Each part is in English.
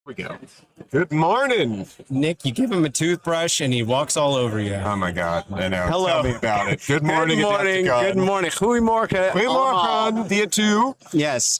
We go. Good morning. Nick, you give him a toothbrush and he walks all over you. Oh my God, I know. Hello. Tell me about it. Good morning. Good morning. Good morning. Goedemorgen. Goedemorgen. Dia 2. Yes.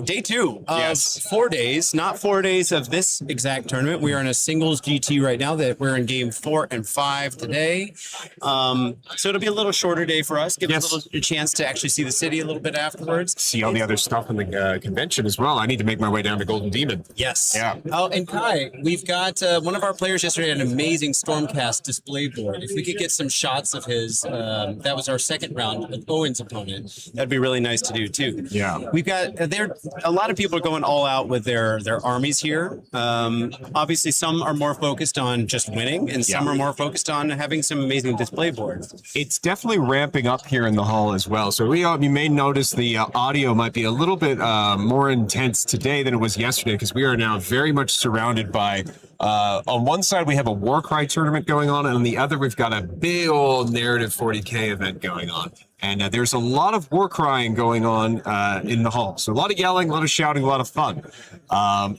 Day 2 of 4 days, not 4 days of this exact tournament. We are in a singles GT right now that we're in game 4 and 5 today. So it'll be a little shorter day for us. Give us a chance to actually see the city a little bit afterwards. See all the other stuff in the convention as well. I need to make my way down to Golden Demon. Yes. Yeah. Oh, and Kai, we've got one of our players yesterday had an amazing Stormcast display board. If we could get some shots of his, that was our second round of Owen's opponent. That'd be really nice to do too. Yeah. We've got a lot of people are going all out with their armies here. Obviously, some are more focused on just winning, and some are more focused on having some amazing display boards. It's definitely ramping up here in the hall as well. So you may notice the audio might be a little bit more intense today than it was yesterday because we are now very much surrounded by, on one side we have a Warcry tournament going on, and on the other we've got a big old narrative 40K event going on. And there's a lot of war crying going on in the hall. So a lot of yelling, a lot of shouting, a lot of fun.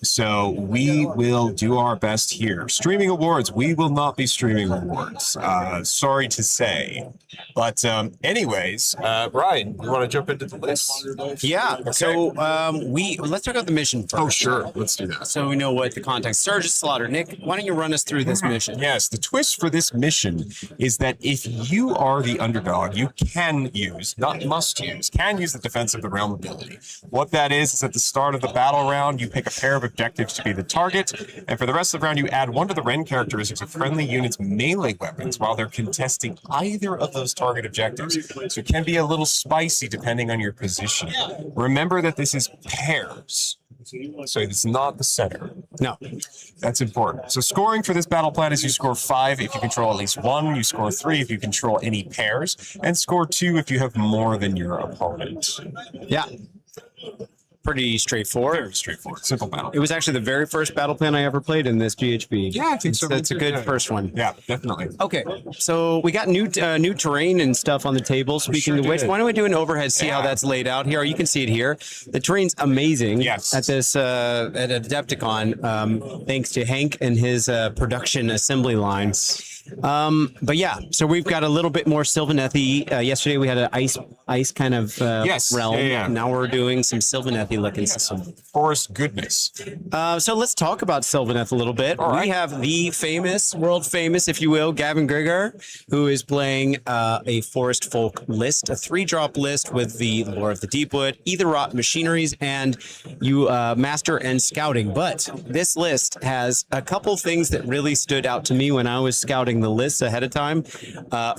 So we will do our best here. Streaming awards, we will not be streaming awards. Sorry to say. But anyways, Brian, you want to jump into the list? Yeah. Okay. So let's talk about the mission first. Oh, sure. Let's do that. So we know what the context. Surge of Slaughter. Nick, why don't you run us through this mission? Yes. The twist for this mission is that if you are the underdog, you can use, not must use, can use the Defense of the Realm ability. What that is at the start of the battle round, you pick a pair of objectives to be the target, and for the rest of the round, you add one to the Ren characteristics of friendly units' melee weapons while they're contesting either of those target objectives. So it can be a little spicy depending on your position. Remember that this is pairs. So it's not the center. No. That's important. So scoring for this battle plan is you score 5 if you control at least 1, you score 3 if you control any pairs, and score 2 if you have more than your opponent. Yeah. Pretty straightforward. Very straightforward. Simple battle. It was actually the very first battle plan I ever played in this GHB. Yeah, I think so. That's a good first one. Yeah, definitely. Okay, so we got new terrain and stuff on the table. Speaking of which, why don't we do an overhead, see how that's laid out here? You can see it here. The terrain's amazing. Yes. At this at Adepticon, thanks to Hank and his production assembly lines. But yeah, so we've got a little bit more Sylvaneth-y. Yesterday we had an ice kind of realm. Yeah. Now we're doing some Sylvaneth-y looking system. Forest goodness. So let's talk about Sylvaneth a little bit. Right. We have the famous, world famous, if you will, Gavin Grigar, who is playing a Forest Folk list, a 3-drop list with the Lore of the Deepwood, Aetherwrought, Machineries, and you Master and Scouting. But this list has a couple things that really stood out to me when I was scouting the list ahead of time.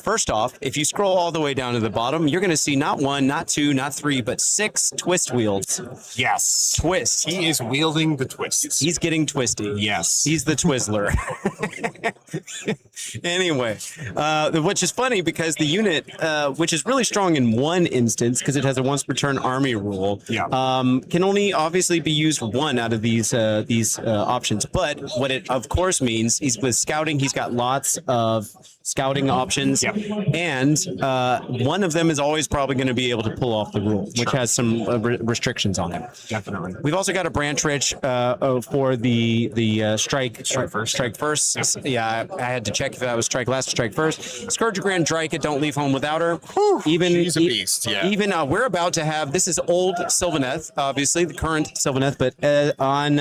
First off, if you scroll all the way down to the bottom, you're going to see not 1, not 2, not 3, but 6 Twistwealds. Yes. Twist. He is wielding the twists. He's getting twisty. Yes. He's the Twizzler. Anyway, which is funny because the unit, which is really strong in one instance because it has a once per turn army rule, can only obviously be used one out of these options. But what it of course means, he's with scouting, he's got lots of scouting options, and one of them is always probably going to be able to pull off the rule, which has some restrictions on it. Definitely. We've also got a Branchwych for the strike first. Yeah, I had to check if that was strike last or strike first. Scourge of Drycha, don't leave home without her. She's a beast. Yeah. Even we're about to have, this is old Sylvaneth, obviously the current Sylvaneth, but on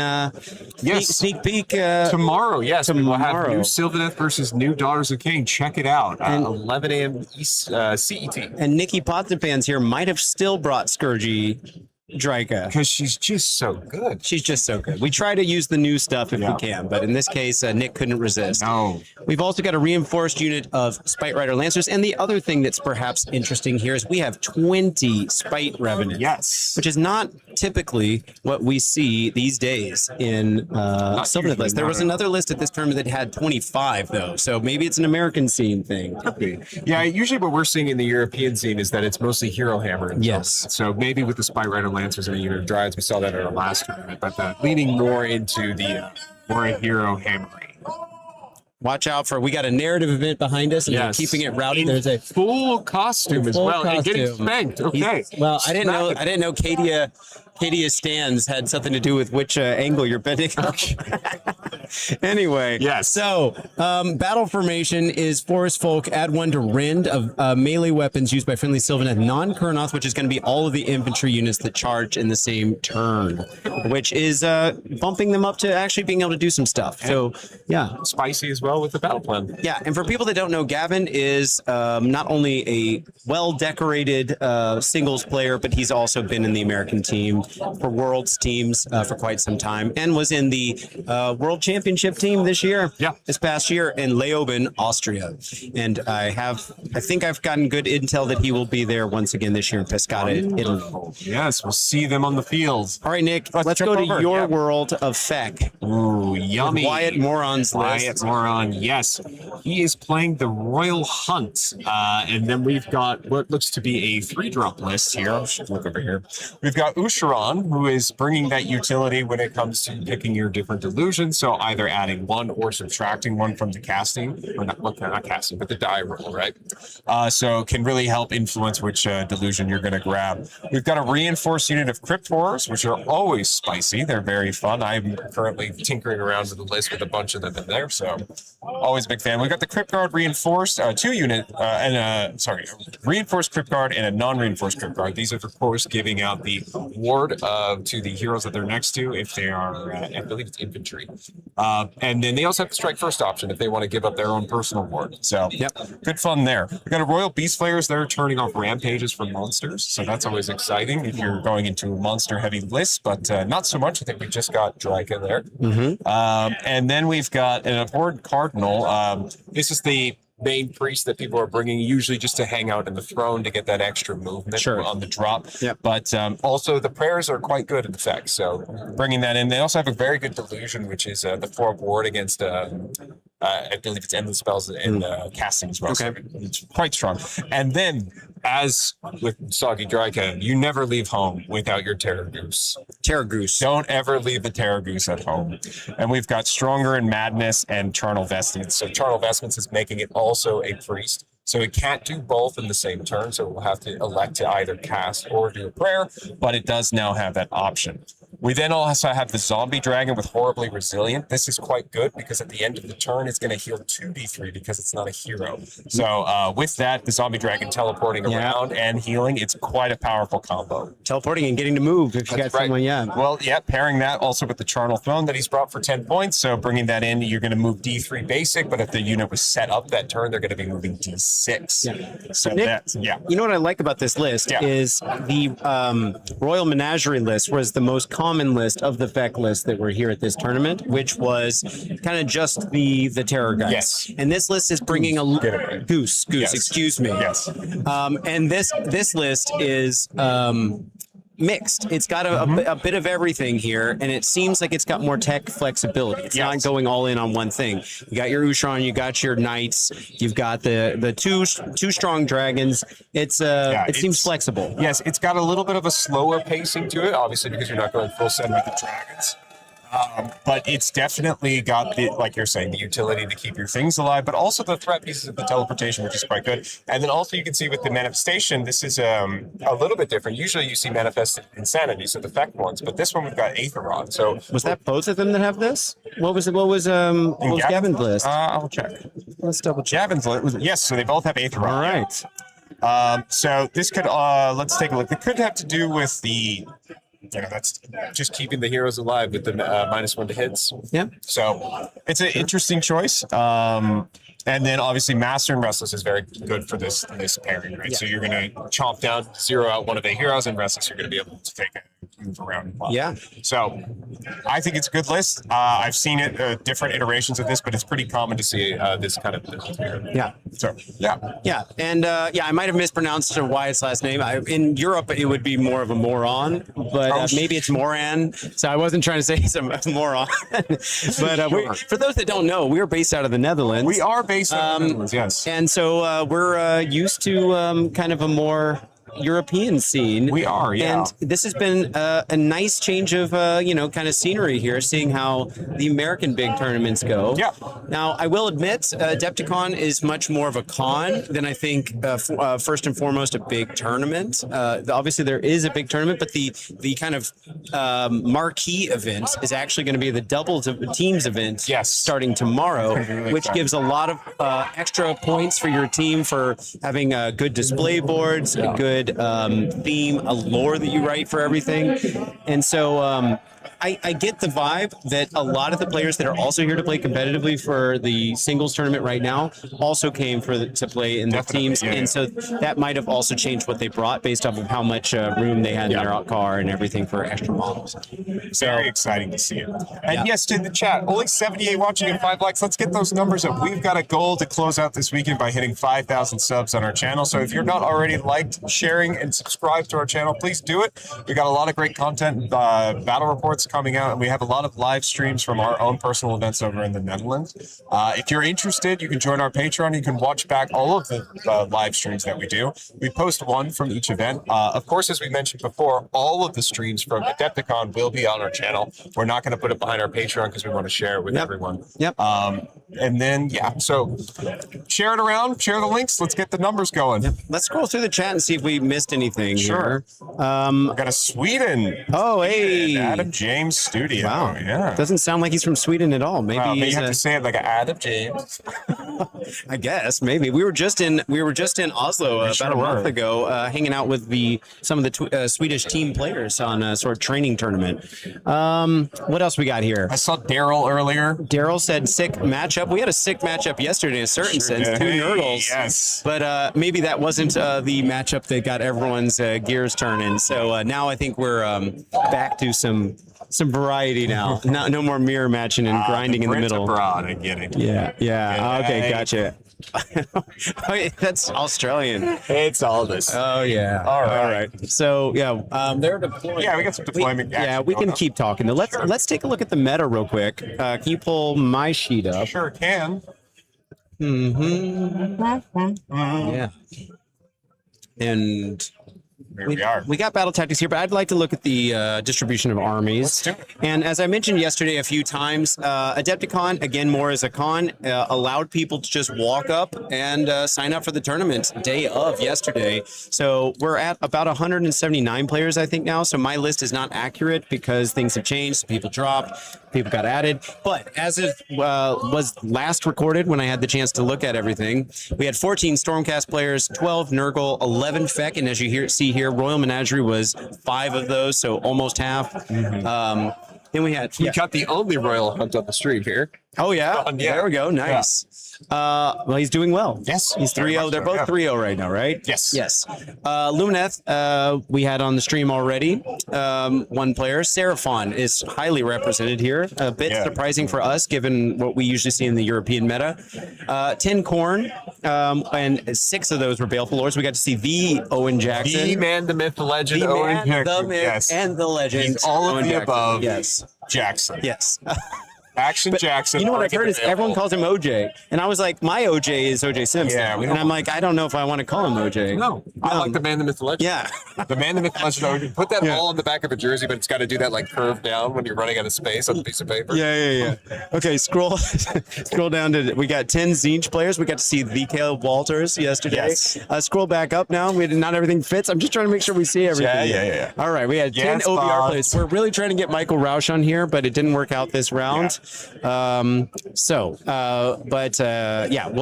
sneak peek tomorrow. Yes, tomorrow. We will have new Sylvaneth versus new Daughters of King. Check it out. 11 a.m. East CET. And Nikki Pottenfans here might have still brought Scourgy Drycha. Because she's just so good. She's just so good. We try to use the new stuff if we can, but in this case, Nick couldn't resist. No. We've also got a reinforced unit of Spiterider Lancers, and the other thing that's perhaps interesting here is we have 20 Spite-Revenants. Yes. Which is not typically what we see these days in Sylvaneth list. There was another list at this tournament that had 25, though, so maybe it's an American scene thing. Could be. Yeah, usually what we're seeing in the European scene is that it's mostly Hero Hammer. And so maybe with the Spite-Revenant Lancers and a unit of Dryads, we saw that in our last tournament, but leaning more into the more Hero Hammering. Watch out for, we got a narrative event behind us and we're keeping it rowdy. There's a full costume as well and getting spanked. Okay. Well, I didn't know hideous stands had something to do with which angle you're bending. Anyway, Yes. So battle formation is Forest Folk. Add 1 to Rind of melee weapons used by friendly Sylvaneth non-Kurnoth, which is going to be all of the infantry units that charge in the same turn, which is bumping them up to actually being able to do some stuff. So yeah, Spicy as well with the battle plan. yeah. And for people that don't know, Gavin is not only a well-decorated singles player, but he's also been in the American team for Worlds teams for quite some time, and was in the World Championship team this year. Yeah. This past year in Leoben, Austria. And I think I've gotten good intel that he will be there once again this year in Pescara, Italy. Yes, we'll see them on the field. All right, Nick, let's go to jump over. your Yeah. world of Feck. Ooh, yummy. Wyatt Moran's list. Wyatt Moran, yes. He is playing the Royal Hunt. And then we've got what looks to be a 3-drop list here. I should look over here. We've got Usharan, who is bringing that utility when it comes to picking your different delusions. So either adding 1 or subtracting 1 from the casting, or not casting, but the die roll, right? So can really help influence which delusion you're going to grab. We've got a reinforced unit of Crypt Horrors, which are always spicy. They're very fun. I'm currently tinkering around with the list with a bunch of them in there, so always a big fan. We've got the Crypt Guard reinforced, 2 unit, reinforced Crypt Guard and a non-reinforced Crypt Guard. These are, of course, giving out the ward to the heroes that they're next to if they are, I believe it's infantry. And then they also have the strike first option if they want to give up their own personal ward. So Yep. good fun there. We've got a Royal Beast Flayers. They're turning off rampages for monsters. So that's always exciting if you're going into a monster heavy list, but not so much. I think we just got Drycha there. And then we've got an Abhorred Cardinal. This is the main priest that people are bringing, usually just to hang out in the throne to get that extra movement on the drop. Yep. But also the prayers are quite good in effect. So bringing that in. They also have a very good delusion, which is the 4 ward against I believe it's endless spells and casting as well. Okay. So it's quite strong. And then, as with Soggy Drycha, you never leave home without your Terror Goose. Terror Goose. Don't ever leave the Terror Goose at home. And we've got Stronger in Madness and Charnel Vestments. So Charnel Vestments is making it also a priest. So it can't do both in the same turn. So we'll have to elect to either cast or do a prayer, but it does now have that option. We then also have the Zombie Dragon with Horribly Resilient. This is quite good because at the end of the turn, it's going to heal 2d3 because it's not a hero. So with that, the Zombie Dragon teleporting around and healing, it's quite a powerful combo. Teleporting and getting to move if you got someone, Well, yeah, pairing that also with the Charnel Throne that he's brought for 10 points. So bringing that in, you're going to move D3 basic, but if the unit was set up that turn, they're going to be moving D6. Yeah. So Nick, that's, you know what I like about this list is the Royal Menagerie list was the most common list of the Feck list that were here at this tournament, which was kind of just the terror guys. Yes. And this list is bringing a goose, Yes. excuse me. Yes. And this list is mixed. It's got a bit of everything here, and it seems like it's got more tech flexibility. It's not going all in on one thing. You got your Ushran, you got your knights, you've got the two strong dragons. It seems flexible. Yes, it's got a little bit of a slower pacing to it, obviously because you're not going full send with the dragons. But it's definitely got the, like you're saying, the utility to keep your things alive, but also the threat pieces of the teleportation, which is quite good. And then also you can see with the manifestation, this is a little bit different. Usually you see manifested insanity, so the effect ones, but this one we've got Aetherwrought. So was that both of them that have this? What was Gavin's list? I'll check. Let's double check. Gavin's list. Yes, so they both have Aetherwrought. All right. So this could let's take a look. It could have to do with the. That's just keeping the heroes alive with the -1 to hits. Yeah. So it's an interesting choice. And then obviously Master and Restless is very good for this pairing, right? So you're going to chomp down, 0 out one of the heroes, and Restless you're going to be able to take a move around. Yeah. So I think it's a good list. I've seen it, different iterations of this, but it's pretty common to see this kind of build here. Yeah. So yeah. Yeah, and I might have mispronounced Wyatt's last name. In Europe, it would be more of a Moran, but maybe it's Moran. So I wasn't trying to say he's a moron. But for those that don't know, we're based out of the Netherlands. We are based out of the Netherlands, yes. And so we're used to kind of a more European scene. We are, yeah. And this has been a nice change of, kind of scenery here, seeing how the American big tournaments go. Yeah. Now, I will admit, Adepticon is much more of a con than I think, first and foremost, a big tournament. Obviously, there is a big tournament, but the kind of marquee event is actually going to be the doubles of teams event starting tomorrow, which gives a lot of extra points for your team for having good display boards, a good theme, a lore that you write for everything. And so I get the vibe that a lot of the players that are also here to play competitively for the singles tournament right now also came to play in the teams. And so that might have also changed what they brought based off of how much room they had in their car and everything for extra models. So, very exciting to see it. And yes, to the chat, only 78 watching and 5 likes. Let's get those numbers up. We've got a goal to close out this weekend by hitting 5,000 subs on our channel. So if you're not already liked, sharing, and subscribed to our channel, please do it. We got a lot of great content, battle reports coming out, and we have a lot of live streams from our own personal events over in the Netherlands. If you're interested, you can join our Patreon. You can watch back all of the live streams that we do. We post one from each event. Of course, as we mentioned before, all of the streams from Adepticon will be on our channel. We're not going to put it behind our Patreon because we want to share it with everyone. And then, so share it around, share the links. Let's get the numbers going. Let's scroll through the chat and see if we missed anything. Sure. Here. We got a Sweden. Oh, hey. Adam James Studio. Wow. Yeah. Doesn't sound like he's from Sweden at all. Maybe you have to say it like Adam James. I guess maybe we were just in Oslo about a month ago, hanging out with some of the Swedish team players on a sort of training tournament. What else we got here? I saw Daryl earlier. Daryl said sick matchup. We had a sick matchup yesterday in a certain sense, two Nurgles. Yes. But maybe that wasn't the matchup that got everyone's gears turning. So now I think we're back to some variety now. No more mirror matching and grinding in the middle. Abroad, I get it. Yeah. Okay, gotcha. That's Australian. It's all this. Oh yeah. All right. So they're deploying. Yeah, we got some deployment. We can keep talking. Now, let's take a look at the meta real quick. Can you pull my sheet up? Sure can. Yeah. And here we are. We got battle tactics here, but I'd like to look at the distribution of armies. Let's do it. And as I mentioned yesterday a few times, Adepticon, again, more as a con, allowed people to just walk up and sign up for the tournament day of yesterday. So we're at about 179 players, I think, now. So my list is not accurate because things have changed. People dropped, people got added. But as it was last recorded when I had the chance to look at everything, we had 14 Stormcast players, 12 Nurgle, 11 Feck, and as you see here, Royal Menagerie was 5 of those, so almost half. Then we got the only Royal Hunt on the stream here. Oh yeah, there we go. Nice. Well, he's doing well. Yes, he's 3-0. They're both 3-0 right now, right? Yes. Lumineth, we had on the stream already. One player, Seraphon, is highly represented here. A bit surprising for us, given what we usually see in the European meta. 10 Corn, and 6 of those were Baleful Lords. We got to see the Owen Jackson, the man, the myth, the legend, Owen Jackson. The myth and the legend. He's all of Owen the Jackson. above. Yes. Jackson. Yes. Action Jackson. You know what I've heard is everyone calls him OJ, and I was like, my OJ is OJ Simpson. Yeah, and I'm like, I don't know if I want to call him OJ. No, I like the man, the myth, the legend. Yeah, the man, the myth, the legend. OJ. Put that all on the back of a jersey, but it's got to do that like curve down when you're running out of space on a piece of paper. Yeah. Okay, scroll down to we got 10 Zinch players. We got to see the Caleb Walters yesterday. Yes. Scroll back up now. Not everything fits. I'm just trying to make sure we see everything. Yeah. All right, we had 10 OBR players. We're really trying to get Michael Rausch on here, but it didn't work out this round. We'll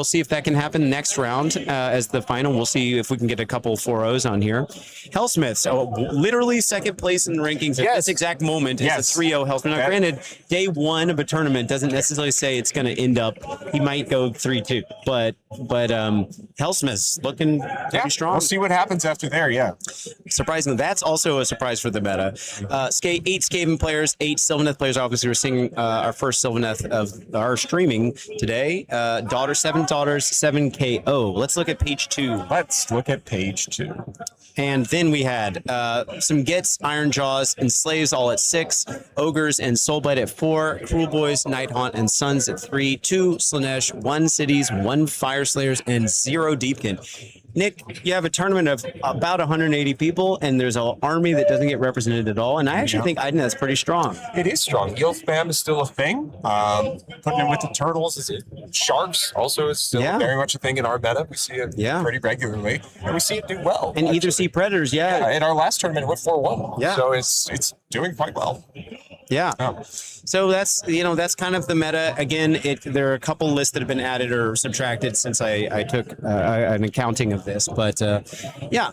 see if that can happen next round as the final. We'll see if we can get a couple 4-0s on here. Hellsmiths, literally second place in the rankings at this exact moment is a 3-0 Hellsmith. Now, granted, day one of a tournament doesn't necessarily say it's going to end up, he might go 3-2, but Hellsmiths looking pretty strong. We'll see what happens after there, Surprisingly, that's also a surprise for the meta. 8 Skaven players, 8 Sylvaneth players. Obviously, we're seeing our first Sylvaneth of our streaming today. 7 daughters, 7 KO. Let's look at page 2. Let's look at page 2. And then we had some Gits, Iron Jaws, and Slaves all at 6, Ogres and Soulblight at 4, Cruel Boys, Nighthaunt, and Sons at 3, 2 Slanesh, 1 Cities, 1 Fire Slayers, and 0 Deepkin. Nick, you have a tournament of about 180 people, and there's an army that doesn't get represented at all. And I actually think Ideneth's pretty strong. It is strong. Yield spam is still a thing. Putting in with the turtles sharks also is still very much a thing in our meta. We see it pretty regularly, and we see it do well. And either sea predators, in our last tournament, it went 4-1. Yeah. So it's doing quite well. Yeah. So that's kind of the meta. Again, there are a couple lists that have been added or subtracted since I took an accounting of this. But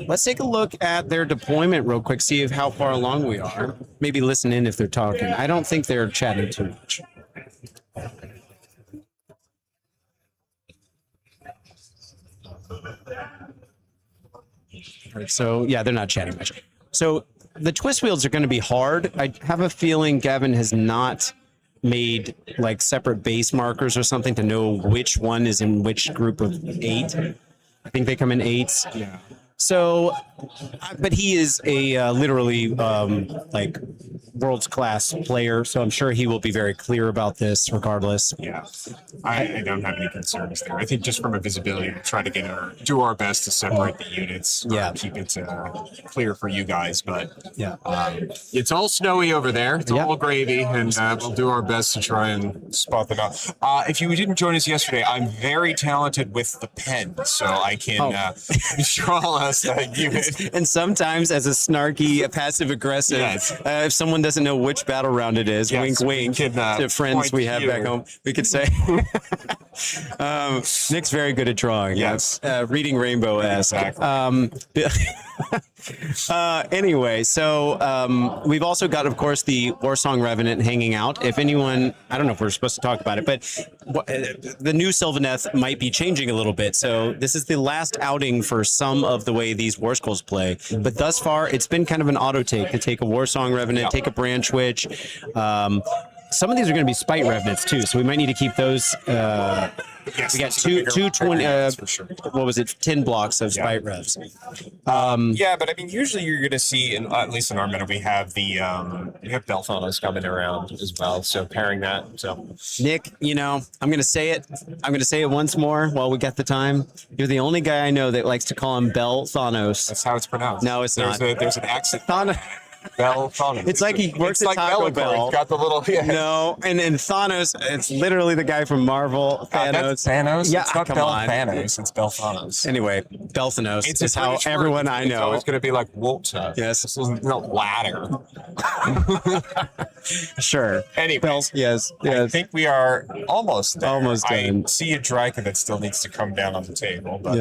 let's take a look at their deployment real quick, see how far along we are. Maybe listen in if they're talking. I don't think they're chatting too much. So they're not chatting much. So the Twistwealds are going to be hard. I have a feeling Gavin has not made like separate base markers or something to know which one is in which group of 8. I think they come in 8s. Yeah. So, but he is a literally like world's class player, so I'm sure he will be very clear about this regardless. Yeah, I don't have any concerns there. I think just from a visibility, we'll try to do our best to separate the units. Keep it clear for you guys. But it's all snowy over there. It's all gravy, and we'll do our best to try and spot them out. If you didn't join us yesterday, I'm very talented with the pen, so I can draw us a unit. And sometimes, as a snarky, passive aggressive, if someone doesn't know which battle round it is, wink, wink to friends we have back home, we could say. Nick's very good at drawing. Yes. Reading Rainbow-esque. Exactly. Anyway, so we've also got, of course, the Warsong Revenant hanging out. If anyone, I don't know if we're supposed to talk about it, but the new Sylvaneth might be changing a little bit. So this is the last outing for some of the way these War Skulls play. But thus far, it's been kind of an auto take to take a Warsong Revenant, take a Branchwych. Some of these are going to be Spite-Revenants too, so we might need to keep those. We got two 20. For sure. What was it? 10 blocks of Spite-Revs. But I mean, usually you're going to see, at least in our meta, we have Belthanos coming around as well. So pairing that. So Nick, I'm going to say it. I'm going to say it once more while we got the time. You're the only guy I know that likes to call him Belthanos. That's how it's pronounced. No, it's not. There's an accent. Belthanos. It's like he works at Taco Bell. Got the little No, and Thanos, it's literally the guy from Marvel. Thanos. That's Thanos. Yeah, it's not come on. Thanos. It's Belthanos. Anyway, Belthanos is how everyone I know. It's always going to be like Walter. Yes. This is not ladder. Sure. Anyway. Yes. I think we are almost there. Almost done. I see a Drycha that still needs to come down on the table. But,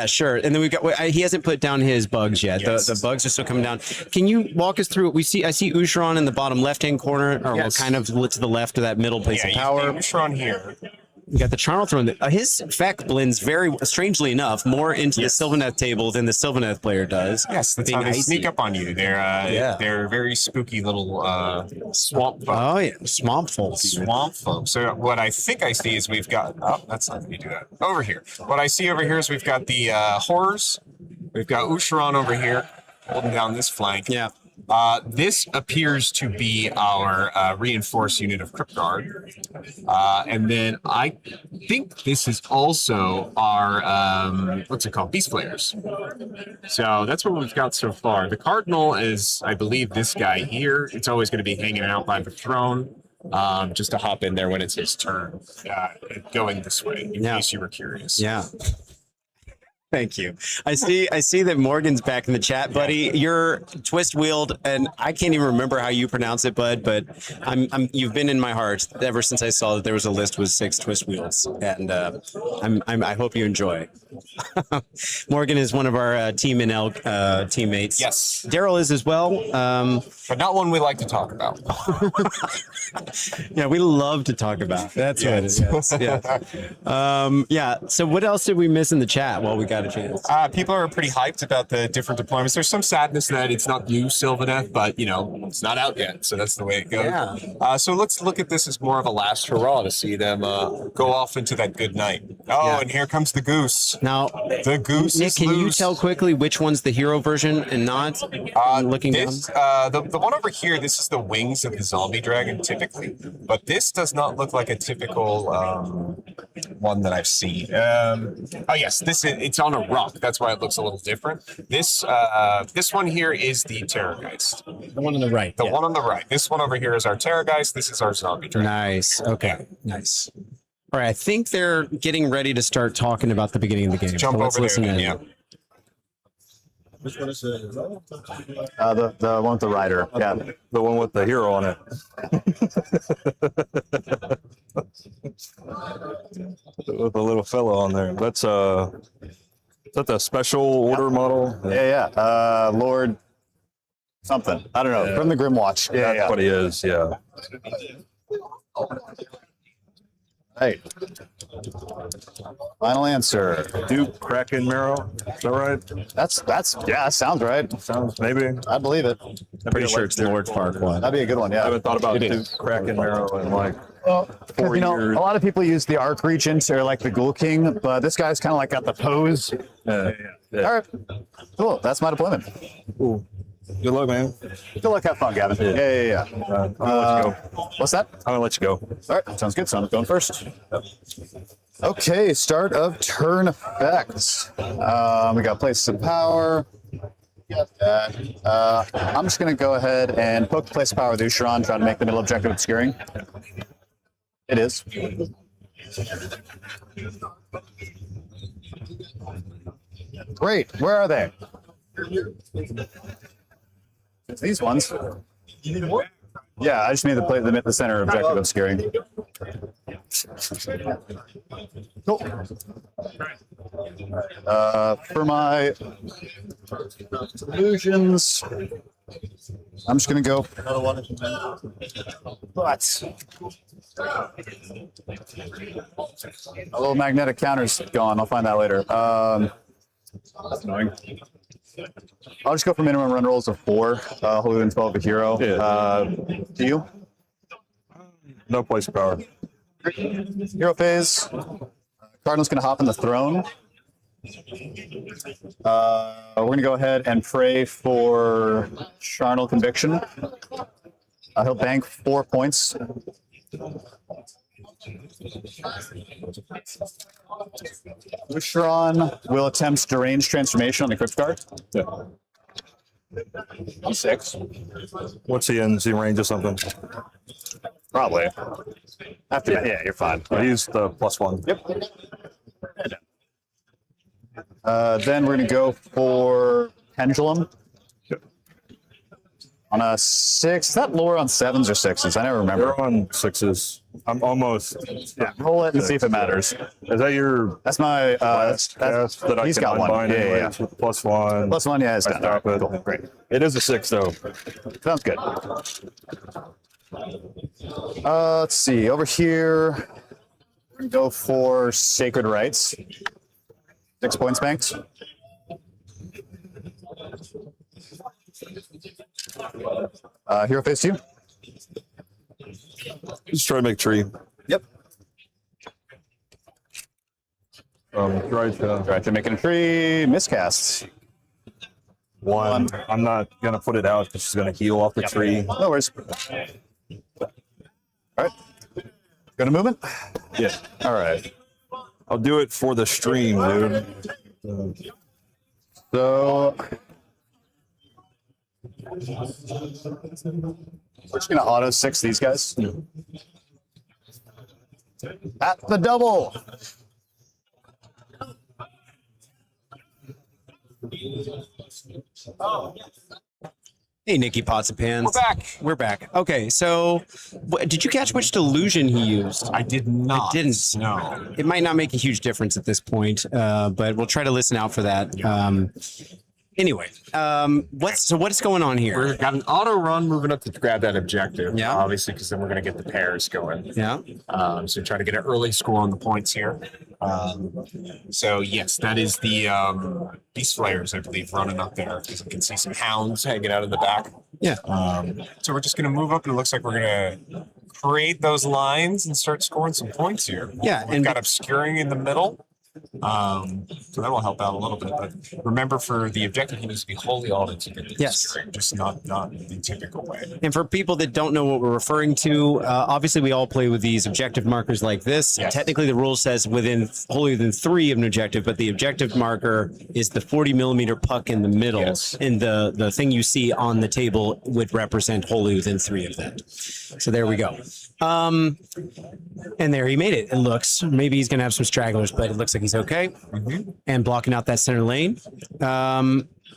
sure. And then we've got. He hasn't put down his bugs yet. Yes. The bugs are still coming down. Can you walk us through? I see Usharon in the bottom left-hand corner, or kind of to the left of that middle place of power. Usharon here. We got the Charnel Throne. His effect blends very strangely enough more into the Sylvaneth table than the Sylvaneth player does. Yes, that's how they sneak up on you. They're very spooky little swamp folk. Oh yeah, swamp folk. Swamp folk. So what I think I see is we've got. Oh, that's not going to do that. Over here. What I see over here is we've got the horrors. We've got Usharon over here holding down this flank. Yeah. This appears to be our reinforced unit of Crypt Guard. And then I think this is also our, Beast Players. So that's what we've got so far. The Cardinal is, I believe, this guy here. It's always going to be hanging out by the throne. Just to hop in there when it's his turn. Going this way, in case you were curious. Yeah. Thank you. I see that Morgan's back in the chat, buddy. You're Twistweald, and I can't even remember how you pronounce it, bud. But you've been in my heart ever since I saw that there was a list with 6 Twistwealds, and I hope you enjoy. Morgan is one of our Team NL teammates. Yes, Daryl is as well, but not one we like to talk about. Yeah, we love to talk about. That's what it is. Yeah. So what else did we miss in the chat while we got got a chance? People are pretty hyped about the different deployments. There's some sadness that it's not you, Sylvaneth, but it's not out yet, so that's the way it goes. Yeah. So let's look at this as more of a last hurrah to see them go off into that good night. Oh, Yeah. and here comes the goose. Now, The goose Nick, is can you loose. tell quickly which one's the hero version and not? Looking This, down. the one over here, this is the wings of the zombie dragon typically, but this does not look like a typical one that I've seen. Oh yes, it's on a rock. That's why it looks a little different. This one here is the Terrorgeist. The one on the right. The one on the right. This one over here is our Terrorgeist. This is our zombie dragon. Nice. Okay. Nice. All right. I think they're getting ready to start talking about the beginning of the game. Jump so let's over listen there. in. Yeah. Which one is it? The one with the rider. Yeah. The one with the hero on it. With a little fellow on there. That's is that the special order model? Yeah. Lord something. I don't know. Yeah. From the Grimwatch. Yeah. That's what he is. Yeah. Hey. Final answer. Duke Kraken Marrow. Is that right? That's yeah. That sounds right. Sounds maybe. I believe it. I'm pretty sure it's Lord Farquaad. That'd be a good one. I Yeah. haven't thought about It Duke is. Kraken Marrow in like 4 You know, years. a lot of people use the Arc Regent or like the Ghoul King, but this guy's kind of like got the pose. Yeah. All right. Cool. That's my deployment. Cool. Good luck, man. Good luck. Have fun, Gavin. Yeah. I'm gonna let you go. What's that? I'm gonna let you go. All right, sounds good. So I'm going first. Okay, start of turn effects. We got places of power. Got that. I'm just going to go ahead and poke the place of power with Usharon, trying to make the middle objective obscuring. It is. Great. Where are they? It's these ones. Yeah, I just made the center objective obscuring. Cool. For my illusions, I'm just gonna go. But a little magnetic counter's gone. I'll find that later. That's annoying. I'll just go for minimum run rolls of 4. Holy and 12 a hero. Yeah. Do you? No place of power. Hero phase. Cardinal's going to hop in the throne. We're going to go ahead and pray for Charnel Conviction. He'll bank 4 points. Usharon will attempt Deranged Transformation on the Crypt Guard. Yeah. I'm 6. What's he in? Is he in range or something? Probably. After that, yeah, you're fine. I used the +1. Yep. Then we're going to go for Pendulum. Yep. On a 6. Is that lower on 7s or 6s? I never remember. They're on 6s. I'm almost. Yeah, roll it and see if it matters. Is that your That's my. last cast that I he's can got one. unbind Yeah, yeah, anyways yeah. with +1? +1, yeah, it's I done. stop it. Cool. Great. It is a 6 though. Sounds good. Let's see. Over here, we're going to go for Sacred Rites. 6 points banked. Hero phase 2. Just try to make tree. Yep. Drycha. Drycha making a tree. Miscast. 1. I'm not gonna put it out because she's gonna heal off the tree. No worries. All right. Go to movement? Yeah. All right. I'll do it for the stream, dude. So we're just gonna auto 6 these guys. At the double. Hey, Nicky Pots and Pans. We're back. We're back. Okay, so did you catch which delusion he used? I did not. I didn't. No. It might not make a huge difference at this point, but we'll try to listen out for that. Anyway, what's going on here? We've got an auto run moving up to grab that objective. Yeah. Obviously, because then we're going to get the pairs going. Yeah. So trying to get an early score on the points here. So yes, that is the Beast Flayers, I believe, running up there. Because you can see some hounds hanging out in the back. Yeah. So we're just going to move up, and it looks like we're going to create those lines and start scoring some points here. Yeah, We've got obscuring in the middle. So that will help out a little bit. But remember, for the objective, he needs to be wholly altered to get the obscuring, just not the typical way. And for people that don't know what we're referring to, obviously we all play with these objective markers like this. Yes. Technically, the rule says wholly within 3 of an objective, but the objective marker is the 40-millimeter puck in the middle, Yes. and the thing you see on the table would represent wholly within 3 of that. So there we go. And there he made it. It looks, maybe he's going to have some stragglers, but it looks like he's okay. And blocking out that center lane.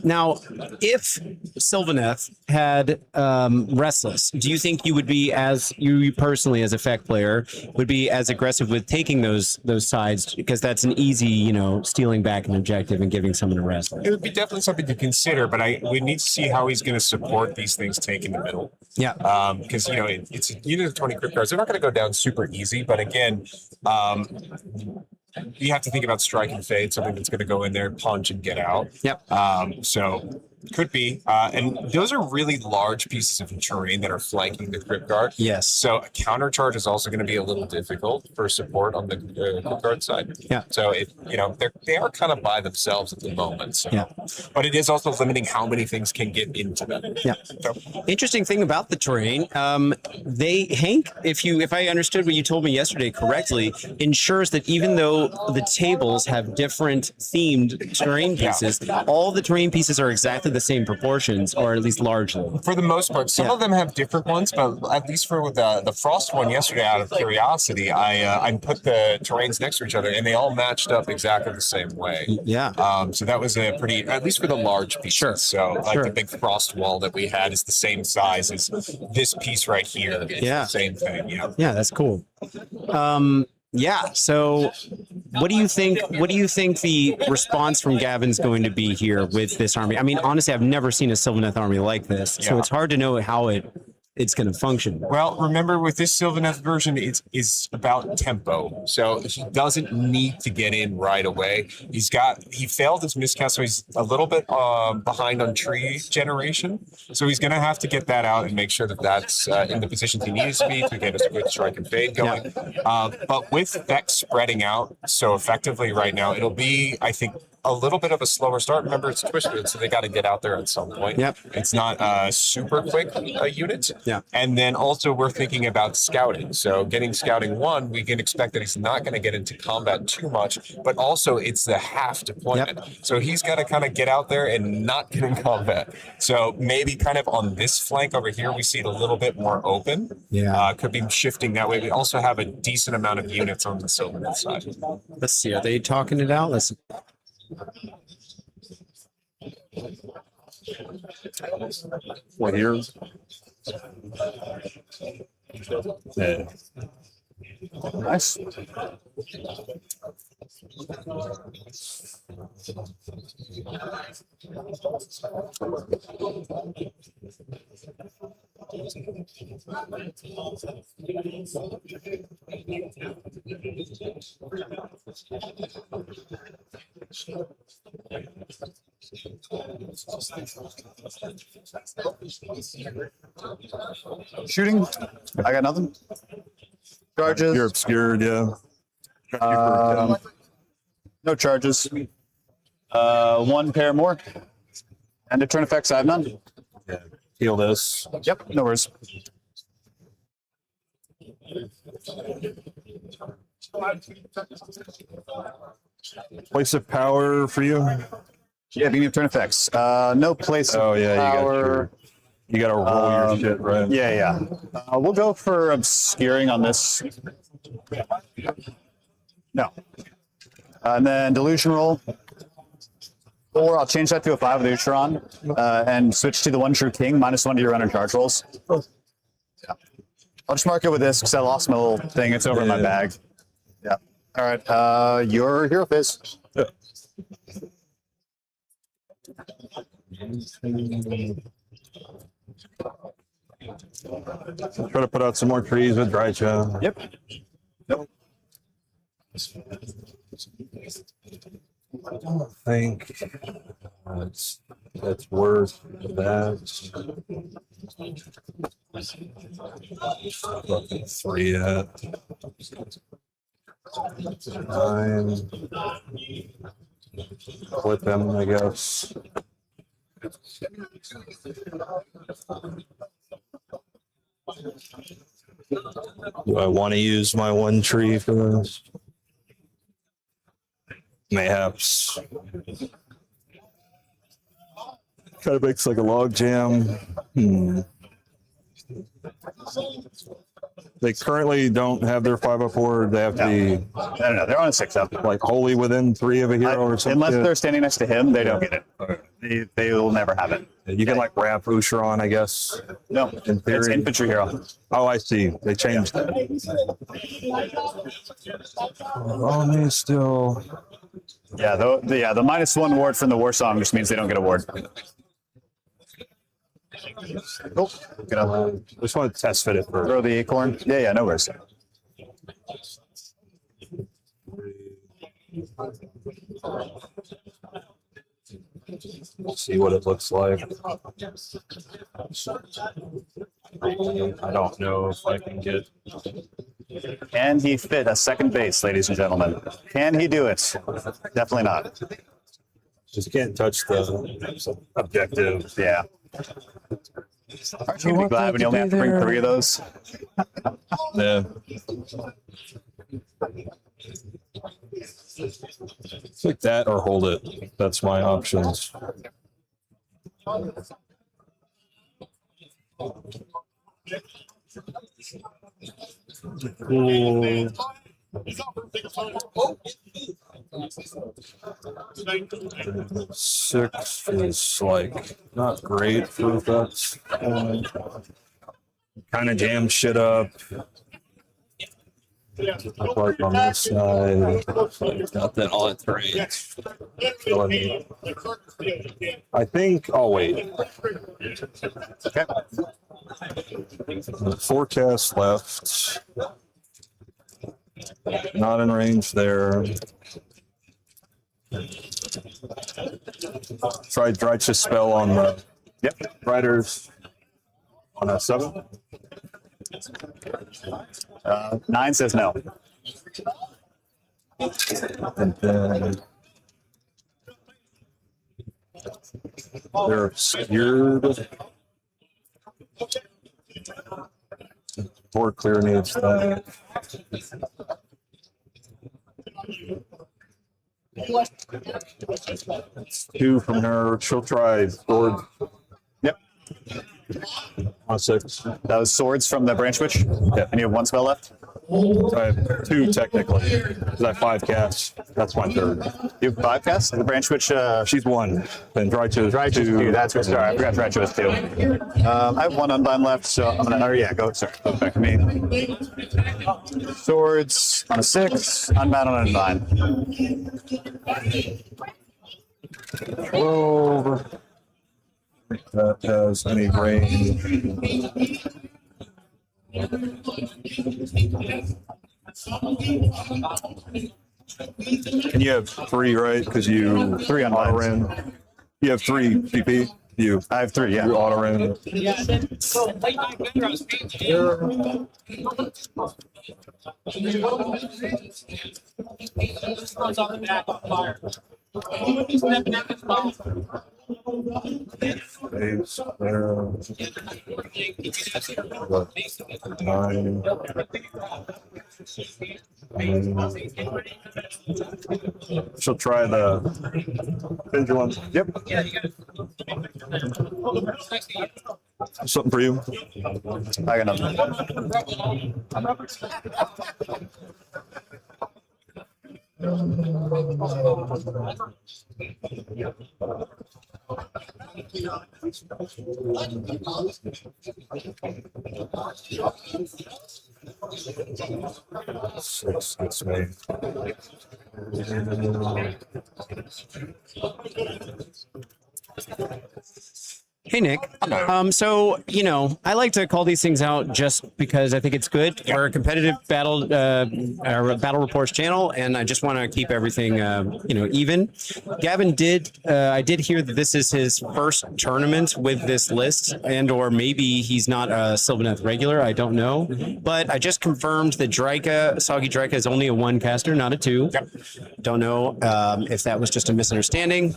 Now, if Sylvaneth had Restless, do you think you would be, as you personally as a FEC player, would be as aggressive with taking those sides? Because that's an easy, stealing back an objective and giving someone a Restless. It would be definitely something to consider, but we need to see how he's going to support these things taking the middle. Yeah. Because, it's a unit of 20 crit cards. They're not going to go down super easy, but again, you have to think about strike and fade, something that's going to go in there, punch, and get out. Yep. So could be. And those are really large pieces of terrain that are flanking the crypt guard. Yes. So a counter charge is also going to be a little difficult for support on the crypt guard side. Yeah. So they are kind of by themselves at the moment. So. Yeah. But it is also limiting how many things can get into them. Yeah. So, Interesting thing about the terrain, Hank, if I understood what you told me yesterday correctly, ensures that even though the tables have different themed terrain pieces, all the terrain pieces are exactly the same proportions, or at least largely. for the most part, some of them have different ones, but at least for the Frost one yesterday, out of curiosity, I put the terrains next to each other, and they all matched up exactly the same way. Yeah. So that was a pretty, at least for the large pieces. Sure. So like Sure. the big Frost wall that we had is the same size as this piece right here. It's the same thing. Yeah. Yeah, that's cool. Yeah. So, what do you think? What do you think the response from Gavin's going to be here with this army? I mean, honestly, I've never seen a Sylvaneth army like this, so Yeah. it's hard to know how it's going to function. Well, remember with this Sylvaneth version, it's about tempo. So he doesn't need to get in right away. He failed his miscast, so he's a little bit behind on tree generation. So he's going to have to get that out and make sure that that's in the positions he needs to be to get a good strike and fade going. But with Vex spreading out so effectively right now, it'll be, I think, a little bit of a slower start. Remember, it's Twistweald, so they got to get out there at some point. Yep. It's not a super quick unit. Yeah. And then also we're thinking about scouting. So getting scouting 1, we can expect that he's not going to get into combat too much, but also it's the half deployment. Yep. So he's got to kind of get out there and not get in combat. So maybe kind of on this flank over here, we see it a little bit more open. Yeah. Could be shifting that way. We also have a decent amount of units on the Sylvaneth side. Let's see. Are they talking it out? Let's. What here? Yeah. Nice. Shooting? I got nothing. Charges? You're obscured, yeah. No charges. 1 pair more. And to turn effects, I have none. Heal this. Yep, no worries. Place of power for you? Yeah, beginning of turn effects. No place of Oh, yeah, power. you got to roll your shit, right? Yeah. We'll go for obscuring on this. No. And then delusion roll. Or I'll change that to a 5 with Ucheron and switch to the 1 True King, -1 to your runner charge rolls. Yeah. I'll just mark it with this because I lost my little thing. It's over in my bag. Yeah. All right. Your hero phase. Yeah. Try to put out some more trees with Drycha. Yep. I don't think that's worth that. Fucking 3 at 9. Flip him, I guess. Do I want to use my 1 tree for this? Mayhaps. Kind of makes like a log jam. They currently don't have their 5-up ward. They have to be No, they're on a 6-up. like wholly within 3 of a hero or something. Unless they're standing next to him, they don't get it. They will never have it. You can like wrap Usharon, I guess. No, In it's theory. infantry hero. Oh, I see. They changed that. Oh, they still. Yeah, the -1 ward from the Warsong just means they don't get a ward. Oh, gonna Just want to test fit it first. throw the Acorn. Yeah, no worries. See what it looks like. I don't know if I can get. Can he fit a second base, ladies and gentlemen? Can he do it? Definitely not. Just can't touch the objective. Yeah. Aren't you gonna be glad when you only have to bring 3 of those? Yeah. Like that or hold it. That's my options. Cool. 6 is like not great for that. Kind of jam shit up. Like on this side. Got that all at 3. I think. Oh wait. Okay. 4 casts left. Not in range there. Tried Drycha spell on the riders on a 7. 9 says no. And then they're obscured. Board clear needs that. That's 2 from her. She'll try board Yep. on 6. That was swords from the Branchwych. Yeah. And you have 1 spell left? I have 2 technically, because I have 5 casts. That's my 3rd. You have 5 casts? The Branchwych. She's 1. Then Drycha is 2. That's right. Sorry, I forgot Drycha was 2. I have 1 unbind left, so I'm gonna. Oh yeah, go. Sorry, go back to me. Swords on a 6, unbound on an unbind. 12. That has any range. And you have 3, right? Because you 3 auto unbinds. ran. You have 3 PP. I have 3. Yeah. You auto ran. Base there. 9. She'll try the pendulum. Yep. Something for you. I got nothing. Six gets me. Hey, Nick. So, you know, I like to call these things out just because I think it's good. Yeah. We're a competitive battle reports channel, and I just want to keep everything, you know, even. Gavin I did hear that this is his first tournament with this list, and or maybe he's not a Sylvaneth regular. I don't know. But I just confirmed that Drycha, Soggy Drycha, is only a 1 caster, not a 2. Yep. Don't know if that was just a misunderstanding.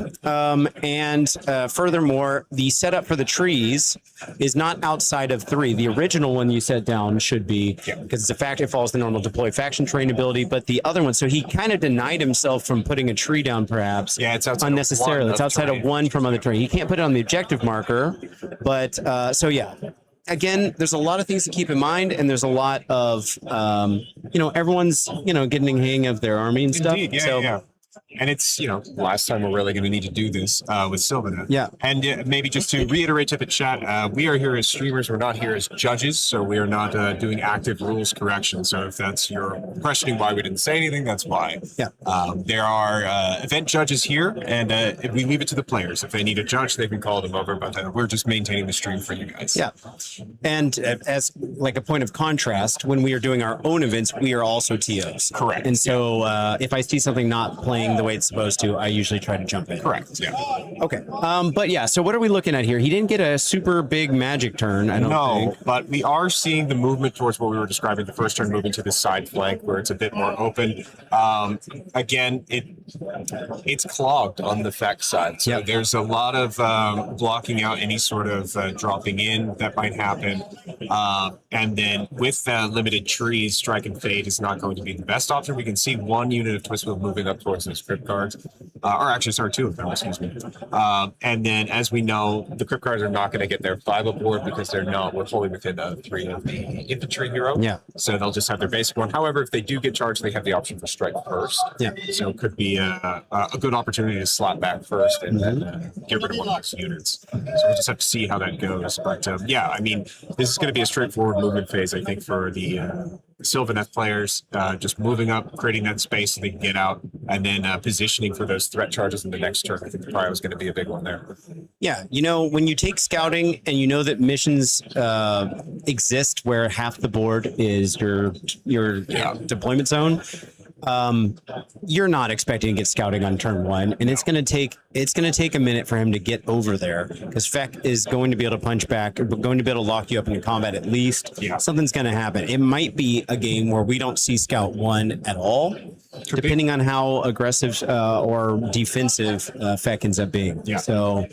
Furthermore, the setup for the trees is not outside of 3. The original one you set down should be, because it follows the normal deploy faction terrain ability, but the other one, so he kind of denied himself from putting a tree down, perhaps. Yeah, it's outside unnecessarily. It's outside of 1 from other terrain. He can't put it on the objective marker, but so yeah. Again, there's a lot of things to keep in mind, and there's a lot of, you know, everyone's, you know, getting the hang of their army and stuff. Indeed, yeah. And it's, you know, last time we're really going to need to do this with Sylvaneth. Yeah. And maybe just to reiterate to the chat, we are here as streamers. We're not here as judges, so we are not doing active rules correction. So if that's your questioning why we didn't say anything, that's why. Yeah. There are event judges here, and we leave it to the players. If they need a judge, they can call them over, but we're just maintaining the stream for you guys. Yeah. And as like a point of contrast, when we are doing our own events, we are also TOs. Correct. And so if I see something not playing the way it's supposed to, I usually try to jump in. Correct. Yeah. Okay. But yeah, so what are we looking at here? He didn't get a super big magic turn, I don't think. But we are seeing the movement towards what we were describing the first turn, moving to the side flank where it's a bit more open. Again, it's clogged on the Feck side. So there's a lot of blocking out any sort of dropping in that might happen. And then with limited trees, Strike and Fade is not going to be the best option. We can see 1 unit of Twistweald moving up towards those crypt cards. Or actually, sorry, 2 of them, excuse me. And then, as we know, the crypt cards are not going to get their 5 aboard because we're fully within 3 of the infantry hero. Yeah. So they'll just have their basic one. However, if they do get charged, they have the option for strike first. Yeah. So it could be a good opportunity to slot back first and then get rid of one of those units. So we'll just have to see how that goes. But yeah, I mean, this is going to be a straightforward movement phase, I think, for the Sylvaneth players, just moving up, creating that space so they can get out, and then positioning for those threat charges in the next turn. I think the prio is going to be a big one there. Yeah, you know, when you take scouting and you know that missions exist where half the board is your deployment zone, you're not expecting to get scouting on turn 1, and it's going to take a minute for him to get over there, because Feck is going to be able to punch back, going to be able to lock you up into combat at least. Yeah. Something's going to happen. It might be a game where we don't see Scout 1 at all, depending on how aggressive or defensive Feck ends up being. Yeah. So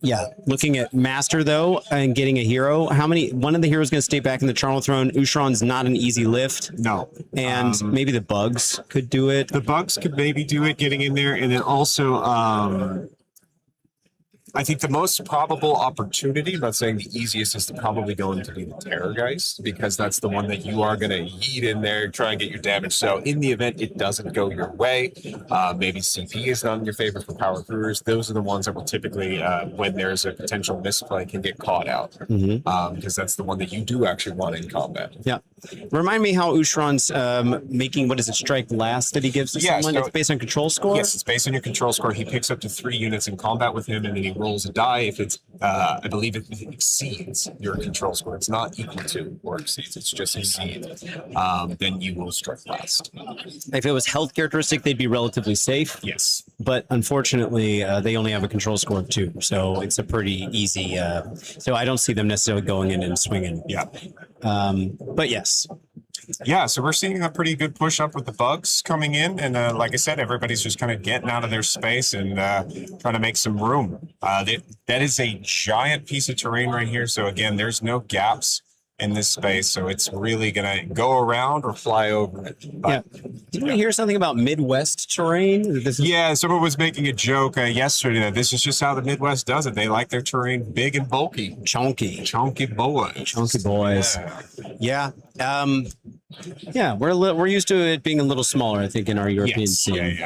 yeah, looking at Master though and getting a hero, one of the heroes going to stay back in the Charnel Throne. Ushron's not an easy lift. No. And maybe the bugs could do it. The bugs could maybe do it, getting in there, and then also I think the most probable opportunity, I'm not saying the easiest, is probably going to be the Terrorgeist, because that's the one that you are going to yeet in there, try and get your damage. So in the event it doesn't go your way, maybe CP is not in your favor for power brewers. Those are the ones that will typically, when there's a potential misplay, can get caught out, because that's the one that you do actually want in combat. Yeah. Remind me how Ushron's making, what is it, strike last that he gives to someone? It's based on control score? Yes, it's based on your control score. He picks up to 3 units in combat with him, and then he rolls a die. If it's, I believe it exceeds your control score, it's not equal to or exceeds, it's just exceeds, then you will strike last. If it was health characteristic, they'd be relatively safe. Yes. But unfortunately, they only have a control score of 2, so it's a pretty easy, so I don't see them necessarily going in and swinging. Yeah. But yes. Yeah, so we're seeing a pretty good push up with the bugs coming in, and like I said, everybody's just kind of getting out of their space and trying to make some room. That is a giant piece of terrain right here, so again, there's no gaps in this space, so it's really gonna go around or fly over it. But, Didn't we hear something about Midwest terrain? Yeah, someone was making a joke yesterday that this is just how the Midwest does it. They like their terrain big and bulky. Chunky Chunky boys. boys. Yeah. Yeah, we're used to it being a little smaller, I think, in our European Yes, scene.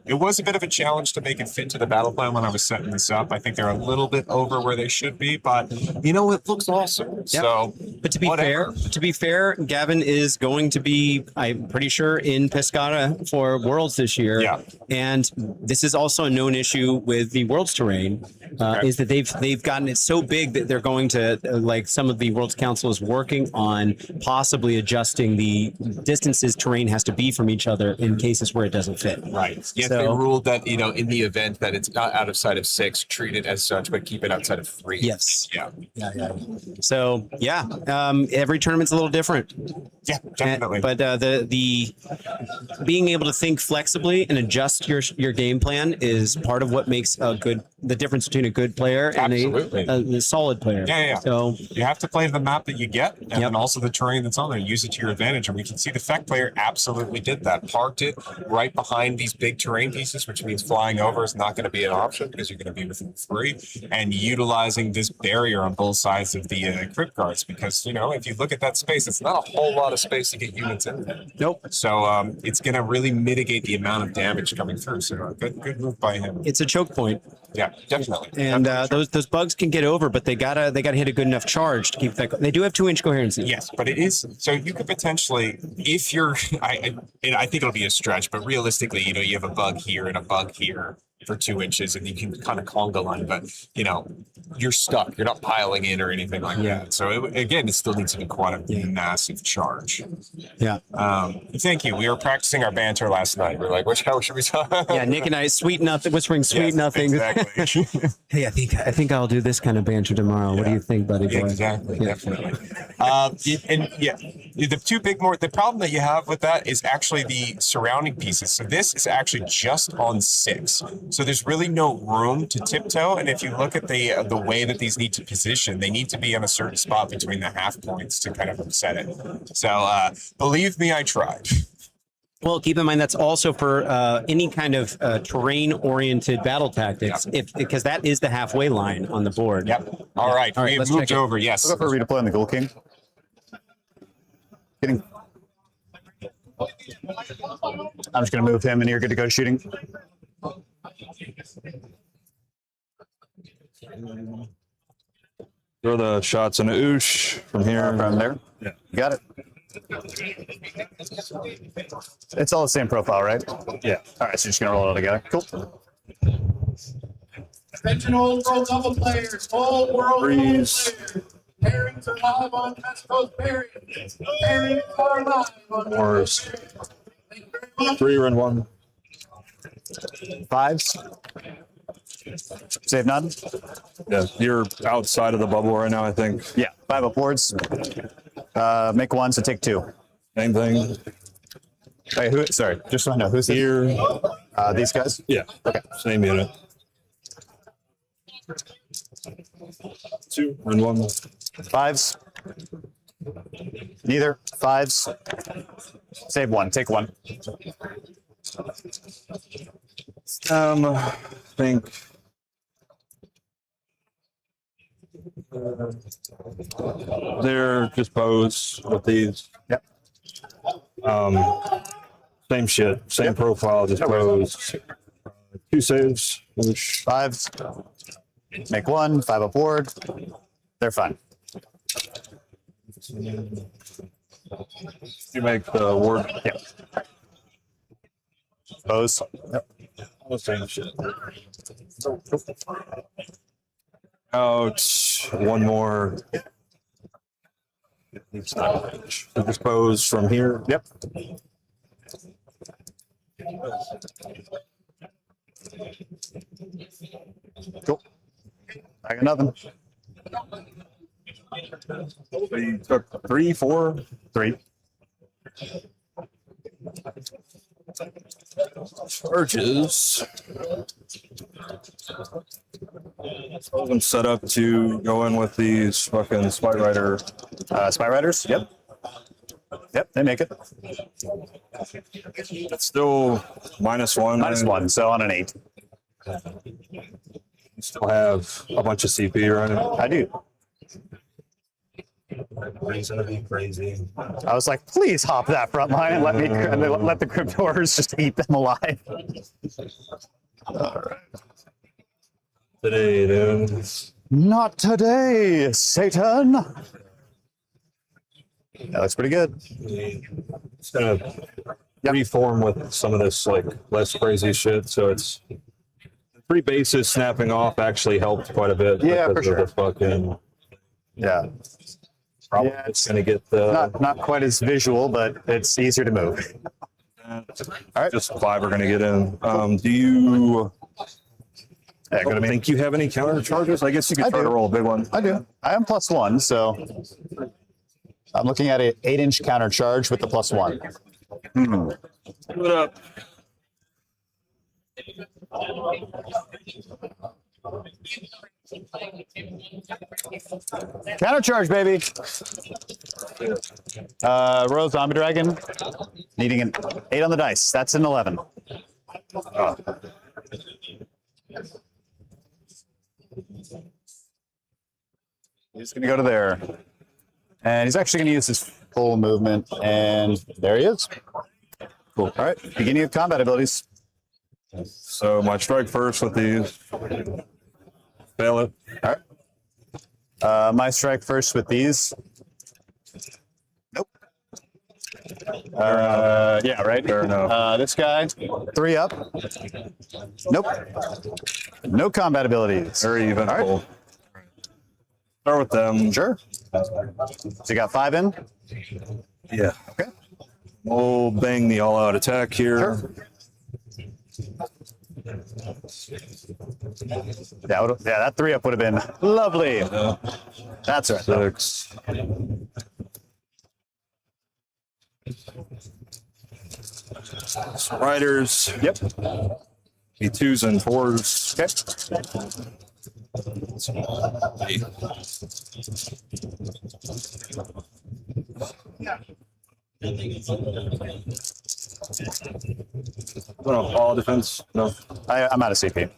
It was a bit of a challenge to make it fit to the battle plan when I was setting this up. I think they're a little bit over where they should be, but you know, it looks awesome. So, but to be fair, Gavin is going to be, I'm pretty sure, in Pescara for Worlds this year. Yeah. And this is also a known issue with the Worlds terrain, is that they've gotten it so big that they're going to, like some of the Worlds Council is working on possibly adjusting the distances terrain has to be from each other in cases where it doesn't fit. Right. Yes, So- they ruled that, you know, in the event that it's not out of sight of 6, treat it as such, but keep it outside of 3. Yes. Yeah. So yeah, every tournament's a little different. Yeah, definitely. But the being able to think flexibly and adjust your game plan is part of what makes the difference between a good player and Absolutely. a solid player. Yeah. So You have to play the map that you get, and then also the terrain that's on there. Use it to your advantage, and we can see the Feck player absolutely did that. Parked it right behind these big terrain pieces, which means flying over is not going to be an option because you're going to be within 3, and utilizing this barrier on both sides of the crypt guards. Because you know, if you look at that space, it's not a whole lot of space to get units in there. Nope. So it's going to really mitigate the amount of damage coming through. So good move by him. it's a choke point, Yeah, definitely. and those bugs can get over, but they gotta hit a good enough charge to keep that. They do have 2-inch coherency. Yes, but it is so you could potentially, if you're, I think it'll be a stretch, but realistically, you know, you have a bug here and a bug here for 2 inches, and you can kind of conga line, but you know, you're stuck. You're not piling in or anything like that. So again, it still needs to be quite a massive charge. Yeah. Thank you. We were practicing our banter last night. We're like, how should we talk? Yeah, Nick and I whispering sweet Yes, nothing. Exactly. Hey, I think I'll do this kind of banter tomorrow. What do you think, buddy boy? Exactly, definitely. The problem that you have with that is actually the surrounding pieces. So this is actually just on 6. So there's really no room to tiptoe. And if you look at the way that these need to position, they need to be on a certain spot between the half points to kind of upset it. So believe me, I tried. Well, keep in mind that's also for any kind of terrain-oriented battle tactics, because that is the halfway line on the board. Yep. All right. We have let's moved check it. over. Yes. Go for a redeploy on the Ghoul King. Getting. I'm just going to move him, and you're good to go shooting. Throw the shots in the oosh from here. From there. Yeah. You got it. It's all the same profile, right? Yeah. All right, so you're just going to roll it all together. Cool. Attention all world level players, all world level Freeze. players. Pairings are live on West Coast Pairings. Pairings are live on Wars. West Coast Pairings. Thank you very much. 3 run 1. 5s. Save none. Yeah, you're outside of the bubble right now, I think. Yeah, 5 upwards. Make 1, so take 2. Same thing. Hey, who? Sorry, just so I know who's Here. these guys. Yeah. Okay. Same unit. 2 run 1. 5s. Neither. 5s. Save 1. Take 1. I think. They're just pose with these. Yep. Same shit, same profile, just pose. 2 saves. Which 5s. Make 1. 5 upward. They're fine. you make the word. Yep. Pose. Yep. All the same shit. Ouch. One more. So just pose from here. Yep. Cool. I got nothing. So you took 3, 4. 3. Charges. I'm set up to go in with these fucking Spiterider. Spite-Riders? Yep. Yep, they make it. It's still -1. -1, so on an 8. You still have a bunch of CP, right? I do. He's gonna be crazy. I was like, please hop that front line and let the Cryptors just eat them alive. All right. Today, dude. Not today, Satan. That looks pretty good. It's gonna reform with some of this like less crazy shit. So it's 3 bases snapping off actually helped quite a bit. Yeah, because for of the fucking Yeah. probably Yeah, it's gonna get the Not quite as visual, but it's easier to move. All right. just 5 are gonna get in. Do you? Yeah, I go to don't me. think you have any counter charges. I guess you could I try do. to roll a big one. I do. I am +1, so I'm looking at an 8-inch counter charge with the +1. What up? Counter charge, baby. Royal Zombie Dragon, needing an 8 on the dice. That's an 11. He's going to go to there. And he's actually going to use his full movement. And there he is. Cool. All right. Beginning of combat abilities. So my strike first with these. Fail it. All right. My strike first with these. Nope. Yeah, right. Fair enough. This guy, 3 up. Nope. No combat abilities. Very even. All right. Cool. Start with them. Sure. So you got 5 in? Yeah. Okay. We'll bang the all-out attack here. Sure. That 3 up would have been lovely. That's right. 6. Riders. Yep. Be 2s and 4s. Okay. All defense. No. I'm out of CP.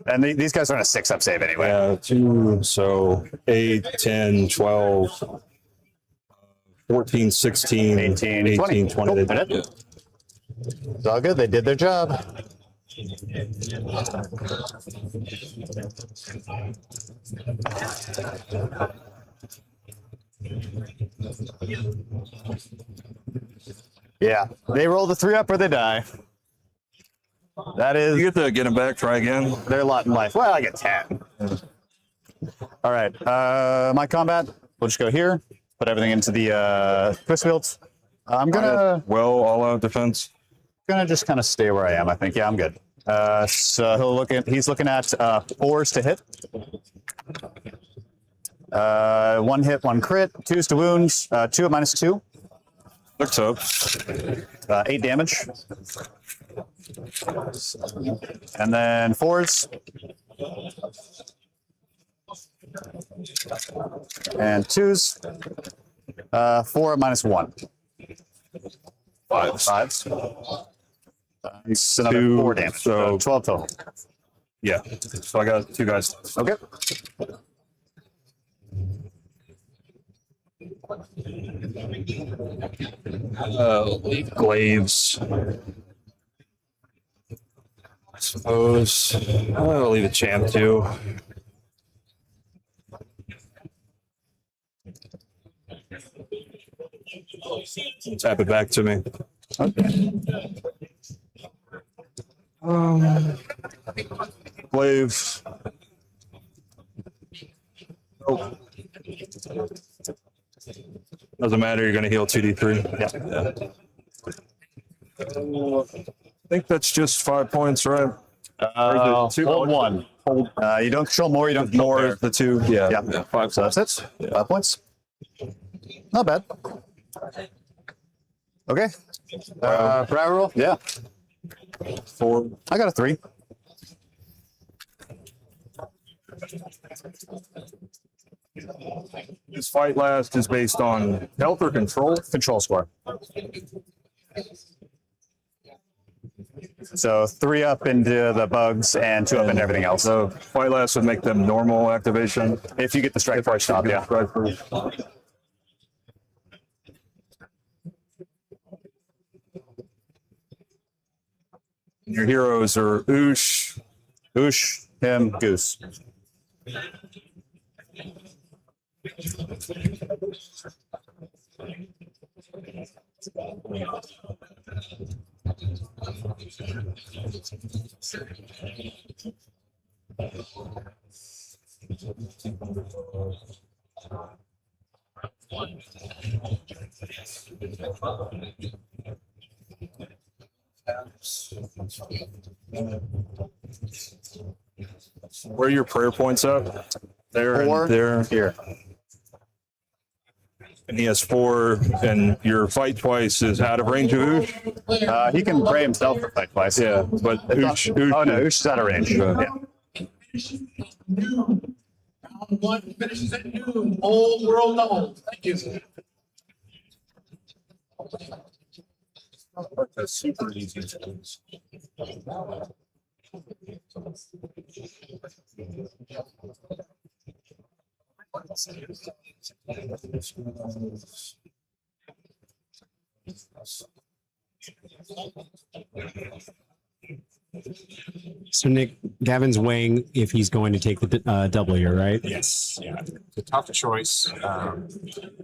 And these guys are on a 6-up save anyway. Yeah, 2. So 8, 10, 12, 14, 16, 18, 20. 20. Cool. They're dead. It's all good. They did their job. Yeah, they roll the 3-up or they die. That is You get to get him back, try again. their lot in life. Well, I get 10. All right, my combat. We'll just go here. Put everything into the Twistweald. I'm gonna all-out defense. just kind of stay where I am. I think. Yeah, I'm good. So he's looking at 4s to hit. 1 hit, 1 crit, 2s to wounds, 2 at -2. 6 up. 8 damage. And then 4s. And 2s. 4 at -1. 5s. It's another 2, 4 damage. So 12 total. Yeah. So I got 2 guys. Okay. Leave glaives. I suppose. I'll leave a champ too. Tap it back to me. Glaive. Oh. Doesn't matter, you're going to heal 2d3. Yeah. I think that's just 5 points, right? Or is it 2? Hold 1. Hold. You don't control more. You don't control More there. the 2. Yeah. Yeah. 5. So that's it. 5 points. Not bad. Okay. Power roll? Yeah. 4. I got a 3. This fight last is based on health or control? Control score. So 3 up into the bugs and 2 up into everything else. So Fight Last would make them normal activation. If you get the strike first stop, yeah. Strike first. Your heroes are Oosh, Him, Goose. Where are your prayer points at? There 4 and there. here. And he has 4, and your fight twice is out of range of Oosh. He can pray himself for fight twice. Yeah, but Oosh. Oh no, Oosh is out of range. Yeah. Noon. Round 1 finishes at noon. Old world double. Thank you. That's super easy. So Nick, Gavin's weighing if he's going to take the double here, right? Yes, yeah. The tough choice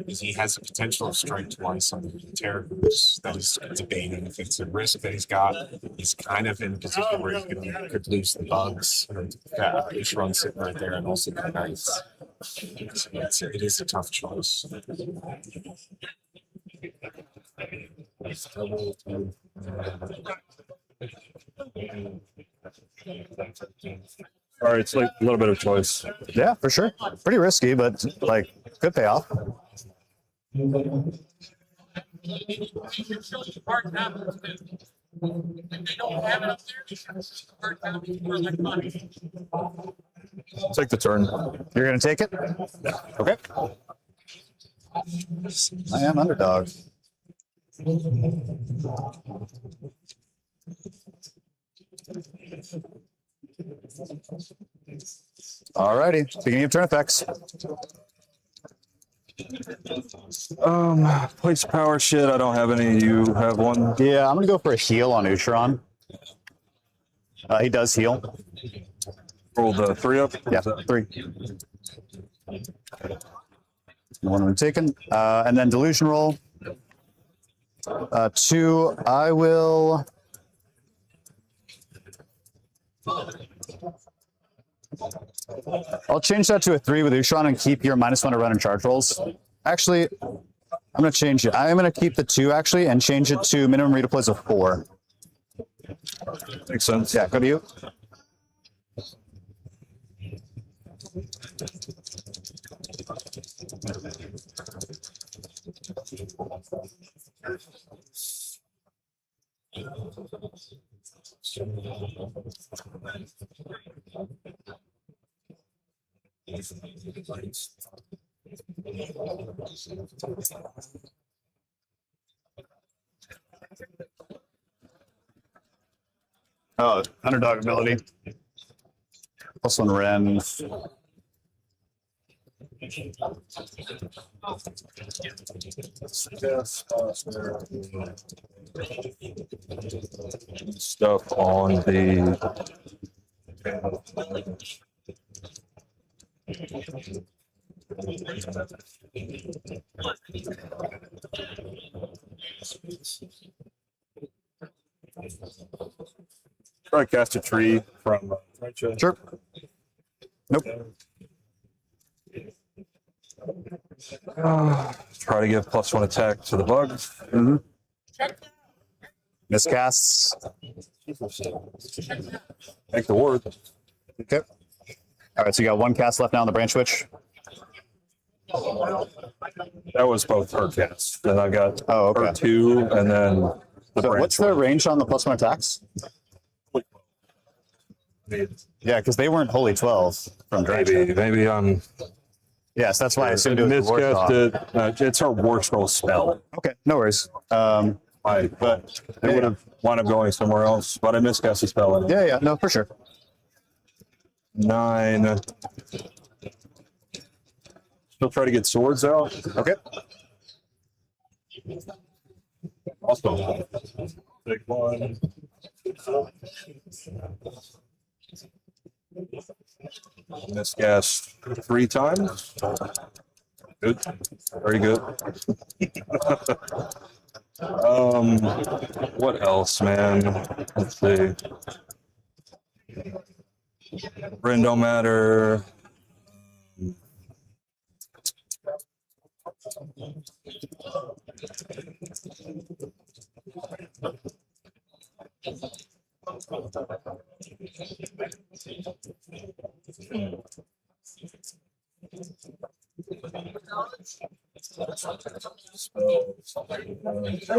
is he has the potential of strike twice on the terror groups. That is debating if it's a risk that he's got. He's kind of in a position where he could lose the bugs. He's run sitting right there and also the knights. So it is a tough choice. All right, it's like a little bit of choice. Yeah, for sure. Pretty risky, but like could pay off. Take the turn. You're gonna take it? Okay. I am underdog. Alrighty, beginning of turn effects. Place power shit. I don't have any. You have one. Yeah, I'm gonna go for a heal on Usharon. He does heal. Roll the 3 up. Yeah, 3. One we've taken. And then delusion roll. 2. I will. I'll change that to a 3 with Usharon and keep your -1 to run and charge rolls. Actually, I'm going to change it. I am going to keep the 2 actually and change it to minimum redeploys of 4. Makes sense. Yeah, go to you. Oh, underdog ability. +1 Ren. Stuff on the. Try to cast a tree from Drycha. Sure. Nope. Try to give +1 attack to the bugs. Miscasts. Make the ward. Okay. All right, so you got 1 cast left now on the Branchwych. That was both her casts. Then I got Oh, okay. her 2, and then the So what's the range on the +1 attacks? Yeah, because they weren't wholly 12 from Drycha. Maybe I'm Yes, that's why I assumed it was miscast Warsaw. it. It's her war scroll spell. Okay, no worries. but they would have wound up going somewhere else. But I miscast the spell. Yeah, no, for sure. 9. Still try to get swords out. Okay. Awesome. Take 1. Miscast 3 times. Good. Very good. What else, man? Let's see. Bryn don't matter.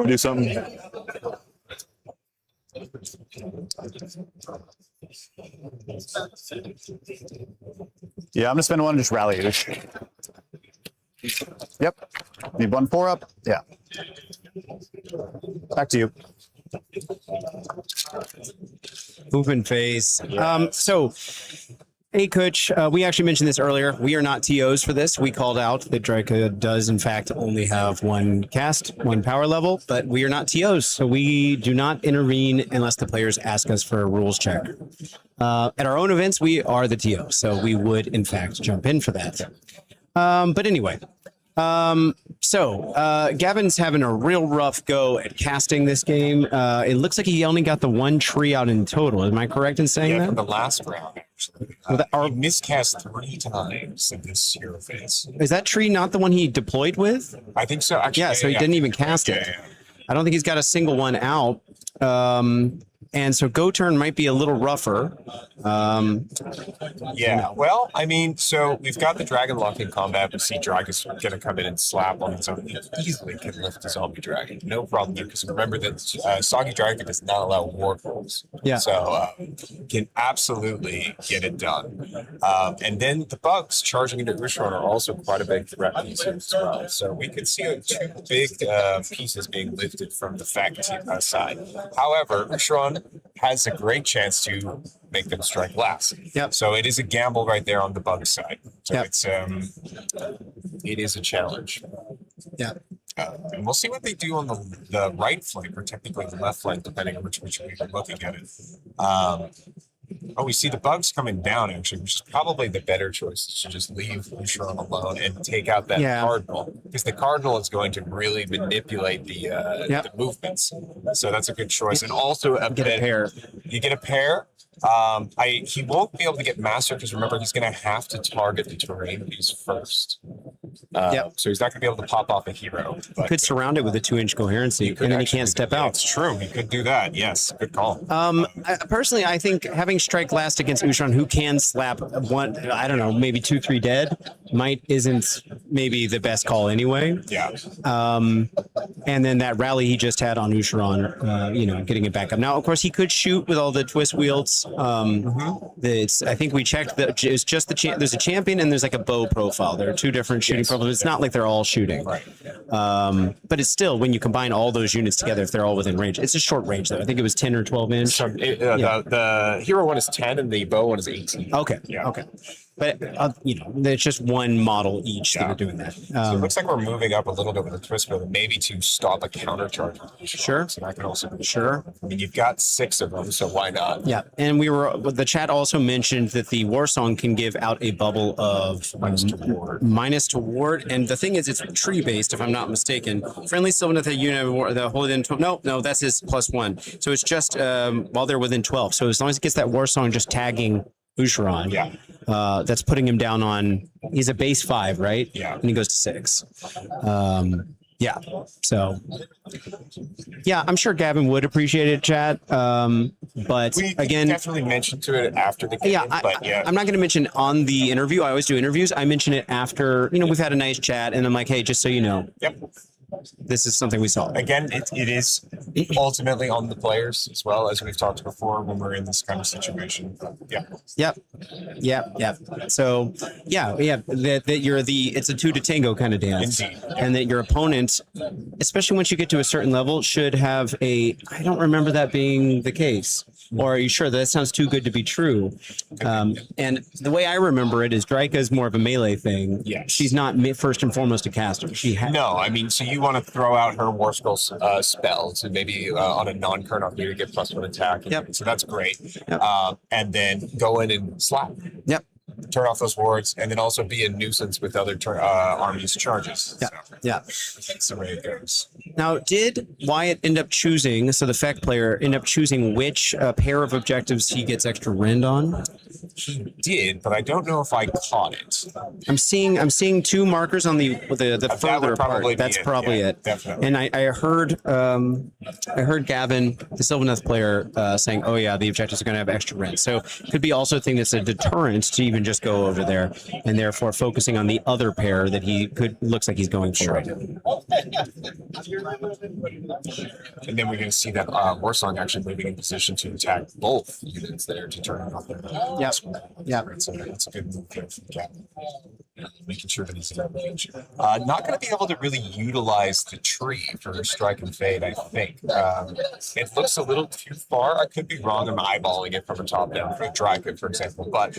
Do something. Yeah, I'm gonna spend 1 and just rally it. Yep. Need 1 4-up. Yeah. Back to you. Movement phase. So, hey, Coach, we actually mentioned this earlier. We are not TOs for this. We called out that Drycha does, in fact, only have 1 cast, 1 power level, but we are not TOs. So we do not intervene unless the players ask us for a rules check. At our own events, we are the TO. So we would, in fact, jump in for that. But anyway, Gavin's having a real rough go at casting this game. It looks like he only got the 1 tree out in total. Am I correct in saying Yeah, that? for the last round, actually. He miscast 3 times in this hero phase. Is that tree not the one he deployed with? I think so. Actually, Yeah, so he didn't even cast it. Yeah. I don't think he's got a single one out. And so go turn might be a little rougher. Yeah, well, I mean, so we've got the Dragon Lock in combat. We see Drycha's going to come in and slap on his own. He easily can lift the Zombie Dragon. No problem there, because remember that Soggy Dragon does not allow ward rolls. Yeah. So can absolutely get it done. And then the bugs charging into Usharon are also quite a big threat piece here as well. So we could see 2 big pieces being lifted from the fact side. However, Usharon has a great chance to make them strike last. Yep. So it is a gamble right there on the bug side. So Yep. it is a challenge. Yeah. And we'll see what they do on the right flank, or technically the left flank, depending on which way you're looking at it. We see the bugs coming down, actually, which is probably the better choice, is to just leave Usharon alone and take out that Cardinal, because the Cardinal is going to really manipulate the movements. So that's a good choice. And also Get a pair. You get a pair. He won't be able to get master, because remember, he's going to have to target the terrain piece first. So he's not going to be able to pop off a hero. But Could surround it with a 2-inch coherency, and then he can't step out. It's true. He could do that. Yes. Good call. Personally, I think having strike last against Usharon, who can slap one, I don't know, maybe 2-3 dead, isn't maybe the best call anyway. Yeah. And then that rally he just had on Usharon, getting it back up. Now, of course, he could shoot with all the Twistwealds. I think we checked that it's just there's a champion and there's like a bow profile. There are 2 different shooting profiles. It's not like they're all shooting. Right. But it's still, when you combine all those units together, if they're all within range, it's a short range though. I think it was 10 or 12 inch. So the hero one is 10 and the bow one is 18. Okay. Yeah. Okay. But it's just 1 model each that are doing that. So it looks like we're moving up a little bit with the twist build, maybe to stop a counter charge. Sure. So that can also be Sure. I mean, you've got 6 of them, so why not? Yeah, and the chat also mentioned that the Warsong can give out a bubble of minus to ward, and the thing is, it's tree based, if I'm not mistaken. Friendly Sylvaneth unit the whole within 12. No, that's his +1. So it's just while they're within 12. So as long as it gets that Warsong just tagging Usharon, that's putting him down on. He's a base 5, right? Yeah, and he goes to 6. So I'm sure Gavin would appreciate it, chat. But we again, definitely mentioned to it after the game. I'm not going to mention on the interview. I always do interviews. I mention it after, we've had a nice chat, and I'm like, hey, just so you know. Yep. this is something we saw. Again, it is ultimately on the players as well, as we've talked before when we're in this kind of situation. But yeah. Yep. So that you're it's a two to tango kind of dance. Indeed. And that your opponent, especially once you get to a certain level, should have I don't remember that being the case. Or are you sure that sounds too good to be true? And the way I remember it is Drycha is more of a melee thing. Yes. She's not first and foremost a caster. No, I mean, so you want to throw out her War Scroll spell to maybe on a non-current on you to get +1 attack. Yep. So that's great. Yep. And then go in and slap. Yep. Turn off those wards, and then also be a nuisance with other armies' charges. Yeah. So Yeah. that's the way it goes. Now, did Wyatt end up choosing, so the Feck player end up choosing which pair of objectives he gets extra rend on? He did, but I don't know if I caught it. I'm seeing two markers on the That further would probably part. be That's it. probably Yeah, it. definitely. And I heard Gavin, the Sylvaneth player, saying, "Oh yeah, the objectives are going to have extra rent." So it could be also a thing that's a deterrent to even just go over there, and therefore focusing on the other pair that looks like he's going for. And then we're going to see that Warsong actually moving in position to attack both units there to turn off their. Yep. So that's a good move there from Gavin. Making sure that he's in range. Not going to be able to really utilize the tree for strike and fade, I think. It looks a little too far. I could be wrong. I'm eyeballing it from a top down for Drycha, for example. But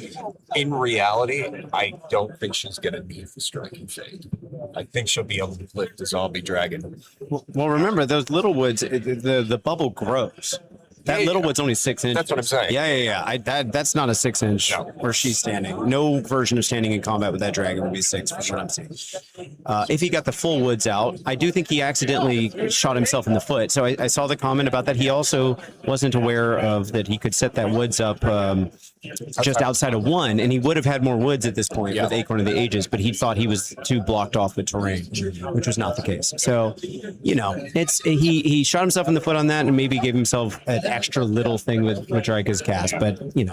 in reality, I don't think she's going to need the strike and fade. I think she'll be able to lift the zombie dragon. Well, remember those little woods. The bubble grows. That little wood's only 6 inches. That's what I'm saying. Yeah. That's not a 6 inch No. where she's standing. No version of standing in combat with that dragon would be 6 from what I'm seeing. If he got the full woods out, I do think he accidentally shot himself in the foot. So I saw the comment about that. He also wasn't aware of that he could set that woods up just outside of 1, and he would have had more woods at this point with Acorn of the Ages, but he thought he was too blocked off with terrain, which was not the case. So, it's he shot himself in the foot on that, and maybe gave himself an extra little thing with Drycha's cast, but We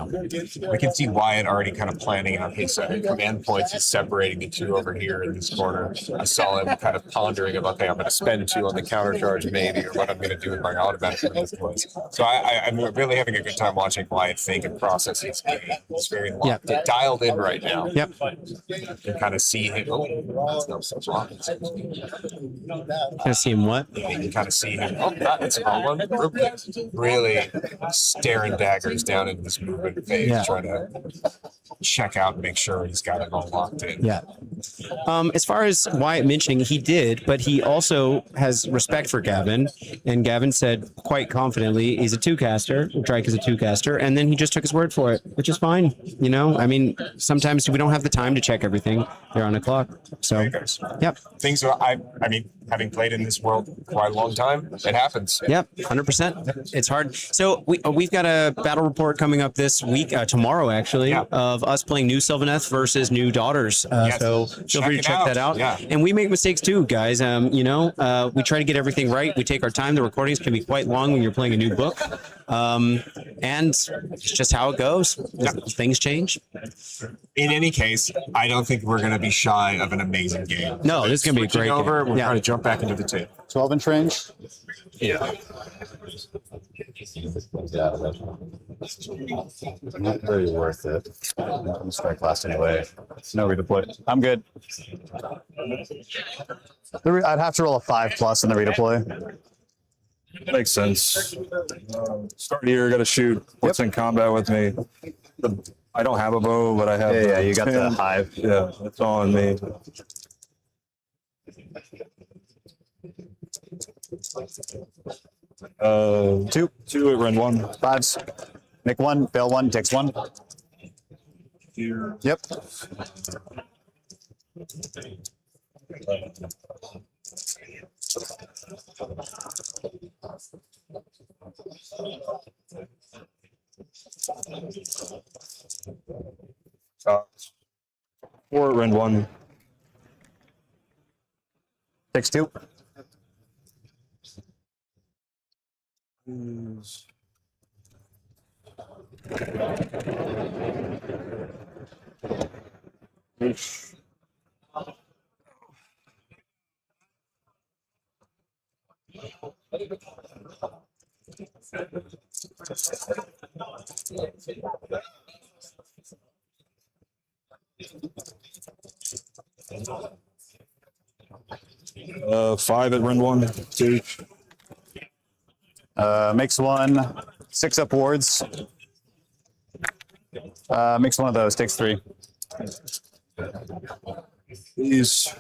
can see Wyatt already kind of planning out his command points. He's separating the two over here in this corner. I saw him kind of pondering about, okay, I'm going to spend 2 on the counter charge maybe, or what I'm going to do with my automatic command points. So I'm really having a good time watching Wyatt think and process his game. It's very dialed in right now. Yep. You can kind of see him. Oh, that's no such wrong. Kind of see him what? You can kind of see him. Oh, that's the wrong one. Really staring daggers down into this movement phase, trying to check out and make sure he's got it all locked in. Yeah. As far as Wyatt mentioning, he did, but he also has respect for Gavin, and Gavin said quite confidently he's a 2-caster. Drycha is a 2-caster, and then he just took his word for it, which is fine. I mean, sometimes we don't have the time to check everything. They're on a clock. So, yep. Things are, I mean, having played in this world quite a long time, it happens. Yep, 100%. It's hard. So we've got a battle report coming up this week, tomorrow actually, of us playing new Sylvaneth versus new Daughters. So feel free to check that out. Yeah. And we make mistakes too, guys. We try to get everything right. We take our time. The recordings can be quite long when you're playing a new book. And it's just how it goes. Things change. In any case, I don't think we're going to be shy of an amazing game. No, this is going to be a great game. We're trying to jump back into the table. 12-inch range. Yeah. Not very worth it. I'm gonna strike last anyway. No redeploy. I'm good. I'd have to roll a 5+ in the redeploy. Makes sense. Start of the year, got to shoot. What's in combat with me? I don't have a bow, but I have. Yeah, you got the hive. Yeah, it's on me. Two at rend 1. 5s. Make 1, fail 1, takes 1. Here. Yep. Uh, 4 at rend 1. Takes 2. Five at run 1, 2. Makes one. 6 up wards. Makes one of those. Takes 3. These.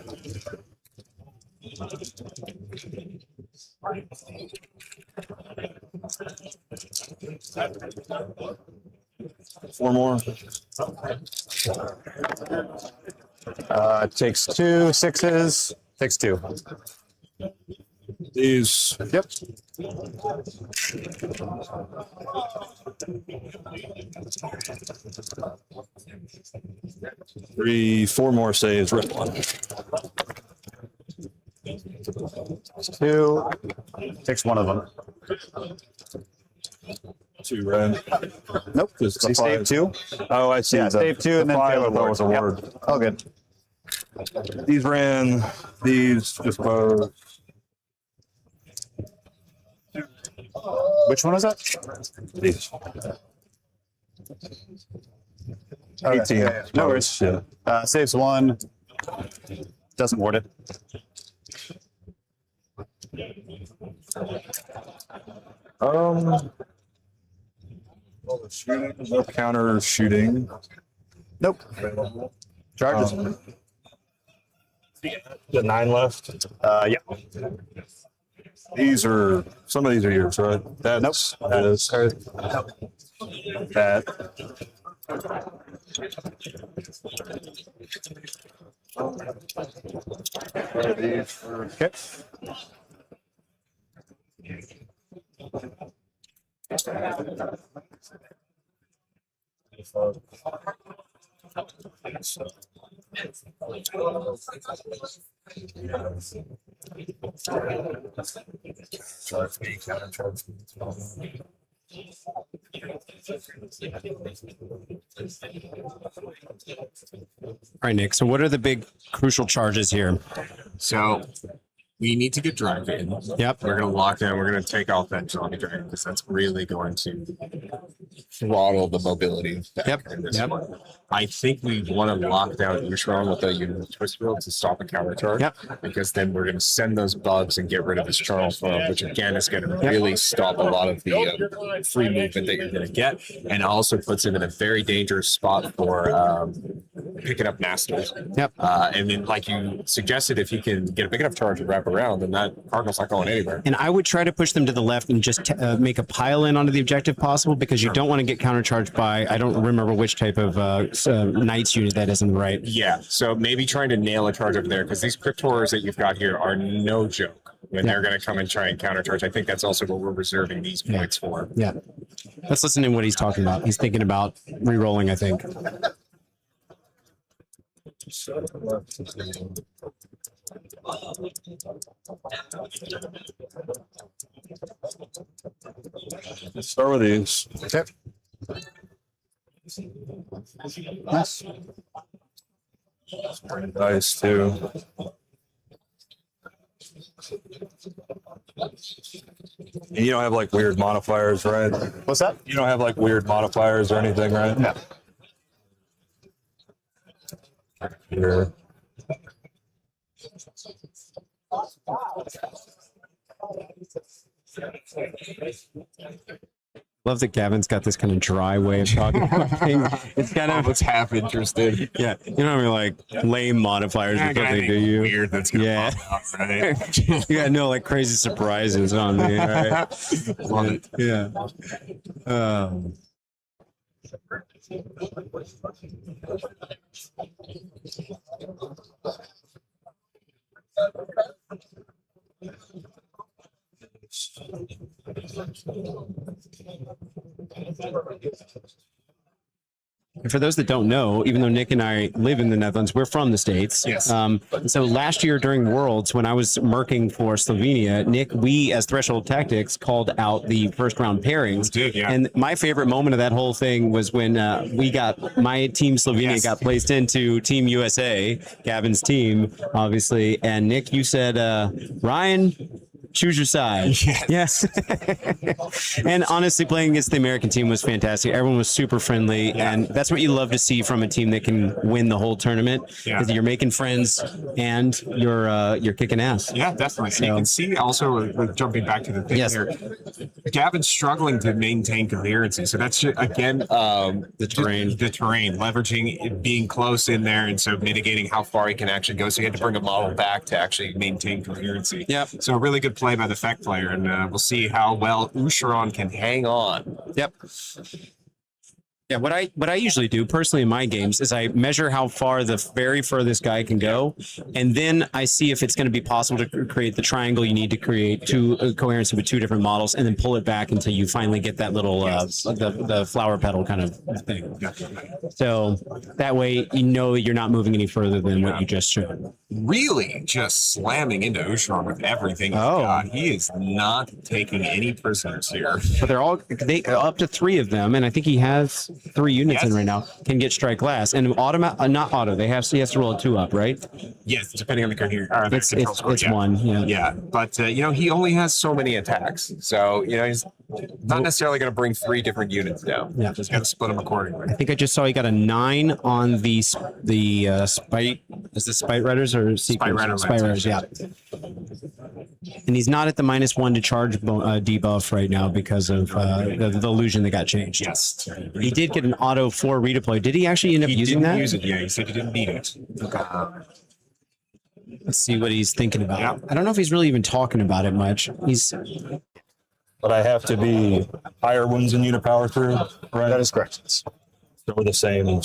Four more. Takes 2 6s. Takes 2. These. Yep. Four more saves. Rip 1. 2. Takes one of them. 2 red. Nope. Just He saved 2. Oh, I see. Yeah, save 2 and then 5 fail I thought was a Yep. word. All good. These ran. These just both. Which one was that? These. Okay. 18. Yeah. No worries. Yeah. Saves 1. Doesn't ward it. Well, the shooting, no counter shooting. Nope. Charges. The 9 left. Yeah. These are some of these are yours, right? That's that is that. Okay. All right, Nick. So what are the big crucial charges here? So we need to get Drycha in. Yep. We're going to lock in. We're going to take off that zombie dragon because that's really going to throttle the mobility of that. Yep. In this Yep. one. I think we want to lock down Ushron with the unit of Twistweald to stop a counter charge. Yep. Because then we're going to send those bugs and get rid of his Charl Foam, which again is going to really stop a lot of the free movement that you're going to get, and also puts him in a very dangerous spot for picking up masters. Yep. And then, like you suggested, if you can get a big enough charge and wrap around, then that Cardinal's not going anywhere. And I would try to push them to the left and just make a pile in onto the objective possible, because you don't want to get countercharged by, I don't remember which type of Knights unit that is on the right. Yeah, so maybe trying to nail a charge over there, because these Crypt Horrors that you've got here are no joke when they're going to come and try and countercharge. I think that's also what we're reserving these points for. Yeah. Let's listen to what he's talking about. He's thinking about re-rolling, I think. Let's start with these. Okay. Nice. Dice too. You don't have like weird modifiers, right? What's that? You don't have like weird modifiers or anything, right? No. Here. Love that Gavin's got this kind of dry way of talking about things. It's kind of, Almost half interested. yeah, you know, I mean, like lame modifiers or something, do you? Weird that's gonna Yeah. pop out, right? You got no like crazy surprises on me, right? Love it. Yeah. And for those that don't know, even though Nick and I live in the Netherlands, we're from the States. Yes. And so last year during Worlds, when I was merking for Slovenia, Nick, we as Threshold Tactics called out the first round pairings. Did, yeah. And my favorite moment of that whole thing was when my team Slovenia got placed into Team USA, Gavin's team, obviously. And Nick, you said, Ryan, choose your side. Yes. And honestly, playing against the American team was fantastic. Everyone was super friendly, and that's what you love to see from a team that can win the whole tournament. Because you're making friends and you're kicking ass. Yeah, definitely. So you can see also, jumping back to the thing here, Gavin's struggling to maintain coherency. So that's again the terrain, leveraging being close in there, and so mitigating how far he can actually go. So he had to bring a model back to actually maintain coherency. Yep. So a really good play by the Feck player, and we'll see how well Usharon can hang on. Yep. Yeah, what I usually do personally in my games is I measure how far the very furthest guy can go, and then I see if it's going to be possible to create the triangle you need to create coherency with two different models, and then pull it back until you finally get that little the flower petal kind of thing. So that way you know you're not moving any further than what you just showed. Really just slamming into Usharon with everything he's got. He is not taking any prisoners here. But they're all up to 3 of them, and I think he has 3 units in right now, can get strike last. And not auto, he has to roll a 2 up, right? Yes, depending on the coherence. It's 1. Yeah, but he only has so many attacks, so he's not necessarily going to bring 3 different units down. Yeah, just got to split them accordingly. I think I just saw he got a 9 on the Spite-Riders or Spite-Riders, yeah. And he's not at the -1 to charge debuff right now because of the illusion that got changed. Yes, he did get an auto 4 redeploy. Did he actually end up using that? Use it. Yeah, he said he didn't need it. Let's see what he's thinking about. Yeah. I don't know if he's really even talking about it much. But I have to be higher wounds than unit power through, right? That is correct. So we're the same.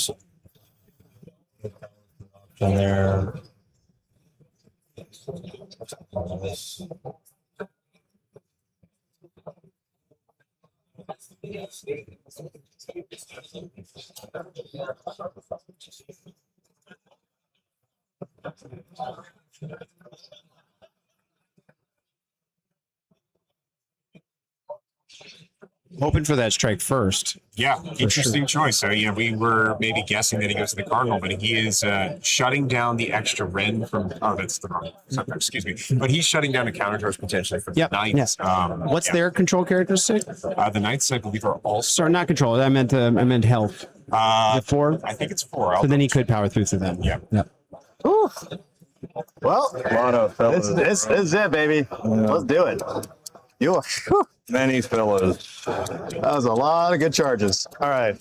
And there. Hoping for that strike first. Yeah, interesting choice. So, we were maybe guessing that he goes to the Cardinal, but he is shutting down the extra Ren from. Oh, that's the wrong. Excuse me. But he's shutting down a counter charge potentially from the Knights. What's their control characteristic? The Knights, I believe, are also. Sorry, not control. I meant health. 4. I think it's 4. So then he could power through them. Yeah. Ooh. Well, this is it, baby. Let's do it. Many fellows. That was a lot of good charges. All right.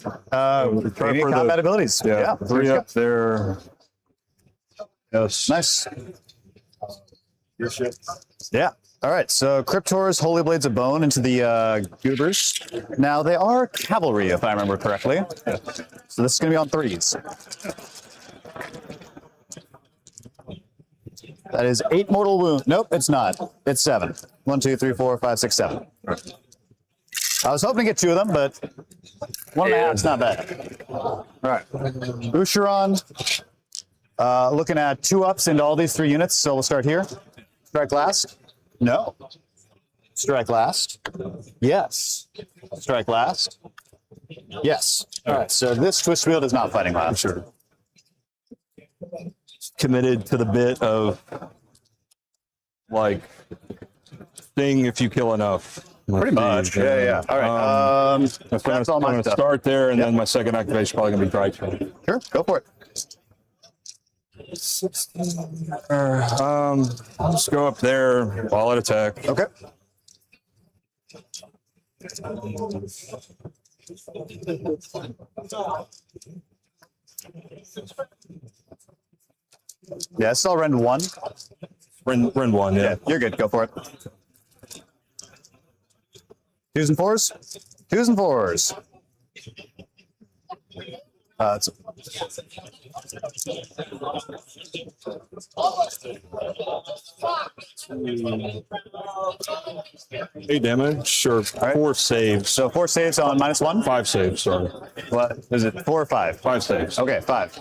Previous combat abilities. Yeah. 3 up there. Yes. Nice. Your shit. Yeah. All right. So Cryptor's Holy Blades of Bone into the Goobers. Now they are cavalry, if I remember correctly. So this is going to be on 3s. That is 8 mortal wounds. Nope, it's not. It's 7. 1, 2, 3, 4, 5, 6, 7. I was hoping to get 2 of them, but 1.5 is not bad. All right. Usharon, looking at 2 ups into all these 3 units. So we'll start here. Strike last. No. Strike last. Yes. Strike last. Yes. All right. So this Twistweald is not fighting last. Sure. Committed to the bit of sting if you kill enough. Pretty much. Yeah. All right. That's all my stuff. Start there, and then my second activation is probably going to be Drycha. Sure. Go for it. Let's go up there while at attack. Okay. Yeah, it's still Rend 1. Rend 1, yeah. You're good. Go for it. 2s and 4s. 2s and 4s. It's 8 damage. Sure. right. 4 saves. So 4 saves on -1? 5 saves, sorry. What is it? 4 or 5? 5 saves. Okay, 5.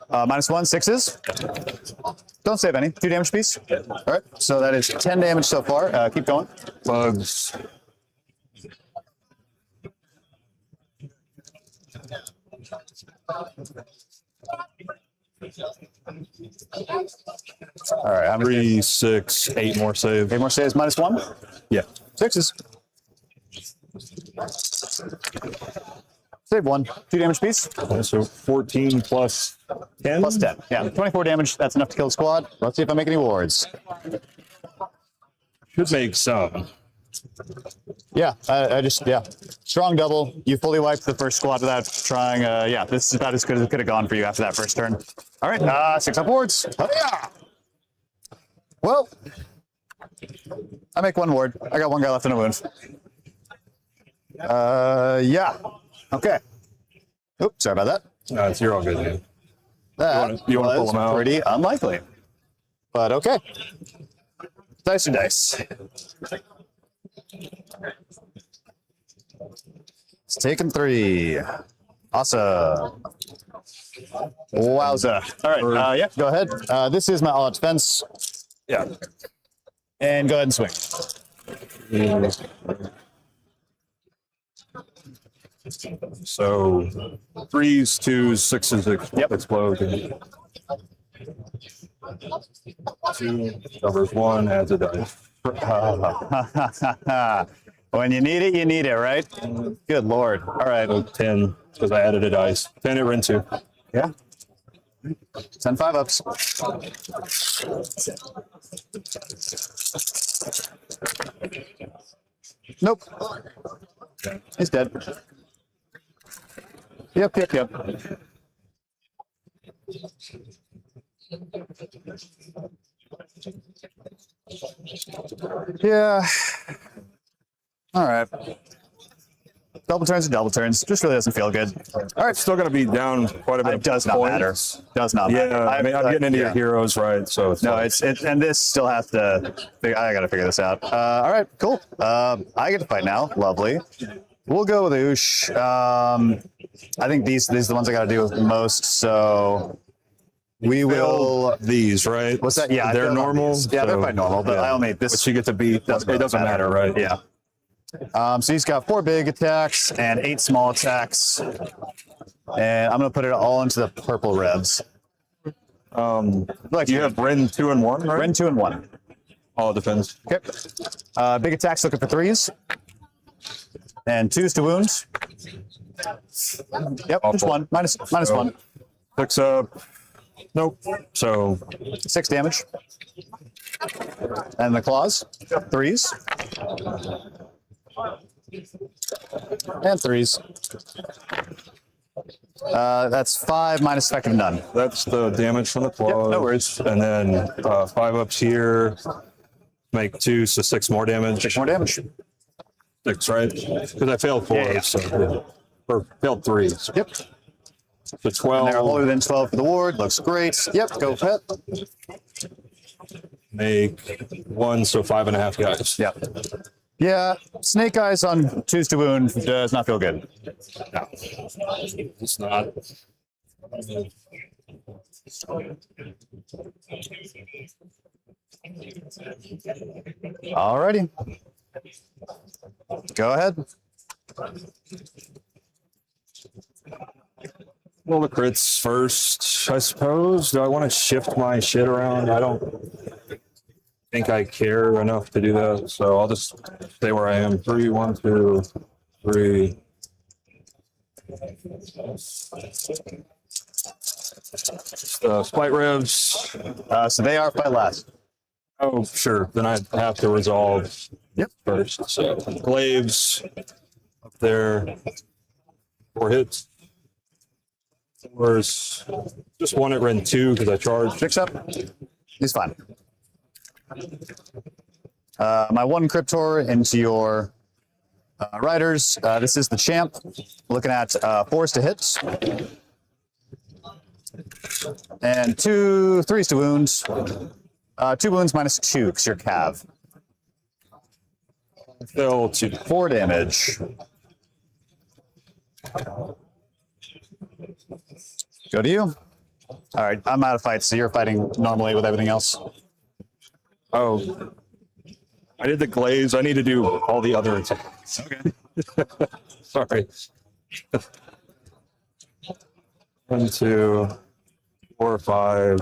-1, 6s. Don't save any. 2 damage piece. All right. So that is 10 damage so far. Keep going. Bugs. All right, how many? 3, 6, 8 more save. 8 more saves, -1. Yeah. 6s. Save 1. 2 damage piece. So 14 plus 10. Plus 10. Yeah, 24 damage. That's enough to kill the squad. Let's see if I make any wards. Should make some. Yeah, I just, yeah. Strong double. You fully wiped the first squad without trying. Yeah, this is about as good as it could have gone for you after that first turn. All right, 6 up wards. Yeah. Well, I make 1 ward. I got 1 guy left in a wound. Yeah. Okay. Oops, sorry about that. No, you're all good, man. That You wanna pull was them out? pretty unlikely. But okay. Dice are dice. It's taken 3. Awesome. Wowza. All right, yeah, go ahead. This is my all-out defense. Yeah. And go ahead and swing. So 3s, 2s, 6s explode. 2 covers 1, adds a dice. When you need it, right? Good Lord. All right. So 10, because I added a dice. 10 at Rin 2. Yeah. 10 5-ups. Nope. He's dead. Yep. Yeah. All right. Double turns are double turns. Just really doesn't feel good. All right, still going to be down quite a bit. It does not matter. Does not matter. Yeah, I mean, I'm getting into your yeah. heroes, right? So it's No, like- it's and this still has to. I got to figure this out. All right, cool. I get to fight now. Lovely. We'll go with Oosh. I think these are the ones I got to do with most. So we will. these, right? What's that? Yeah, I they're failed on normal. these. Yeah, they're quite normal. But I only this. But you get to beat. It doesn't matter, right? Yeah. So he's got 4 big attacks and 8 small attacks, and I'm gonna put it all into the purple revs. Like you have Ren 2 and 1, right? Ren 2 and 1. All defense. Okay. Big attacks looking for 3s. And 2s to wounds. Yep, just 1. Minus 1. Picks up. Nope. So 6 damage. And the claws. 3s. And 3s. That's 5 minus effective none. that's the damage from the claw. no worries. And then 5 ups here. Make 2, so 6 more damage. 6 more damage. 6, right? Because I failed 4, Yeah. so or failed 3. So Yep. 12. They're older than 12 for the ward. Looks great. Yep, go pet. Make 1, so 5.5 guys. Yep. Yeah, snake eyes on 2s to wound does not feel good. No, it's not. Alrighty. Go ahead. Well, the crits first, I suppose. Do I want to shift my shit around? I don't think I care enough to do that, so I'll just stay where I am. 3, 1, 2, 3. Spite revs. So they are fight last. Oh, sure. Then I have to resolve first. So glaives up there. 4 hits. Where's just 1 at Ren 2 because I charged. 6 up. He's fine. My 1 Cryptor into your riders. This is the champ. Looking at 4s to hit. And 2 3s to wounds. 2 wounds minus 2 because you're Cav. Fell to 4 damage. Go to you. All right, I'm out of fights, so you're fighting normally with everything else. Oh, I did the glaze. I need to do all the other attacks. Okay. Sorry. 1, 2, 4 or 5.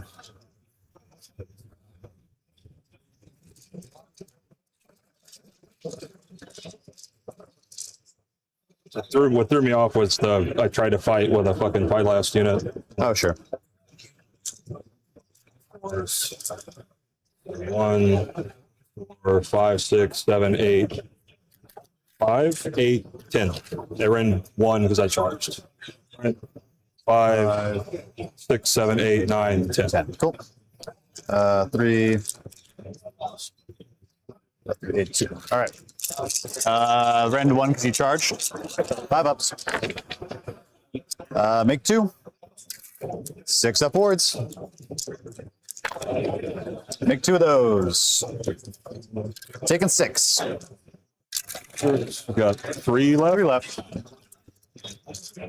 What threw me off was I tried to fight with a fucking fight last unit. Oh, sure. 1, 4, 5, 6, 7, 8. 5, 8, 10. They ran 1 because I charged. Right. 5, 6, 7, 8, 9, 10. 10. Cool. 3, 8, 2. All right. Ran 1 because you charged. 5 ups. Make 2. 6 upwards. Make 2 of those. Taking 6. We've got 3 left. 3 left.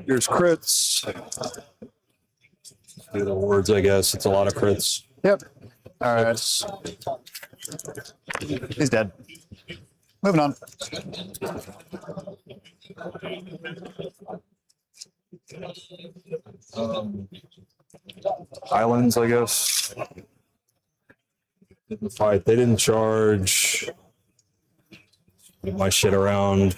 Here's crits. Do the words, I guess. It's a lot of crits. Yep. All right. He's dead. Moving on. Islands, I guess. Didn't fight. They didn't charge. Move my shit around.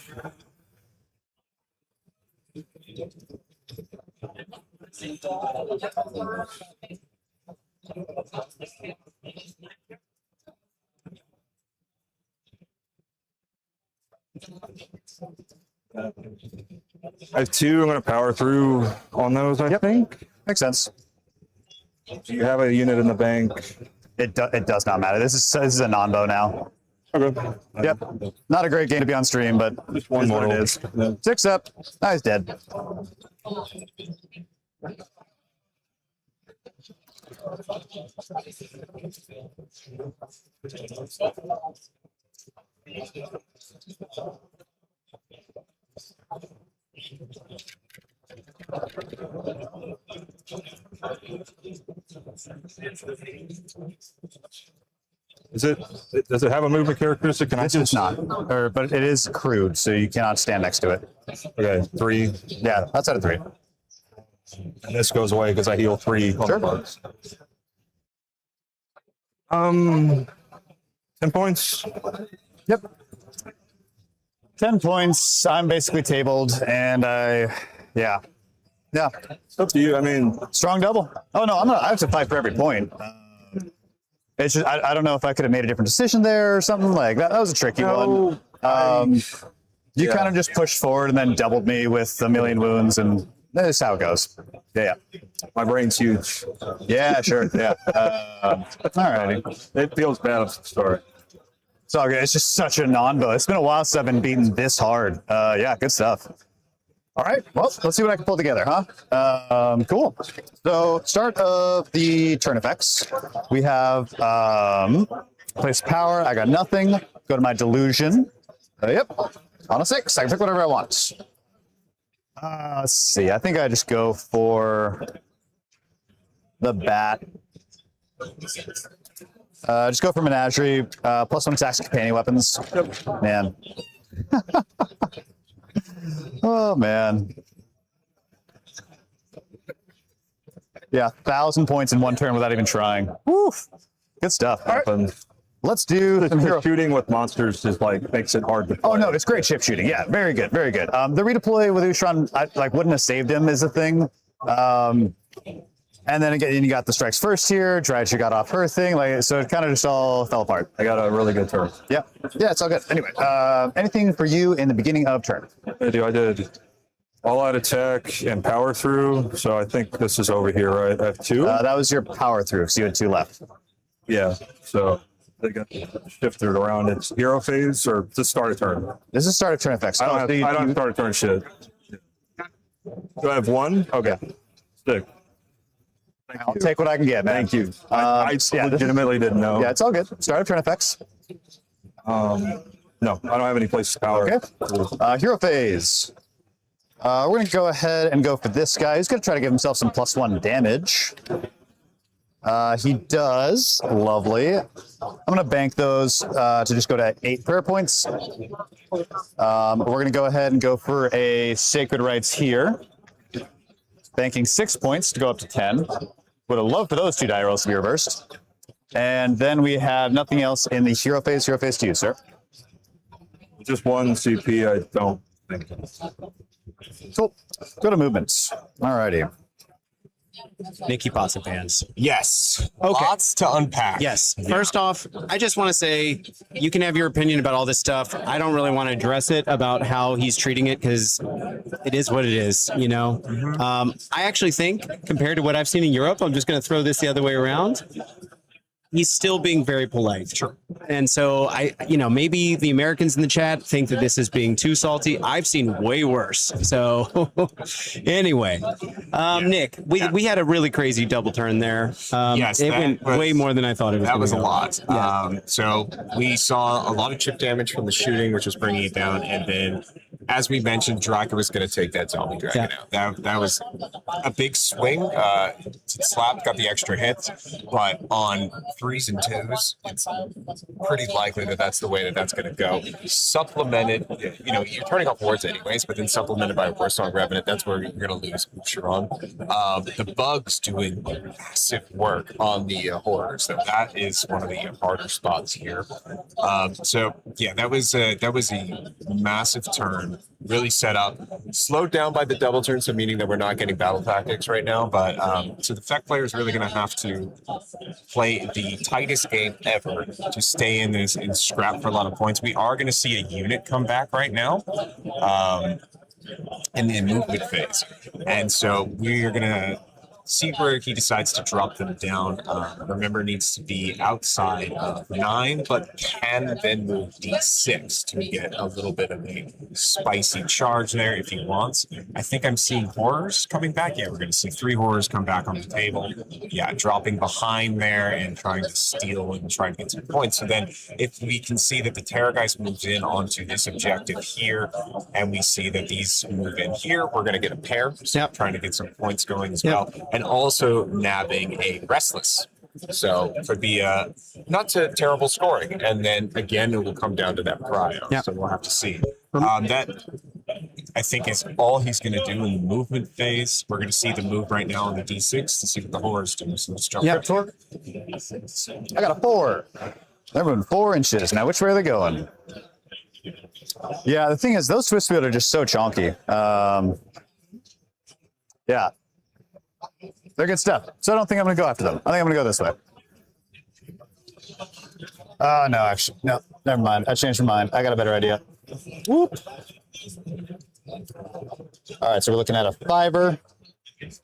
I have 2. I'm going to power through on those, I think. Makes sense. Do you have a unit in the bank? It does not matter. This is a non-bow now. Okay. Yep. Not a great game to be on stream, but Just one is more. what it is. Yeah. 6 up. Now he's dead. Does it have a movement characteristic? Can I It's just not, but it is crude, so you cannot stand next to it. Okay, 3. Yeah, outside of 3. And this goes away because I heal 3 on Sure. the bugs. 10 points. Yep. 10 points. I'm basically tabled, and yeah. It's up to you. I mean, Strong double. Oh no, I have to fight for every point. It's just I don't know if I could have made a different decision there or something like that. That was a tricky one. You kind of just pushed forward and then doubled me with a million wounds, and that's how it goes. Yeah. my brain's huge. Yeah, sure. Yeah. Alrighty. It feels bad at the start. It's all good. It's just such a non-bow. It's been a while since I've been beaten this hard. Yeah, good stuff. All right, well, let's see what I can pull together, huh? Cool. So, start of the turn effects. We have place power. I got nothing. Go to my delusion. Yep, on a 6. I can pick whatever I want. Let's see. I think I just go for the bat. Just go for Menagerie. +1 attacks to companion weapons. Man. Oh, man. Yeah, 1,000 points in one turn without even trying. Woof. Good stuff. All right. Let's do some hero. Shooting with monsters is like makes it hard to play. Oh, no, it's great chip shooting. Yeah, very good, very good. The redeploy with Ushan, I wouldn't have saved him is a thing. And then again, you got the strikes first here. Drycha got off her thing. So it kind of just all fell apart. I got a really good turn. Yeah, it's all good. Anyway, anything for you in the beginning of turn? I did all out attack and power through. So I think this is over here, right? I have 2. That was your power through, so you had 2 left. Yeah. So they got shifted around. It's hero phase or just start a turn. This is start of turn effects. I don't have start a turn shit. Do I have 1? Okay. Stick. I'll take what I can get, man. Thank you. I legitimately didn't know. Yeah, it's all good. Start of turn effects. No, I don't have any place to power. Okay. Hero phase. We're going to go ahead and go for this guy. He's going to try to give himself some +1 damage. He does. Lovely. I'm going to bank those to just go to 8 prayer points. We're going to go ahead and go for a Sacred Rites here. Banking 6 points to go up to 10. Would have loved for those 2 die rolls to be reversed. And then we have nothing else in the hero phase. Hero phase to you, sir. Just 1 CP, I don't think. Cool. Go to movements. Alrighty. Nikki Possum fans. Yes. Okay. Lots to unpack. Yes. First off, I just want to say you can have your opinion about all this stuff. I don't really want to address it about how he's treating it because it is what it is, you know. I actually think compared to what I've seen in Europe, I'm just going to throw this the other way around. He's still being very polite. Sure. And so maybe the Americans in the chat think that this is being too salty. I've seen way worse. So anyway, Nick, we had a really crazy double turn there. Yes, it went way more than I thought it was. That was a go. lot. Yeah. So we saw a lot of chip damage from the shooting, which was bringing it down. And then, as we mentioned, Drycha was going to take that zombie dragon out. That was a big swing. Slap got the extra hit, but on 3s and 2s, it's pretty likely that that's the way that that's going to go. Supplemented, you're turning off wards anyways, but then supplemented by a Warsong Revenant, that's where you're going to lose Ghyran. The bugs doing massive work on the horrors, so that is one of the harder spots here. That was a massive turn. Really set up, slowed down by the double turn, so meaning that we're not getting battle tactics right now. But so the Feck player is really going to have to play the tightest game ever to stay in this and scrap for a lot of points. We are going to see a unit come back right now in the movement phase, and so we are going to see where he decides to drop them down. Remember, needs to be outside of 9, but can then move D6 to get a little bit of a spicy charge there if he wants. I think I'm seeing horrors coming back. Yeah, we're going to see 3 horrors come back on the table. Yeah, dropping behind there and trying to steal and trying to get some points. So then if we can see that the Terrorgeist moves in onto this objective here, and we see that these move in here, we're going to get a pair. So trying to get some points going as well. And also nabbing a Restless. So it could be not a terrible scoring. And then again, it will come down to that prio. So we'll have to see. That I think is all he's going to do in the movement phase. We're going to see the move right now on the D6 to see what the horrors do. So let's jump up to it. I got a 4. They're moving 4 inches. Now, which way are they going? Yeah, the thing is, those Twistweald are just so chonky. Yeah. They're good stuff. So I don't think I'm going to go after them. I think I'm going to go this way. No, actually. No, never mind. I changed my mind. I got a better idea. Whoop. All right, so we're looking at a 5-er.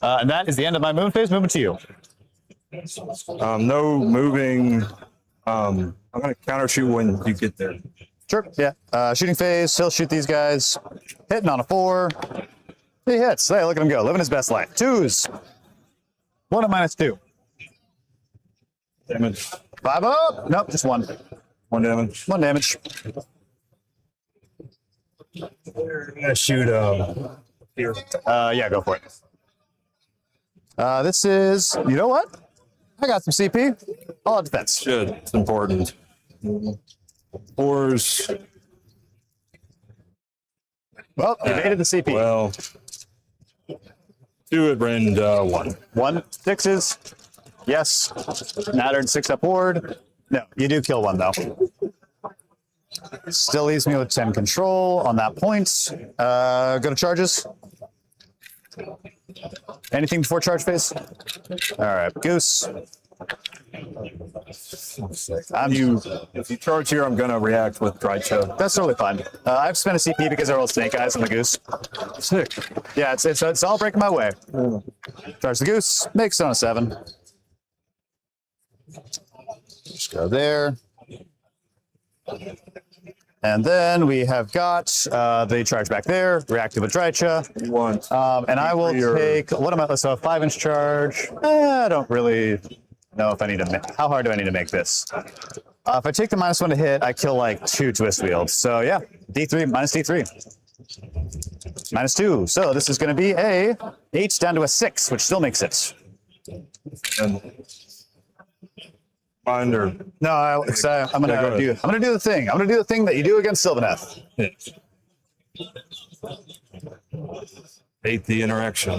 And that is the end of my moon phase. Moving to you. No moving. I'm going to counter shoot when you get there. Sure, yeah. Shooting phase. He'll shoot these guys. Hitting on a 4. He hits. Hey, look at him go. Living his best life. 2s. 1 and -2. Damage. 5 up. Nope, just 1. 1 damage. 1 damage. I'm gonna shoot here. Yeah, go for it. This is, you know what? I got some CP. All out defense. Should. It's important. 4s. Well, you made it the CP. Well, 2 at rend 1. 1 6s. Yes. Nattered 6 up ward. No, you do kill 1 though. Still leaves me with 10 control on that point. Go to charges. Anything before charge phase? All right, Goose. If you charge here, I'm gonna react with Drycha. That's totally fine. I've spent a CP because I rolled Snake Eyes on the Goose. Sick. Yeah, it's all breaking my way. Charge the Goose. Makes it on a 7. Just go there. And then we have got the charge back there, reactive with Drycha. And I will take, what am I, so a 5-inch charge. I don't really know if I need to, how hard do I need to make this? If I take the -1 to hit, I kill like 2 Twistwealds. So yeah, D3, minus D3. -2. So this is going to be a 8 down to a 6, which still makes it. Find or No, I'm gonna do the thing. I'm gonna do the thing that you do against Sylvaneth. hate the interaction.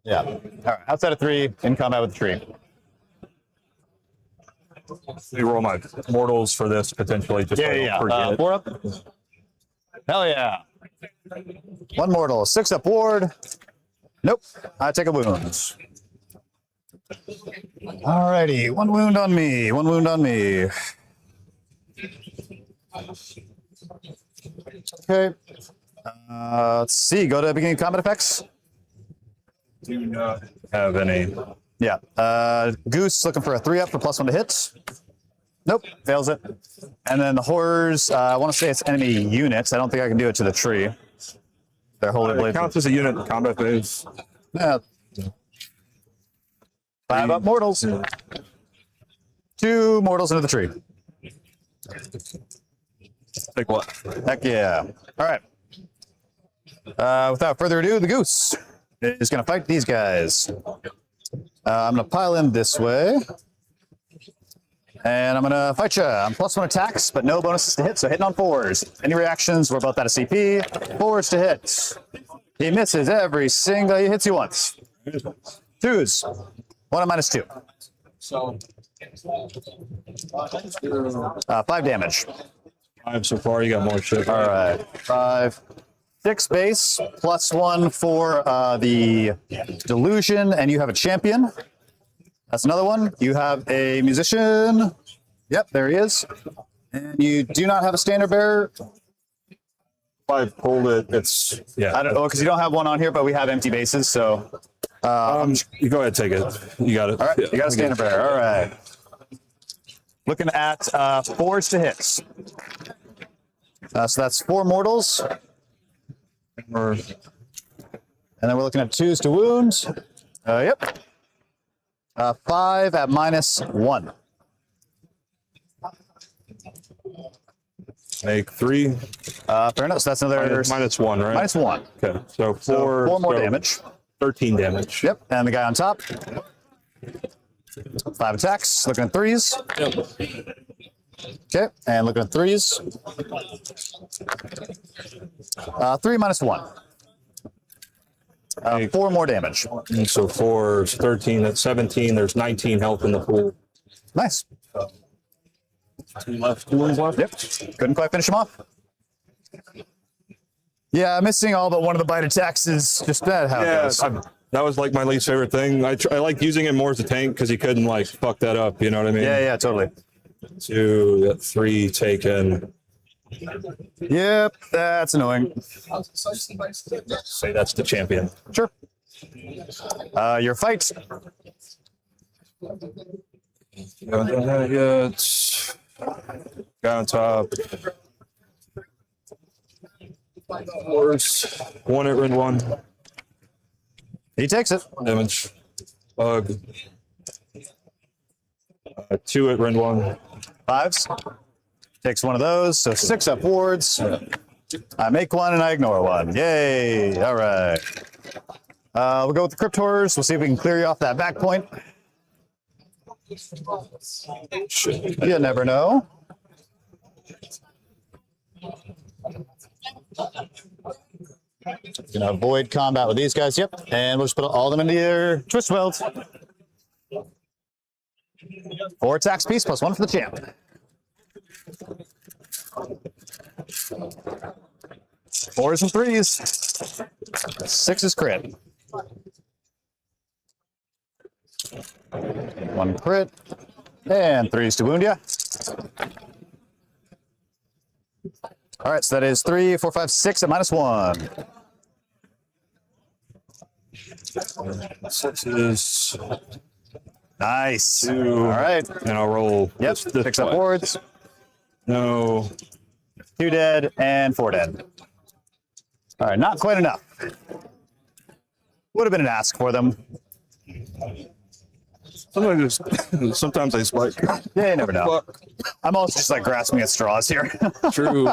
Yeah. All right. Outside of 3, in combat with the tree. We roll my mortals for this potentially. Just so I don't forget. 4 up. Hell yeah. 1 mortal, 6 up ward. Nope. I take a wound. Alrighty, 1 wound on me. 1 wound on me. Okay. Let's see. Go to beginning combat effects. Do not have any. Yeah. Goose looking for a 3 up for +1 to hit. Nope, fails it. And then the horrors, I want to say it's enemy units. I don't think I can do it to the tree. They're holy It blades. counts as a unit in combat phase. Yeah. 5 up mortals. 2 mortals into the tree. Take what? Heck yeah. All right. Without further ado, the goose is going to fight these guys. I'm going to pile in this way. And I'm going to fight you. I'm +1 attacks, but no bonuses to hit, so hitting on 4s. Any reactions, we're both out of CP. 4s to hit. He misses every single, he hits you once. 2s. 1 and -2. 5 damage. 5 so far. You got more shit. All right. 5. 6 base, +1 for the delusion, and you have a champion. That's another one. You have a musician. Yep, there he is. And you do not have a standard bearer. If I pulled it, it's I don't know, because you don't have one on here, but we have empty bases, so. You go ahead, take it. You got it. All right, you got a standard bearer. All right. Looking at 4s to hits. So that's 4 mortals. And then we're looking at 2s to wounds. Yep. 5 at -1. Make 3. Fair enough. So that's another -1, right? -1. Okay, so 4. So 4 more so damage. 13 damage. Yep. And the guy on top. 5 attacks. Looking at 3s. Okay. And looking at 3s. 3 -1. 4 more damage. And so 4 is 13. That's 17. There's 19 health in the pool. Nice. 2 left. 2 wounds left. Yep. Couldn't quite finish him off. Yeah, missing all but one of the bite attacks is just bad how it Yeah, goes. that was like my least favorite thing. I like using it more as a tank because he couldn't like fuck that up. You know what I mean? Yeah, totally. 2, got 3 taken. Yep, that's annoying. Say that's the champion. Sure. Your fight. Haven't done that yet. Guy on top. Horse. 1 at Ren 1. He takes it. Damage. Bug. 2 at Ren 1. 5s. Takes one of those, so 6 upwards. I make 1 and I ignore 1. Yay! All right. We'll go with the Crypt Horrors. We'll see if we can clear you off that back point. You never know. Gonna avoid combat with these guys. Yep, and we'll just put all of them into your Twistweald. 4 attacks piece +1 for the champ. 4s and 3s. 6 is crit. 1 crit. And 3s to wound ya. All right, so that is 3, 4, 5, 6 at -1. 6 is Nice. 2. All right. And I'll roll. Yep. this 6 up way. boards. No. 2 dead and 4 dead. All right, not quite enough. Would have been an ask for them. Sometimes they spike. Yeah, you never know. Fuck. I'm also just like grasping at straws here. True.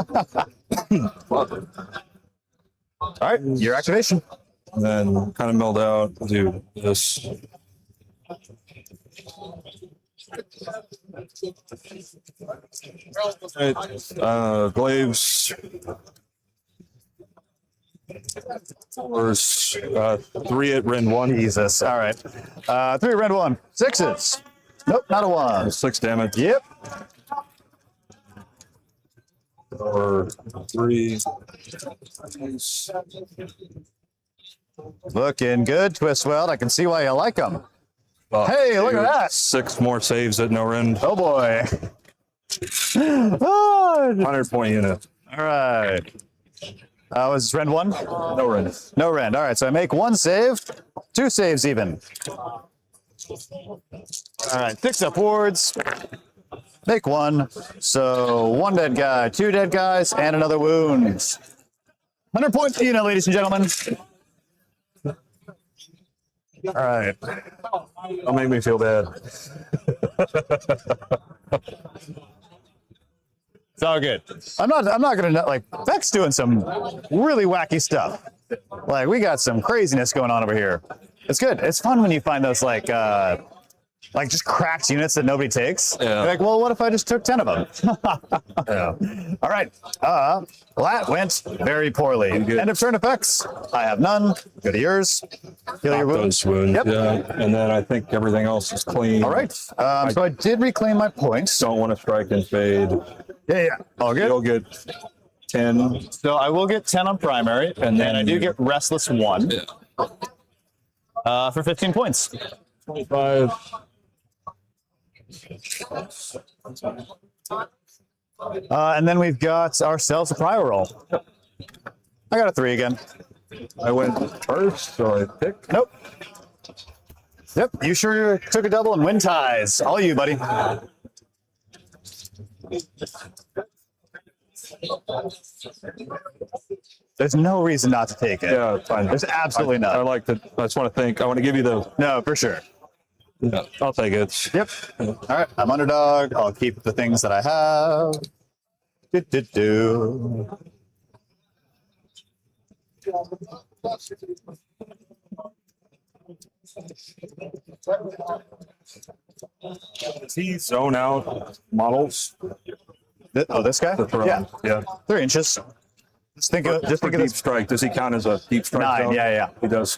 Fuck. All right, your activation. And then kind of meld out. Do this. Glaives. There's 3 at Rend 1. Jesus. All right. 3 red 1. 6s. Nope, not a 1. 6 damage. Yep. Or 3. Looking good, Twistweald. I can see why you like them. Well, Hey, look at that. 6 more saves at no Rend. Oh boy. Oh, 100-point unit. all right. Was this Rend 1? No Rend. No Rend. All right, so I make 1 save, 2 saves even. All right, 6 upwards. Make 1. So 1 dead guy, 2 dead guys, and another wound. 100-point unit, ladies and gentlemen. All right. Don't make me feel bad. It's all good. I'm not gonna like Beck's doing some really wacky stuff. Like we got some craziness going on over here. It's good. It's fun when you find those like just cracked units that nobody takes. Yeah. You're like, well, what if I just took 10 of them? Yeah. All right. Well, that went very poorly. End of turn effects. I have none. Go to yours. Heal your wounds. Those wounds. Yep. Yeah. And then I think everything else is clean. All right. So I did reclaim my points. Don't want to strike and fade. Yeah. All good. You'll get 10. So I will get 10 on primary, and then I do get Restless 1 for 15 points. 25. And then we've got ourselves a prior roll. I got a 3 again. I went first, so I picked. Nope. Yep, you sure took a double and win ties. All you, buddy. There's no reason not to take it. Yeah, fine. There's absolutely I none. like to. I just want to think. I want to give you the. No, for sure. Yeah, I'll take it. Yep. All right, I'm underdog. I'll keep the things that I have. Do. Does he zone out models? Oh, this guy? Yeah, Yeah. 3 inches. Just think of Deep this. strike. Does he count as a deep strike? 9. zone? Yeah. He does.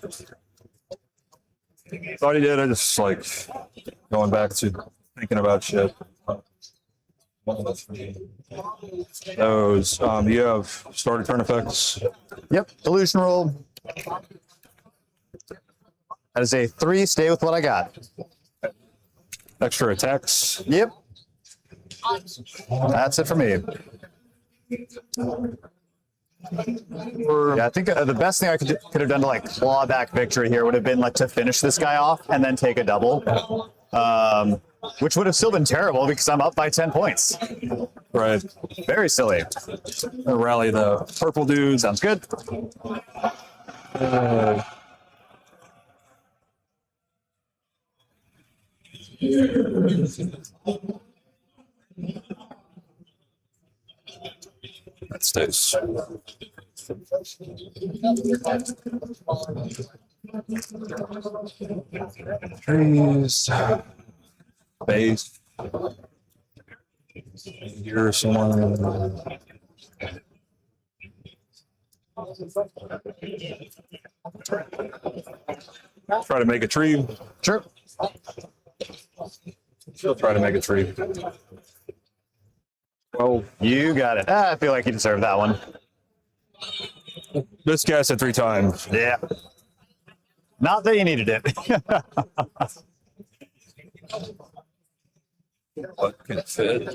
Thought he did. I just like going back to thinking about shit. Those. You have starter turn effects. Yep. Illusion roll. That is a 3. Stay with what I got. Extra attacks. Yep. That's it for me. Yeah, I think the best thing I could have done to like claw back victory here would have been like to finish this guy off and then take a double, which would have still been terrible because I'm up by 10 points. Right. Very silly. Rally the purple dudes. Sounds good. That stays. Trees. Base. Here someone. Try to make a tree. Sure. She'll try to make a tree. Well, You got it. I feel like you deserve that one. this guy said 3 times. Yeah. Not that you needed it. What can fit?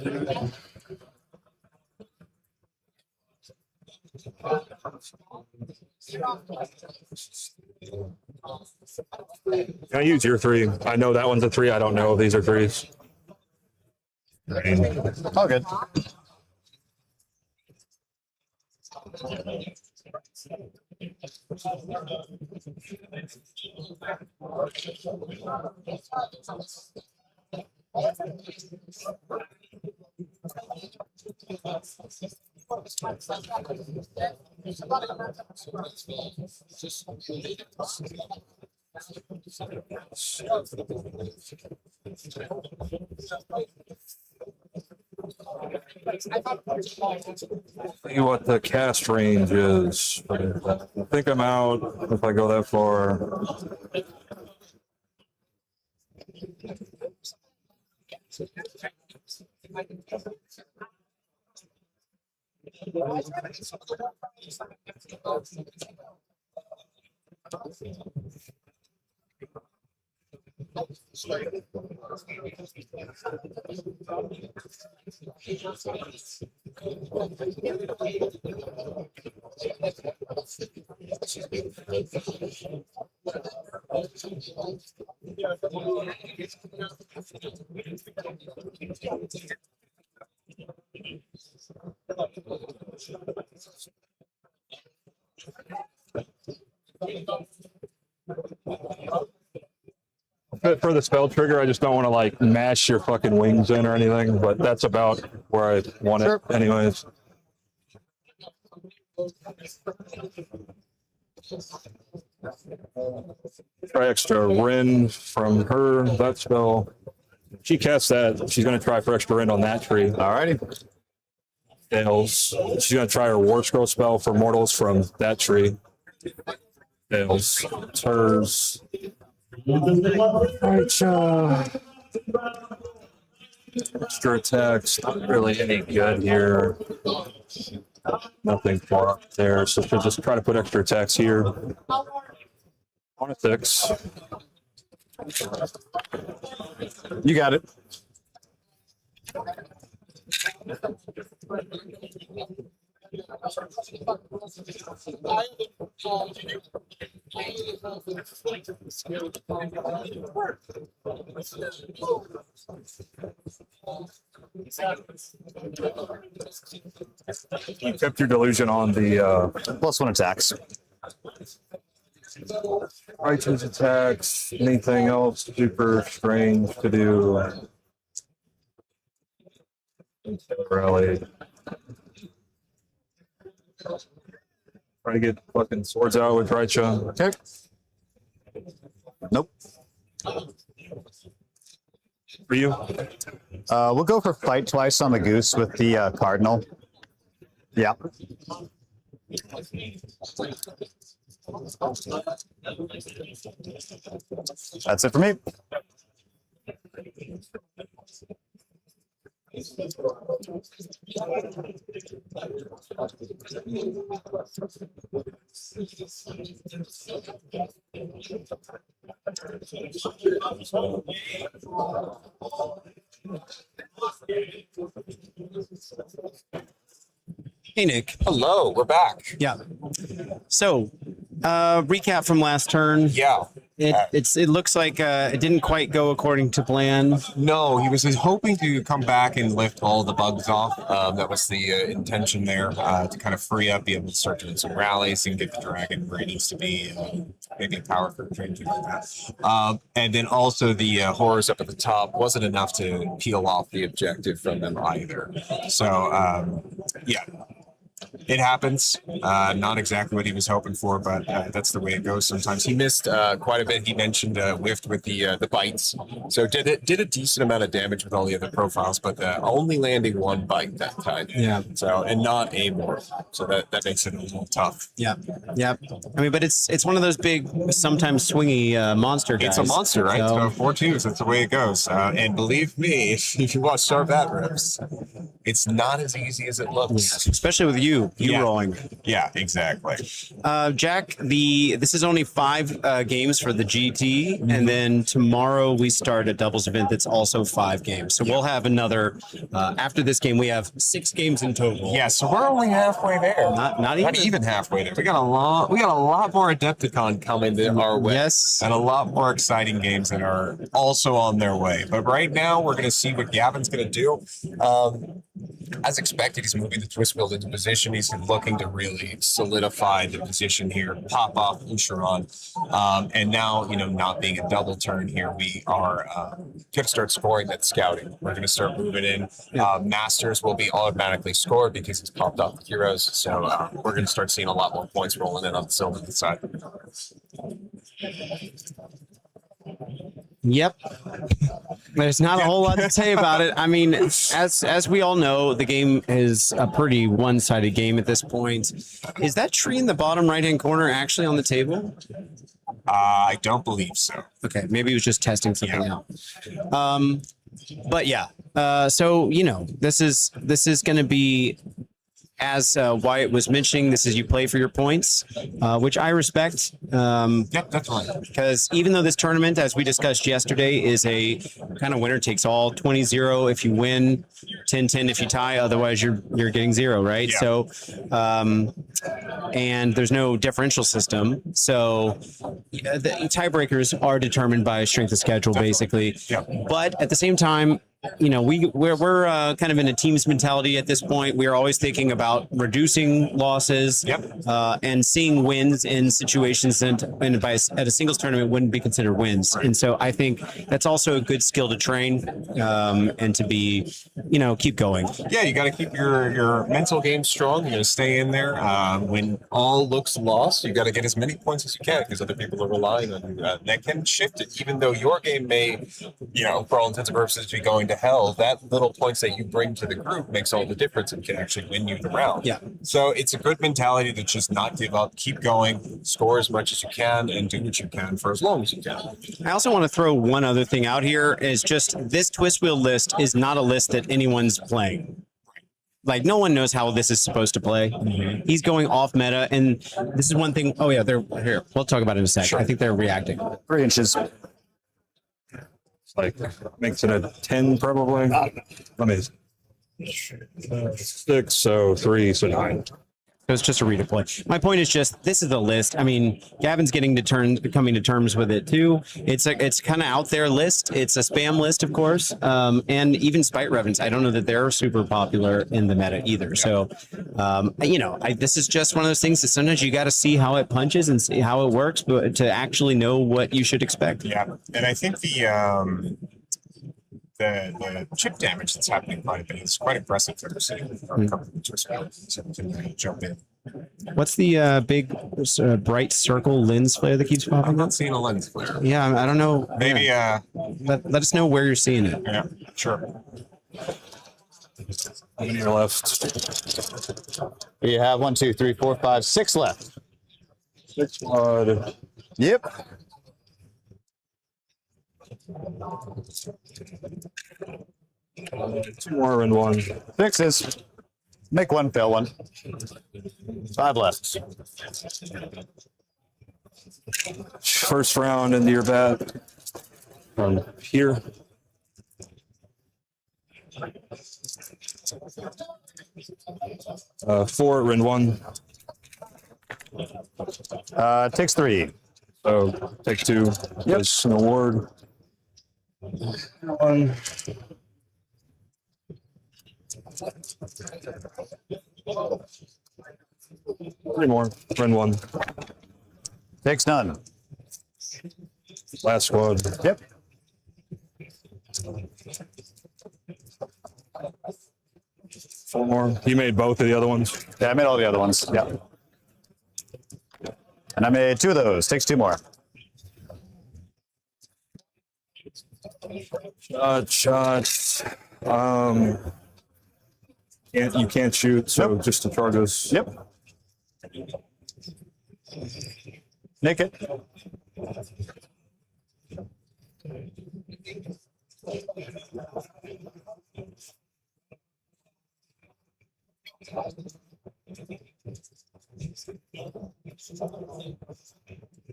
Can I use your 3? I know that one's a 3. I don't know if these are 3s. All good. See what the cast range is. I think I'm out if I go that far. For the spell trigger, I just don't want to like mash your fucking wings in or anything, but that's about where I want it anyways. Try extra rend from her, that spell. She casts that, she's going to try for extra rend on that tree. Alrighty. Fails. She's going to try her war scroll spell for mortals from that tree. Fails. It's hers. Drycha. Extra attacks, not really any good here. Nothing far up there, so she'll just try to put extra attacks here. On a 6. You got it. You kept your delusion on the +1 attacks. righteous attacks. Anything else super strange to do? Rally. Try to get fucking swords out with Drycha. Okay. Nope. For you? We'll go for fight twice on the goose with the cardinal. Yeah. That's it for me. Hey, Nick. Hello, we're back. Yeah. So, recap from last turn. Yeah. It looks like it didn't quite go according to plan. No, he was hoping to come back and lift all the bugs off. That was the intention there, to kind of free up, be able to start doing some rallies and get the dragon where it needs to be, maybe a power for changing like that. And then also the horrors up at the top wasn't enough to peel off the objective from them either. So, yeah. It happens. Not exactly what he was hoping for, but that's the way it goes sometimes. He missed quite a bit. He mentioned whiffed with the bites, so did a decent amount of damage with all the other profiles, but only landing one bite that time. Yeah. So and not a morph, so that makes it a little tough. Yeah. Yeah. I mean, but it's one of those big, sometimes swingy monster guys. It's a monster, right? So, So 4/2s. That's the way it goes. And believe me, if you watch Star Bat Rips, it's not as easy as it looks. especially with you Yeah. rolling. Yeah, exactly. Jack, this is only 5 games for the GT, and then tomorrow we start a doubles event that's also 5 games. So we'll have another. After this game, we have 6 games in total. Yeah, so we're only halfway there. Not even. Halfway there. We got a lot more Adepticon coming our way. Yes. And a lot more exciting games that are also on their way. But right now we're gonna see what Gavin's gonna do. As expected, he's moving the Twistweald into position. He's looking to really solidify the position here, pop off Usharon. And now, not being a double turn here, we are going to start scoring that scouting. We're going to start moving in. Masters will be automatically scored because he's popped off the heroes. So we're going to start seeing a lot more points rolling in on the Sylvaneth side. Yep. There's not a whole lot to say about it. I mean, as we all know, the game is a pretty one-sided game at this point. Is that tree in the bottom right-hand corner actually on the table? I don't believe so. Okay, maybe he was just testing something out. But yeah, so you know, this is going to be, as Wyatt was mentioning, this is you play for your points, which I respect. Yep, definitely. Because even though this tournament, as we discussed yesterday, is a kind of winner takes all, 20-0 if you win, 10-10 if you tie, otherwise you're getting 0, right? Yeah. So, and there's no differential system, so the tiebreakers are determined by strength of schedule, basically. Yeah. But at the same time, you know, we're kind of in a team's mentality at this point. We are always thinking about reducing losses, and seeing wins in situations that at a singles tournament wouldn't be considered wins. And so I think that's also a good skill to train, and to be, you know, keep going. Yeah, you got to keep your mental game strong. You got to stay in there. When all looks lost, you got to get as many points as you can because other people are relying on you. That can shift it, even though your game may, you know, for all intents and purposes, be going to hell. That little points that you bring to the group makes all the difference and can actually win you the round. Yeah. So it's a good mentality to just not give up, keep going, score as much as you can, and do what you can for as long as you can. I also want to throw one other thing out here, is just this Twistweald list is not a list that anyone's playing. Like, no one knows how this is supposed to play. He's going off meta, and this is one thing. Oh yeah, they're here. We'll talk about it in a sec. Sure. I think they're reacting. 3 inches. Like makes it a 10 probably. Let me 6, so 3, so 9. So it's just a redeploy. My point is just, this is the list. I mean, Gavin's coming to terms with it too. It's kind of out there list. It's a spam list, of course. And even Spite-Revenants, I don't know that they're super popular in the meta either. So, you know, this is just one of those things that sometimes you got to see how it punches and see how it works, but to actually know what you should expect. Yeah, and I think the chip damage that's happening quite a bit is quite impressive for the city. Jump in. What's the big bright circle lens flare that keeps I'm popping up? not seeing a lens flare. Yeah, I don't know. Maybe, Let us know where you're seeing it. yeah, sure. How many are left? We have 1, 2, 3, 4, 5, 6 left. 6 blood. Yep. Two more and 1. 6s. Make 1, fail 1. 5 left. First round into your bat. From here. Four and 1. Takes 3. So take 2. That's an award. 1. Three more. Run 1. Takes none. Last squad. Yep. Four more. You made both of the other ones. Yeah, I made all the other ones. Yeah. And I made 2 of those. Takes 2 more. Shot. You can't shoot, so just the charges. Yep. Nick it.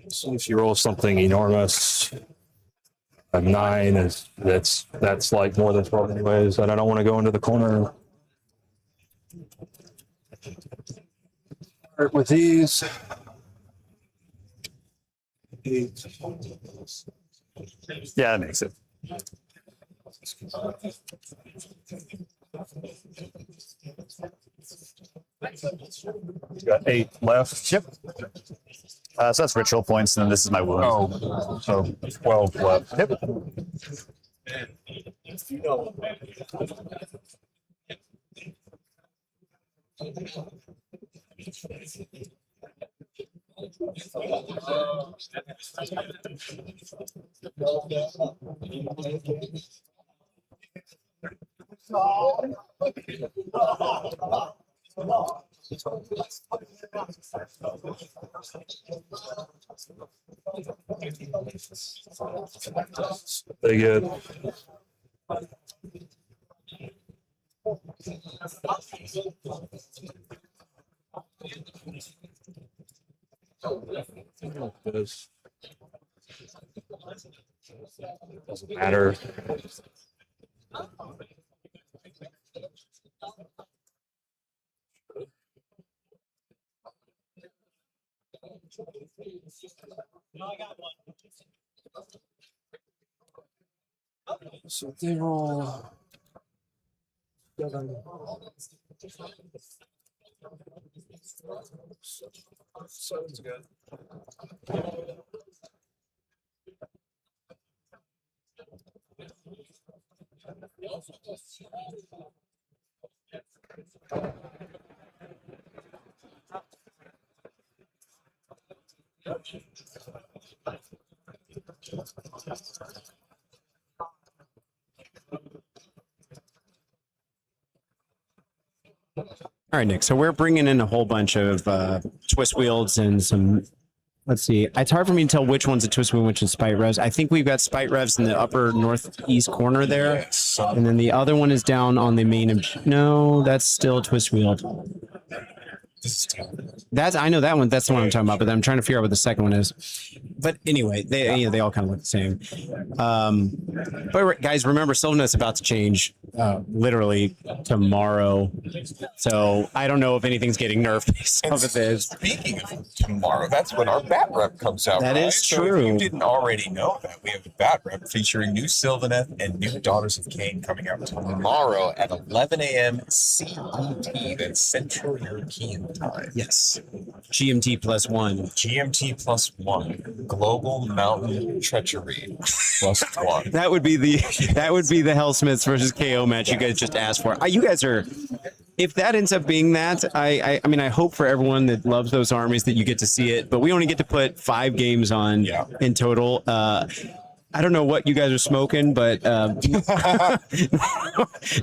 So if you roll something enormous, a 9 is that's like more than 12 anyways, and I don't want to go into the corner. Start with these. Yeah, that makes it. You got 8 left. Yep. So that's ritual points, and then this is my wound. Oh, so 12 left. Yep. They get this. Doesn't matter. So they roll 7. Sounds good. All right, Nick. So we're bringing in a whole bunch of Twistwealds and some. Let's see. It's hard for me to tell which one's a Twistweald and which is Spite-Revs. I think we've got Spite-Revs in the upper northeast corner there, and then the other one is down on the main. No, that's still a Twistweald. That's I know that one. That's the one I'm talking about. But I'm trying to figure out what the second one is. But anyway, they all kind of look the same. But guys, remember, Sylvaneth's about to change literally tomorrow. So I don't know if anything's getting nerfed based off of this. Speaking of tomorrow, that's when our bat rep comes out. That right? is So true. if you didn't already know that, we have a bat rep featuring new Sylvaneth and new Daughters of Cain coming out tomorrow at 11 a.m. CET. That's Central European time. Yes. GMT +1. GMT +1. Global Mountain Treachery +1. That would be the Hellsmiths versus KO match you guys just asked for. You guys are, if that ends up being that, I mean, I hope for everyone that loves those armies that you get to see it, but we only get to put 5 games on in total. I don't know what you guys are smoking, but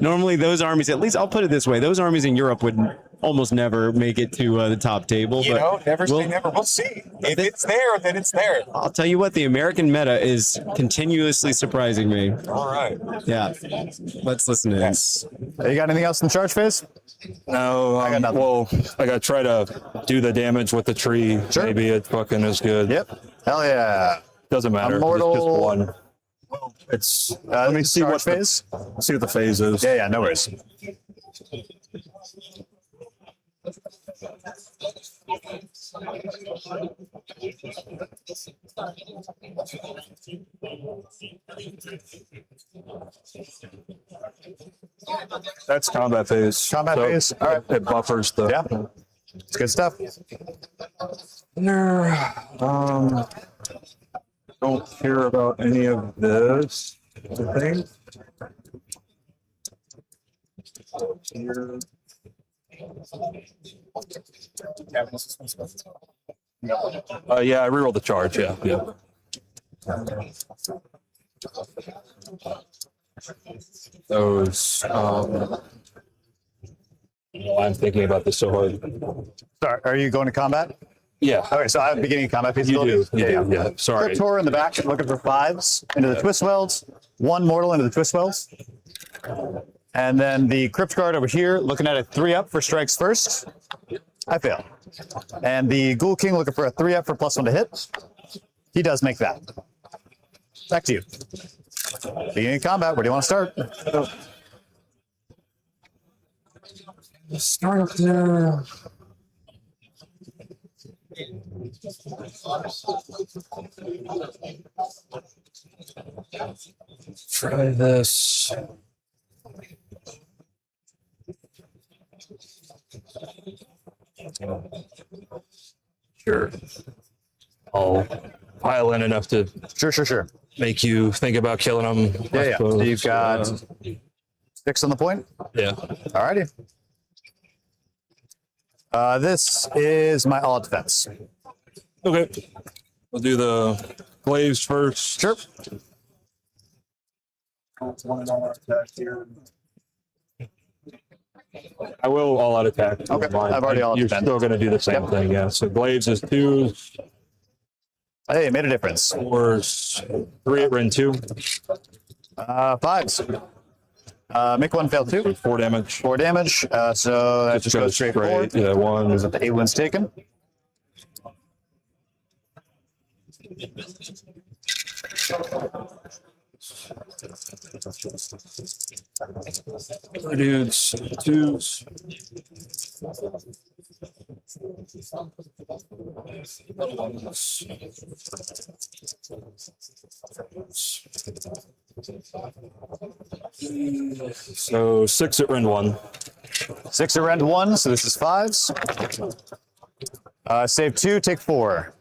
normally those armies, at least I'll put it this way, those armies in Europe would almost never make it to the top table. You but know, never say never. We'll see. If it's there, then it's there. I'll tell you what, the American meta is continuously surprising me. All right. Yeah. Let's listen to this. You got anything else in the charge phase? No, I got nothing. well, I got to try to do the damage with the tree. Sure. Maybe it fucking is good. Yep. Hell yeah. Doesn't matter. Immortal- It's just one. It's Let me see what what phase. see what the phase is. Yeah, no worries. That's combat phase. Combat phase. All right. It buffers the. Yeah. It's good stuff. Don't care about any of this. I think. Here. Yeah, I rerolled the charge. Yeah. Those. I'm thinking about this so hard. Sorry, are you going to combat? Yeah. Okay, so I have beginning combat phase. You do. abilities. Yeah. Sorry. Cryptor in the back, looking for 5s into the Twistwealds. 1 mortal into the Twistwealds. And then the Crypt Guard over here, looking at a 3-up for strikes first. I fail. And the Ghoul King looking for a 3-up for +1 to hit. He does make that. Back to you. Beginning combat, where do you want to start? Start up there. Try this. Sure. I'll pile in enough to Sure. make you think about killing them. Yeah. So you've got 6 on the point. Yeah. Alrighty. This is my all defense. Okay. We'll do the glaives first. Sure. $1 attack here. I will all out attack. Okay, I've already all You're defend. still going to do the same thing, yeah. So glaives is 2, Hey, made a difference. 4s, 3 at Ren 2, 5s. Make one fail 2. 4 damage. 4 damage. So that just goes straight forward. Yeah, 1. Is it the 8 wounds taken? Dudes, 2s. So 6 at Ren 1. 6 at rend 1, so this is 5s. Save 2, take 4.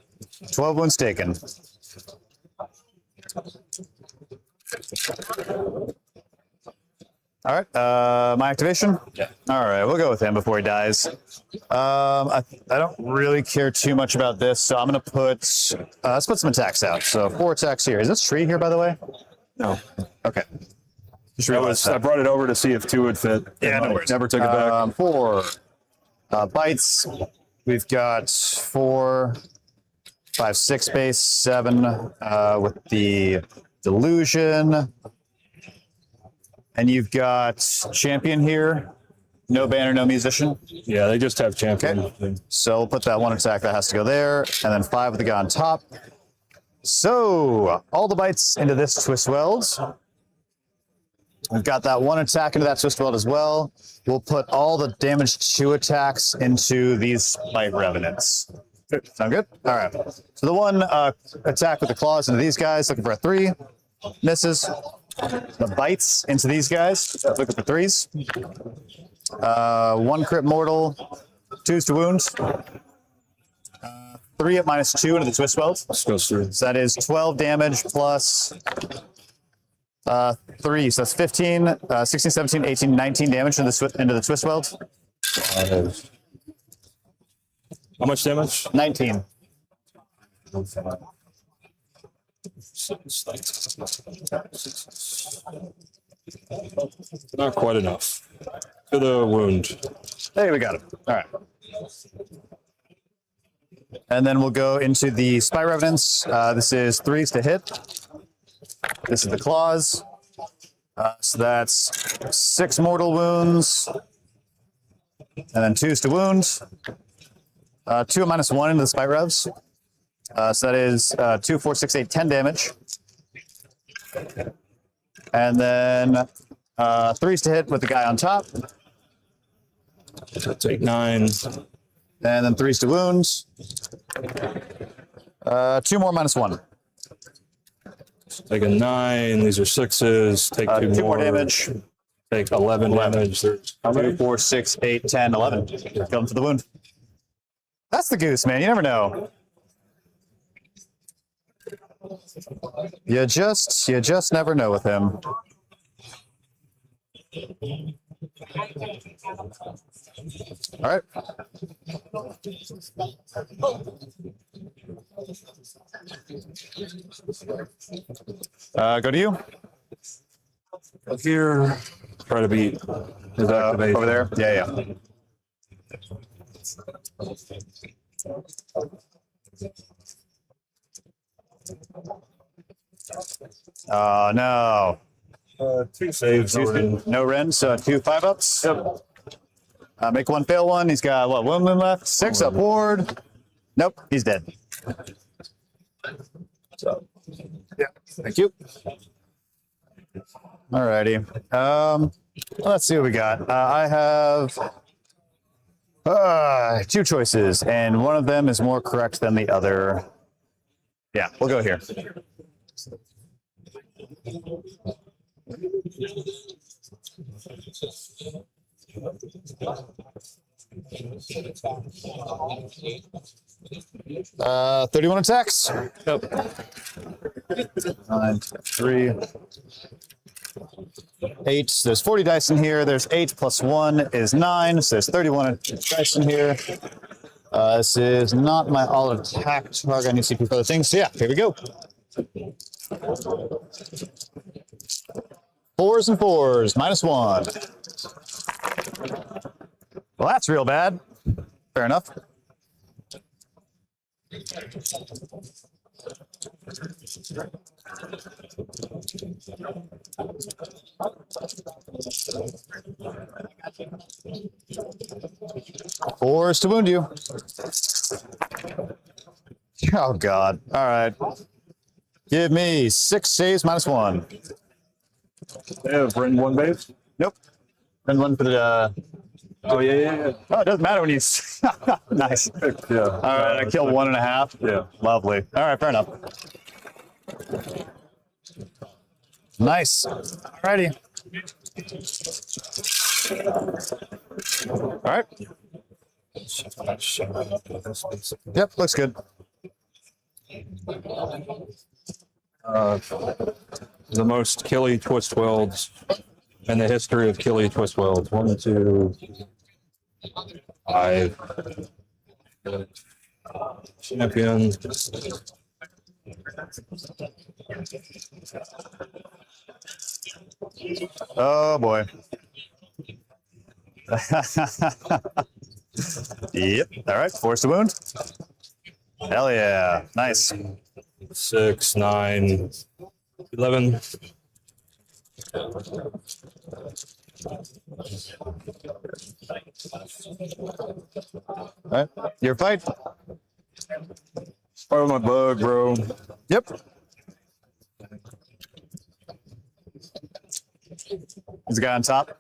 12 wounds taken. All right, my activation? Yeah. All right, we'll go with him before he dies. I don't really care too much about this, so I'm going to put, let's put some attacks out. So 4 attacks here. Is this tree here, by the way? No. Okay. Just I realized that. brought it over to see if 2 would fit. Yeah, no worries. Never took it back. 4 bites. We've got 4, 5, 6 base, 7 with the delusion. And you've got champion here. No banner, no musician. Yeah, they just have champion. Okay. So we'll put that 1 attack that has to go there, and then 5 with the guy on top. So all the bites into this Twistweald. We've got that 1 attack into that Twistweald as well. We'll put all the damage 2 attacks into these Spite-Revenants. Sound good? All right. So the 1 attack with the claws into these guys, looking for a 3. Misses. The bites into these guys, looking for 3s. 1 crit mortal, 2s to wound. 3 at -2 into the Twistweald. Goes through. So that is 12 damage plus 3. So that's 15, 16, 17, 18, 19 damage into the Twistweald. How much damage? 19. Not quite enough. To the wound. Hey, we got it. All right. And then we'll go into the Spite-Revenants. This is 3s to hit. This is the claws. So that's 6 mortal wounds. And then 2s to wound. 2 at -1 into the Spite-Revs. So that is 2, 4, 6, 8, 10 damage. And then 3s to hit with the guy on top. So take 9. And then 3s to wounds. 2 more -1. Take a 9. These are 6s. Take 2 2 more. more damage. Take 11 damage. There's how 2, many? 4, 6, 8, 10, 11. Going for the wound. That's the goose, man. You never know. You just never know with him. All right. Go to you. Up here. Try to beat his activation. Over there. Yeah. Oh no. 2 saves. No Ren, so 2 5-ups. Yep. Make 1 fail 1. He's got what, 1 wound left? 6 up board. Nope, he's dead. So, yeah, thank you. Alrighty. Let's see what we got. I have 2 choices, and one of them is more correct than the other. Yeah, we'll go here. Uh, 31 attacks. Yep. 9, 3, 8. So there's 40 dice in here. There's 8 plus 1 is 9. So there's 31 dice in here. This is not my all attack target. I need CP for other things. So yeah, here we go. 4s and 4s, -1. Well, that's real bad. Fair enough. Force to wound you. Oh, God. All right. Give me 6 saves -1. They have Ren 1 base? Nope. Then one for the. Oh, yeah. Oh, it doesn't matter when you. Nice. Yeah. All right, I killed 1.5. Yeah. Lovely. All right, fair enough. Nice. All righty. All right. Yep, looks good. The most killy Twistwealds in the history of killy Twistwealds. 1, 2, 5. Champion. Oh boy. Yep. All right. Force the wound. Hell yeah. Nice. 6, 9, 11. All right. Your fight. Oh, my bug, bro. Yep. There's a guy on top.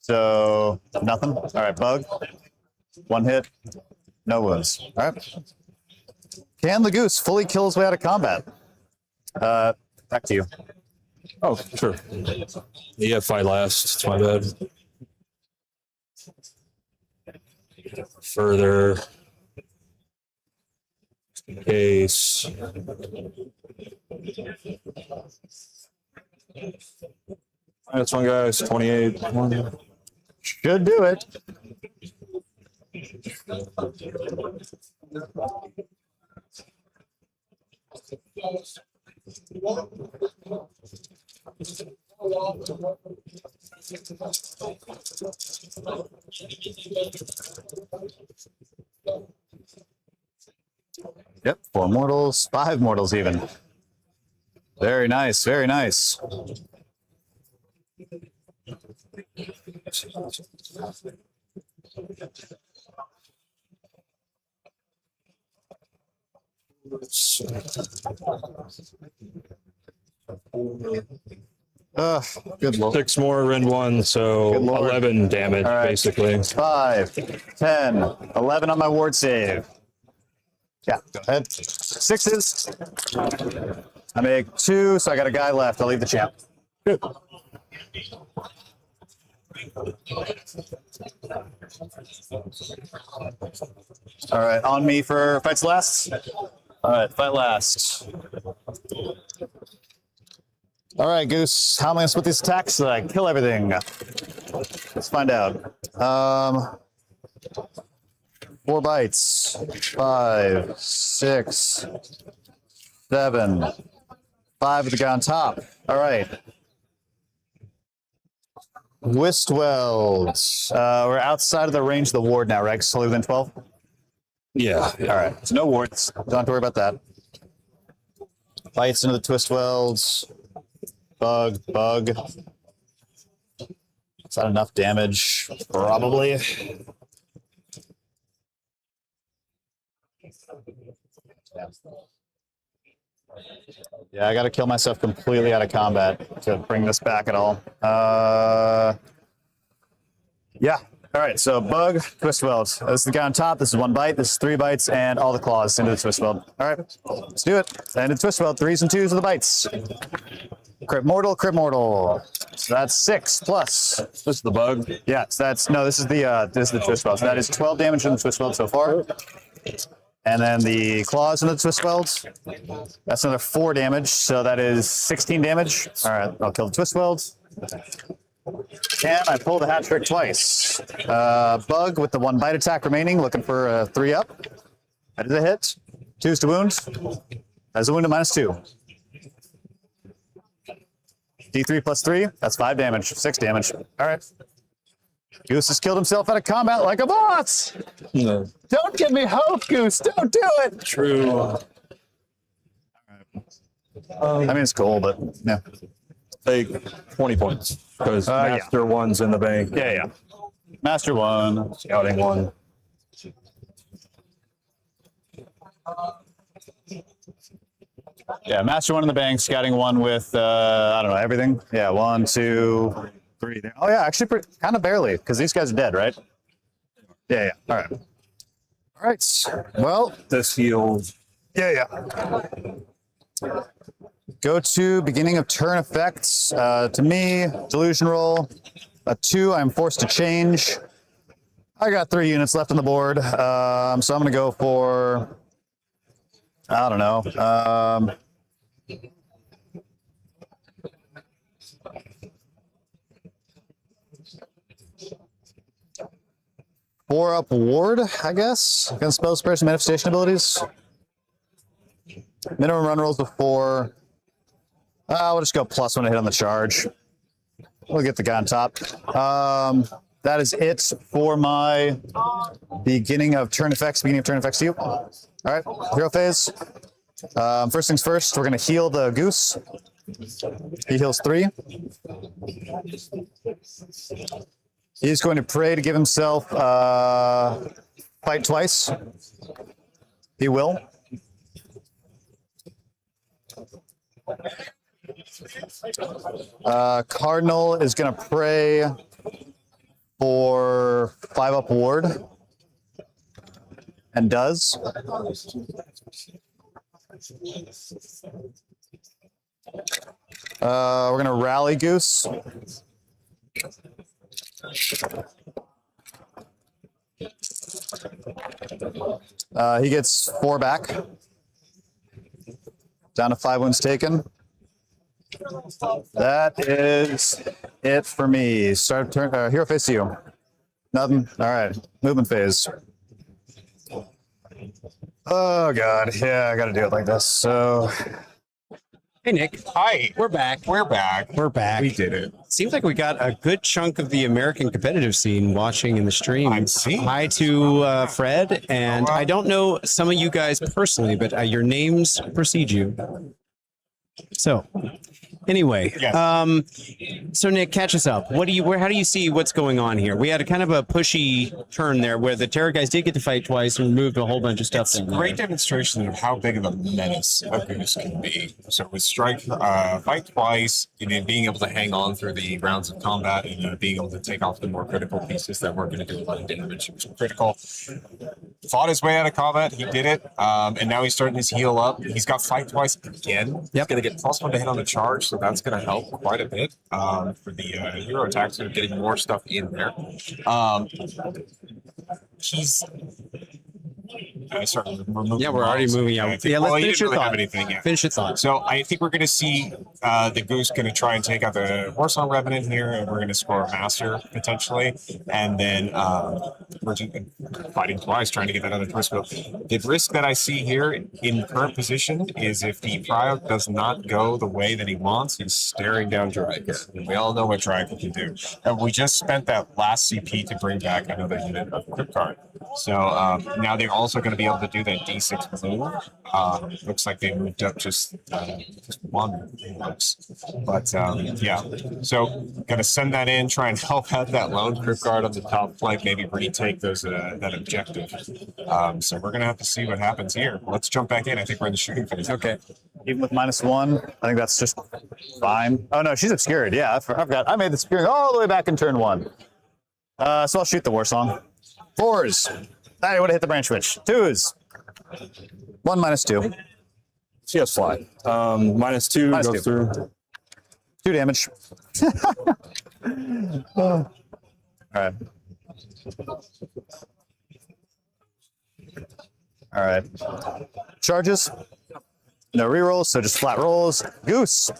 So nothing. All right. Bug. 1 hit. No wounds. All right. Can the goose fully kill his way out of combat? Back to you. Oh, sure. Yeah, fight last. It's my bad. Further. Case. That's one, guys. 28. Should do it. Yep, 4 mortals, 5 mortals even. Very nice, very nice. Good lord. 6 more Ren 1, so Good lord. 11 damage, All right. basically. 5, 10, 11 on my ward save. Yeah, go ahead. 6s. I make 2, so I got a guy left. I'll leave the champ. Good. All right, on me for fights last. All right, fight last. All right, Goose, how am I gonna split these attacks so that I kill everything? Let's find out. 4 bites. 5, 6, 7. 5 with the guy on top. All right. Twistweald. We're outside of the range of the ward now, right? Still within 12? Yeah. All right. So no wards. Don't have to worry about that. Bites into the Twistwealds. Bug. Is that enough damage? Probably. Yeah, I got to kill myself completely out of combat to bring this back at all. Yeah. All right. So Bug, Twistweald. This is the guy on top. This is 1 bite. This is 3 bites, and all the claws into the Twistweald. All right. Let's do it. And in Twistweald, 3s and 2s of the bites. Crit mortal. So that's 6 plus. This is the bug. Yeah. So that's this is the Twistweald. So that is 12 damage from the Twistweald so far. And then the claws in the Twistweald. That's another 4 damage. So that is 16 damage. All right. I'll kill the Twistweald. And I pulled a hat trick twice. Bug with the 1 bite attack remaining, looking for a 3 up. That is a hit. 2s to wound. That's a wound of -2. D3 plus 3, that's 5 damage, 6 damage. All right. Goose has killed himself out of combat like a boss. No. Don't give me hope, Goose. Don't do it. True. I mean, it's cool, but yeah. Take 20 points because Yeah. Master One's in the bank. Yeah. Master one. Scouting one. Yeah, Master one in the bank, scouting one with, I don't know, everything. Yeah, 1, 2, 3. There. Oh, yeah, actually, kind of barely, because these guys are dead, right? Yeah. All right. All right. Well, This heals. yeah. Go to beginning of turn effects. To me, delusion roll. A 2, I'm forced to change. I got 3 units left on the board, so I'm going to go for, I don't know. 4-up ward, I guess, against spell spares and manifestation abilities. Minimum run rolls of 4. We'll just go +1 to hit on the charge. We'll get the guy on top. That is it for my beginning of turn effects to you. All right, hero phase. First things first, we're going to heal the goose. He heals 3. He's going to pray to give himself fight twice. He will. Cardinal is going to pray for 5-up ward. And does. We're going to rally Goose. He gets 4 back. Down to 5 wounds taken. That is it for me. Start turn. Hero phase to you. Nothing. All right. Movement phase. Oh god. Yeah, I got to do it like this. So. Hey, Nick. Hi. We're back. We're back. We're back. We did it. Seems like we got a good chunk of the American competitive scene watching in the stream. I'm seeing. Hi to Fred, and I don't know some of you guys personally, but your names precede you. So, anyway, so Nick, catch us up. How do you see what's going on here? We had a kind of a pushy turn there where the Terror guys did get to fight twice and removed a whole bunch of stuff. It's a great demonstration of how big of a menace a goose can be. So with strike, fight twice, and then being able to hang on through the rounds of combat and being able to take off the more critical pieces that weren't going to do a lot of damage. It was critical. Fought his way out of combat. He did it, and now he's starting his heal up. He's got fight twice again. He's going to get +1 to hit on the charge, so that's going to help quite a bit for the hero attacks. So getting more stuff in there. He's. Yeah, we're already moving out. Yeah, let's finish your thought. Finish your thought. So I think we're going to see the goose going to try and take out the Warsong Revenant here, and we're going to score a master potentially, and then we're just fighting twice, trying to get that other Twistweald. The risk that I see here in current position is if the Pryok does not go the way that he wants, he's staring down Drycha. And we all know what Drycha can do. And we just spent that last CP to bring back another unit of Crypt Card. So now they're also going to be able to do that D6 move. Looks like they moved up just one. But yeah, so going to send that in, try and help out that lone Crypt Guard on the top flank, maybe retake those that objective. So we're going to have to see what happens here. Let's jump back in. I think we're in the shooting phase. Okay. Even with -1, I think that's just fine. Oh no, she's obscured. Yeah, I made the obscuring all the way back in turn 1. So I'll shoot the Warsong. 4s. I would have hit the Branchwych. 2s. 1 -2. She has fly. -2 goes 2. through. 2 damage. All right. All right. Charges. No rerolls, so just flat rolls. Goose.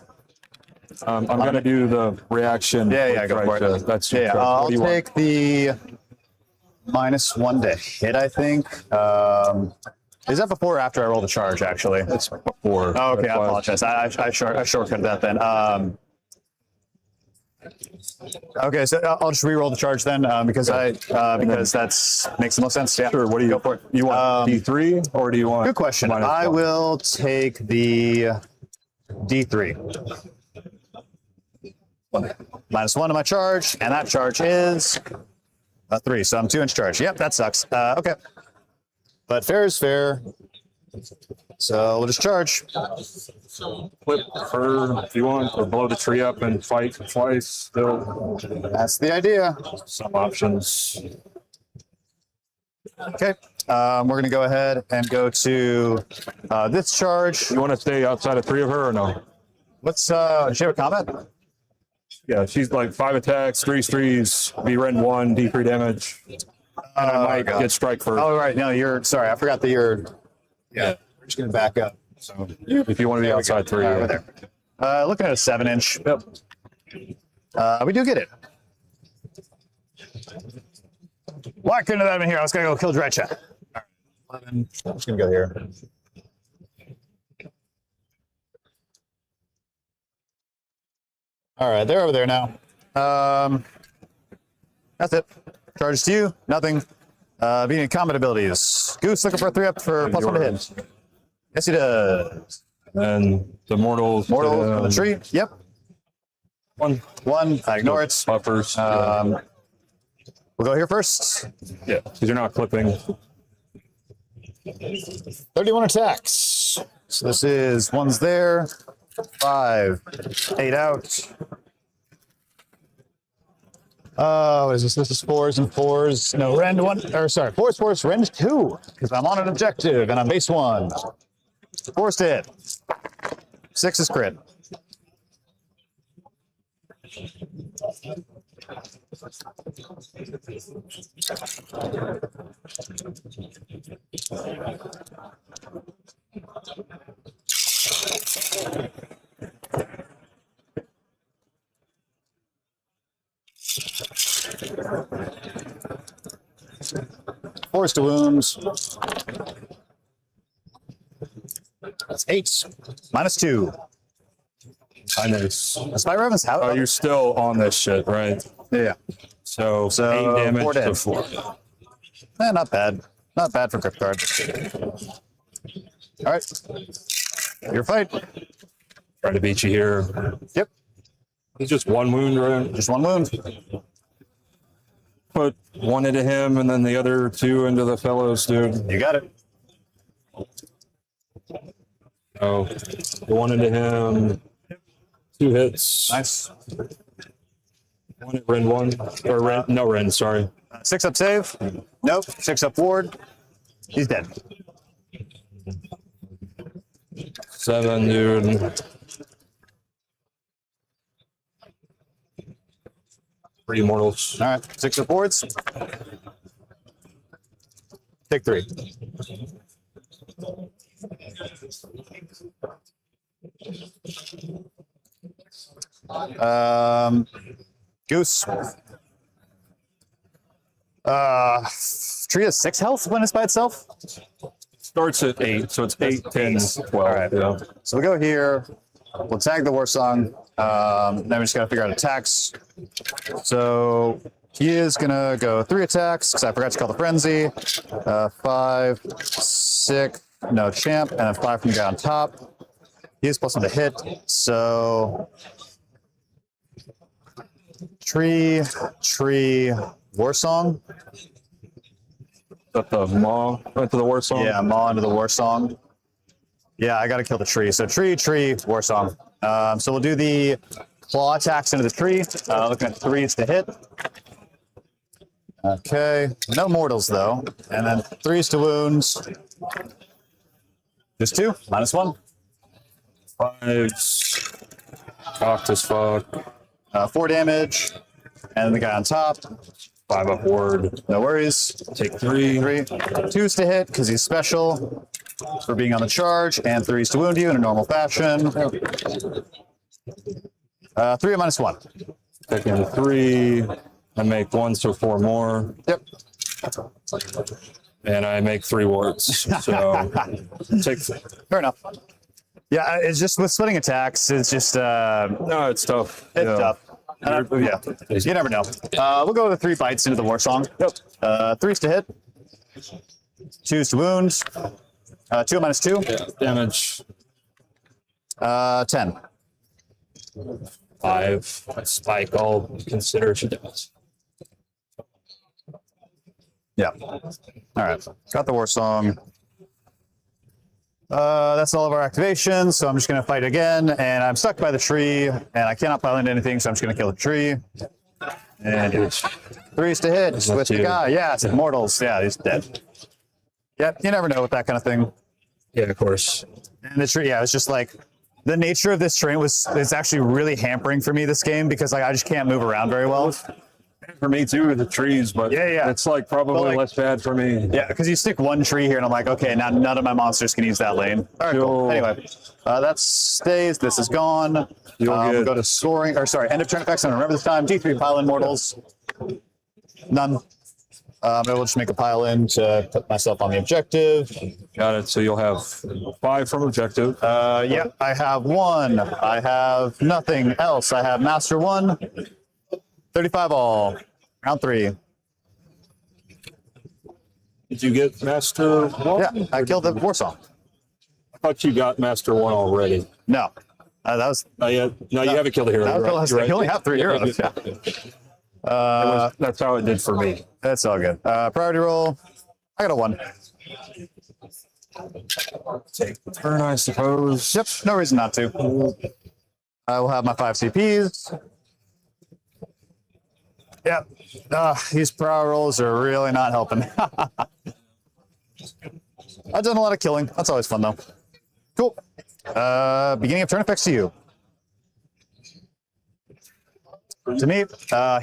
I'm going to do the reaction. Yeah, go for it. That's I'll take the -1 to hit, I think. Is that before or after I roll the charge, actually? It's before. Oh, okay, I apologize. I shortcutted that then. Okay, so I'll just re-roll the charge then, because that's makes the most sense. Yeah. Sure. What do you go for it? You want D3 or do you want? Good question. I will take the D3. -1 to my charge, and that charge is a 3. So I'm 2-inch charge. Yep, that sucks. Okay, but fair is fair. So we'll just charge. Flip her if you want, or blow the tree up and fight twice. Still, That's the idea. some options. Okay, we're gonna go ahead and go to this charge. You want to stay outside of 3 of her or no? What's does she have a comment? Yeah, she's like 5 attacks, 3 threes, be rend 1, D3 damage. And I might get strike first. Oh right, no, you're sorry. I forgot that you're. Yeah, we're just gonna back up. So If you want to be outside 3. over there. Looking at a 7-inch. Yep. We do get it. Why couldn't that have been here? I was gonna go kill Drycha. 11. I'm just gonna go here. All right, they're over there now. That's it. Charges to you. Nothing. Being combat abilities. Goose looking for a 3-up for +1 to hit. Yes, he does. And the mortals. Mortal on the tree. Yep. One. I ignore it. Buffers. We'll go here first. Yeah, because you're not clipping. 31 attacks. So this is 1's there. 5, 8 out. What is this? This is 4s and 4s. No, rend 1. Or sorry, 4s, 4s, rend 2. Because I'm on an objective and I'm base 1. 4's to hit. 6 is crit. Force to wounds. That's 8. -2. I know. Spite-Revenants, how? Oh, you're still on this shit, right? Yeah. So 8 damage 4 to dead. 4. Not bad. Not bad for crypt card. All right. Your fight. Try to beat you here. Yep. It's just 1 wound, right? Just 1 wound. Put 1 into him and then the other 2 into the fellows, dude. You got it. Oh, 1 into him. 2 hits. Nice. 1 at rend 1. Or rend, no rend, sorry. 6-up save. Nope. 6-up ward. He's dead. 7, dude. 3 mortals. All right. 6-up wards. Take 3. Goose. Tree has 6 health when it's by itself. Starts at 8, so it's 8, 10, 12. All right. Yeah. So we'll go here. We'll tag the Warsong. Then we just got to figure out attacks. So he is going to go 3 attacks because I forgot to call the Frenzy. 5, 6, no champ, and then 5 from the guy on top. He is +1 to hit. So Tree, Warsong. Got the Maw into the Warsong. Yeah, Maw into the Warsong. Yeah, I got to kill the tree. So Tree, Warsong. So we'll do the claw attacks into the tree. Looking at 3s to hit. Okay, no mortals though. And then 3s to wounds. Just 2, -1. 5s. Cocked as fuck. 4 damage. And the guy on top. 5 upward. No worries. Take 3. 3. 2s to hit because he's special for being on the charge. And 3s to wound you in a normal fashion. 3 at -1. Taking 3. I make 1, so 4 more. Yep. And I make 3 wards. So take. Fair enough. Yeah, it's just with splitting attacks, it's just No, it's tough. it's Yeah. tough. Yeah, you never know. We'll go with 3 bites into the Warsong. Yep. 3's to hit. 2's to wound. 2 minus 2. Yeah, damage 10. 5. Spike, I'll consider she does. Yeah. All right. Got the Warsong. That's all of our activations, so I'm just going to fight again, and I'm stuck by the tree, and I cannot pile into anything, so I'm just going to kill the tree. And it's 3's to hit with the guy. Yeah, it's Immortals. Yeah, he's dead. Yep, you never know with that kind of thing. Yeah, of course. And the tree, yeah, it's just like, the nature of this terrain is actually really hampering for me this game, because like I just can't move around very well. For me too, the trees, but Yeah. it's like probably less bad for me. Yeah, because you stick 1 tree here, and I'm like, okay, now none of my monsters can use that lane. All right, cool. Anyway, that stays. This is gone. We'll go to scoring, or sorry, end of turn effects. I don't remember this time. D3 pile in mortals. None. I will just make a pile in to put myself on the objective. Got it. So you'll have 5 from objective. Yeah, I have 1. I have nothing else. I have master 1. 35 all. Round 3. Did you get master 1? Yeah, I killed the Warsong. I thought you got master 1 already. No, that was. Not yet. No, you haven't killed a hero. That was the last thing. You only have 3 heroes. Yeah. That's how it did for me. That's all good. Priority roll. I got a 1. Take the turn, I suppose. Yep, no reason not to. I will have my 5 CPs. Yep. These power rolls are really not helping. I've done a lot of killing. That's always fun, though. Cool. Beginning of turn effects to you. To me,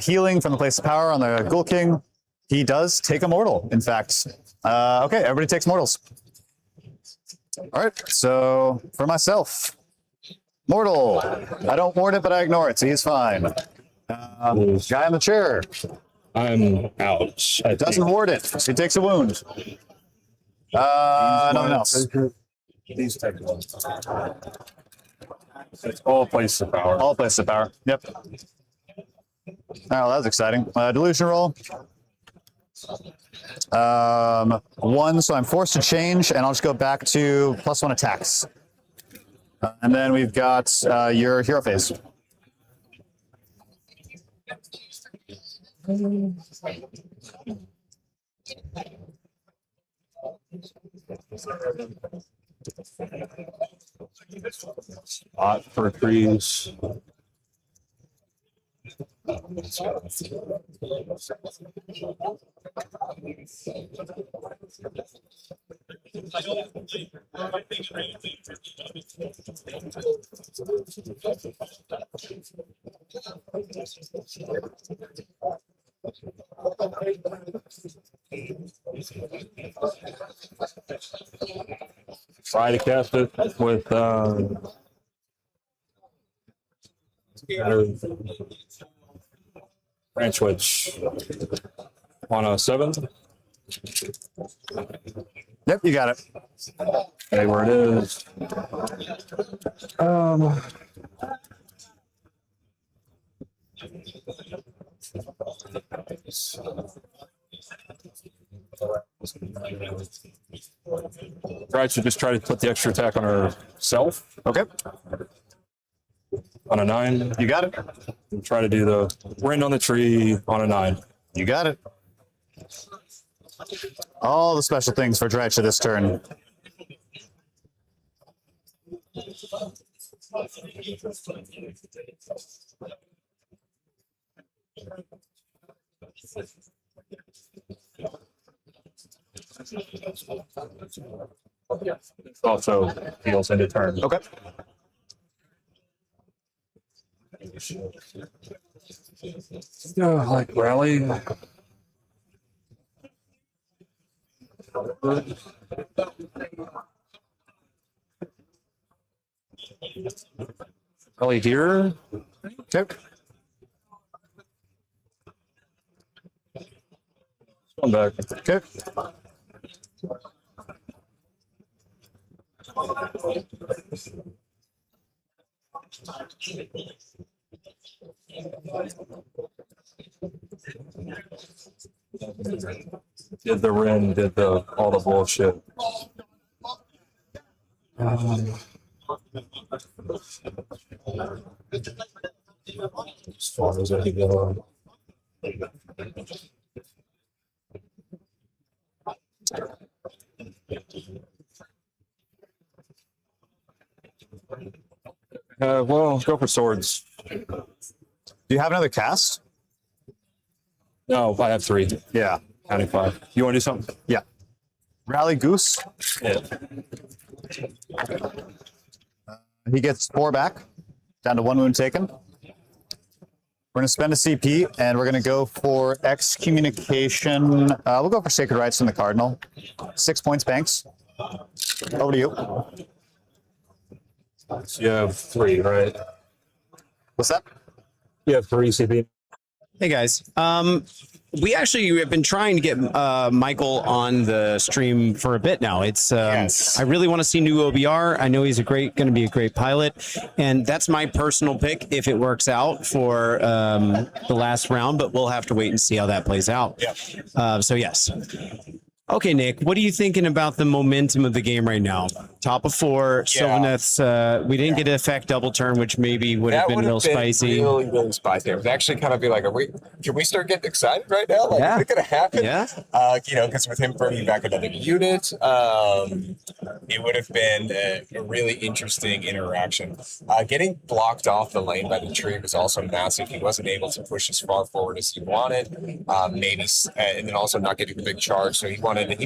healing from the place of power on the Ghoul King. He does take a mortal, in fact. Okay, everybody takes mortals. All right, so for myself, mortal. I don't ward it, but I ignore it, so he's fine. Guy on the chair. I'm out. Doesn't ward it. He takes a wound. No one else. These take ones. It's all place of power. All places of power. Yep. Oh, that was exciting. Delusion roll. 1, so I'm forced to change, and I'll just go back to +1 attacks. And then we've got your hero phase. Spot for trees. Try to cast it with Branchwych on a 7. Yep, you got it. Okay, where it is. Drycha just try to put the extra attack on herself Okay, on a 9. you got it. And try to do the rend on the tree on a 9. You got it. All the special things for Drycha this turn. Also heals into turn. Okay. Like rally. Rally here. Okay. Come back. Okay. Did the Ren, did all the bullshit. As far as I go. Well, let's go for swords. Do you have another cast? No, I have 3. Yeah. Counting 5. You want to do something? Yeah. Rally Goose. Yeah. He gets 4 back, down to 1 wound taken. We're going to spend a CP, and we're going to go for excommunication. We'll go for Sacred Rites from the Cardinal. 6 points, Banks. Over to you. So you have 3, right? What's that? You have 3 CP. Hey guys, we actually have been trying to get Michael on the stream for a bit now. It's Yes. I really want to see new OBR. I know he's going to be a great pilot, and that's my personal pick if it works out for the last round. But we'll have to wait and see how that plays out. Yeah. So yes. Okay, Nick, what are you thinking about the momentum of the game right now? Top of 4, Sylvaneth's, we didn't get an effect double turn, which maybe would have been real spicy. Really, really spicy. It would actually kind of be like, can we start getting excited right now? Like, Yeah. is it going to happen? Yeah. Because with him bringing back another unit, it would have been a really interesting interaction. Getting blocked off the lane by the tree was also massive. He wasn't able to push as far forward as he wanted, and then also not getting the big charge. So he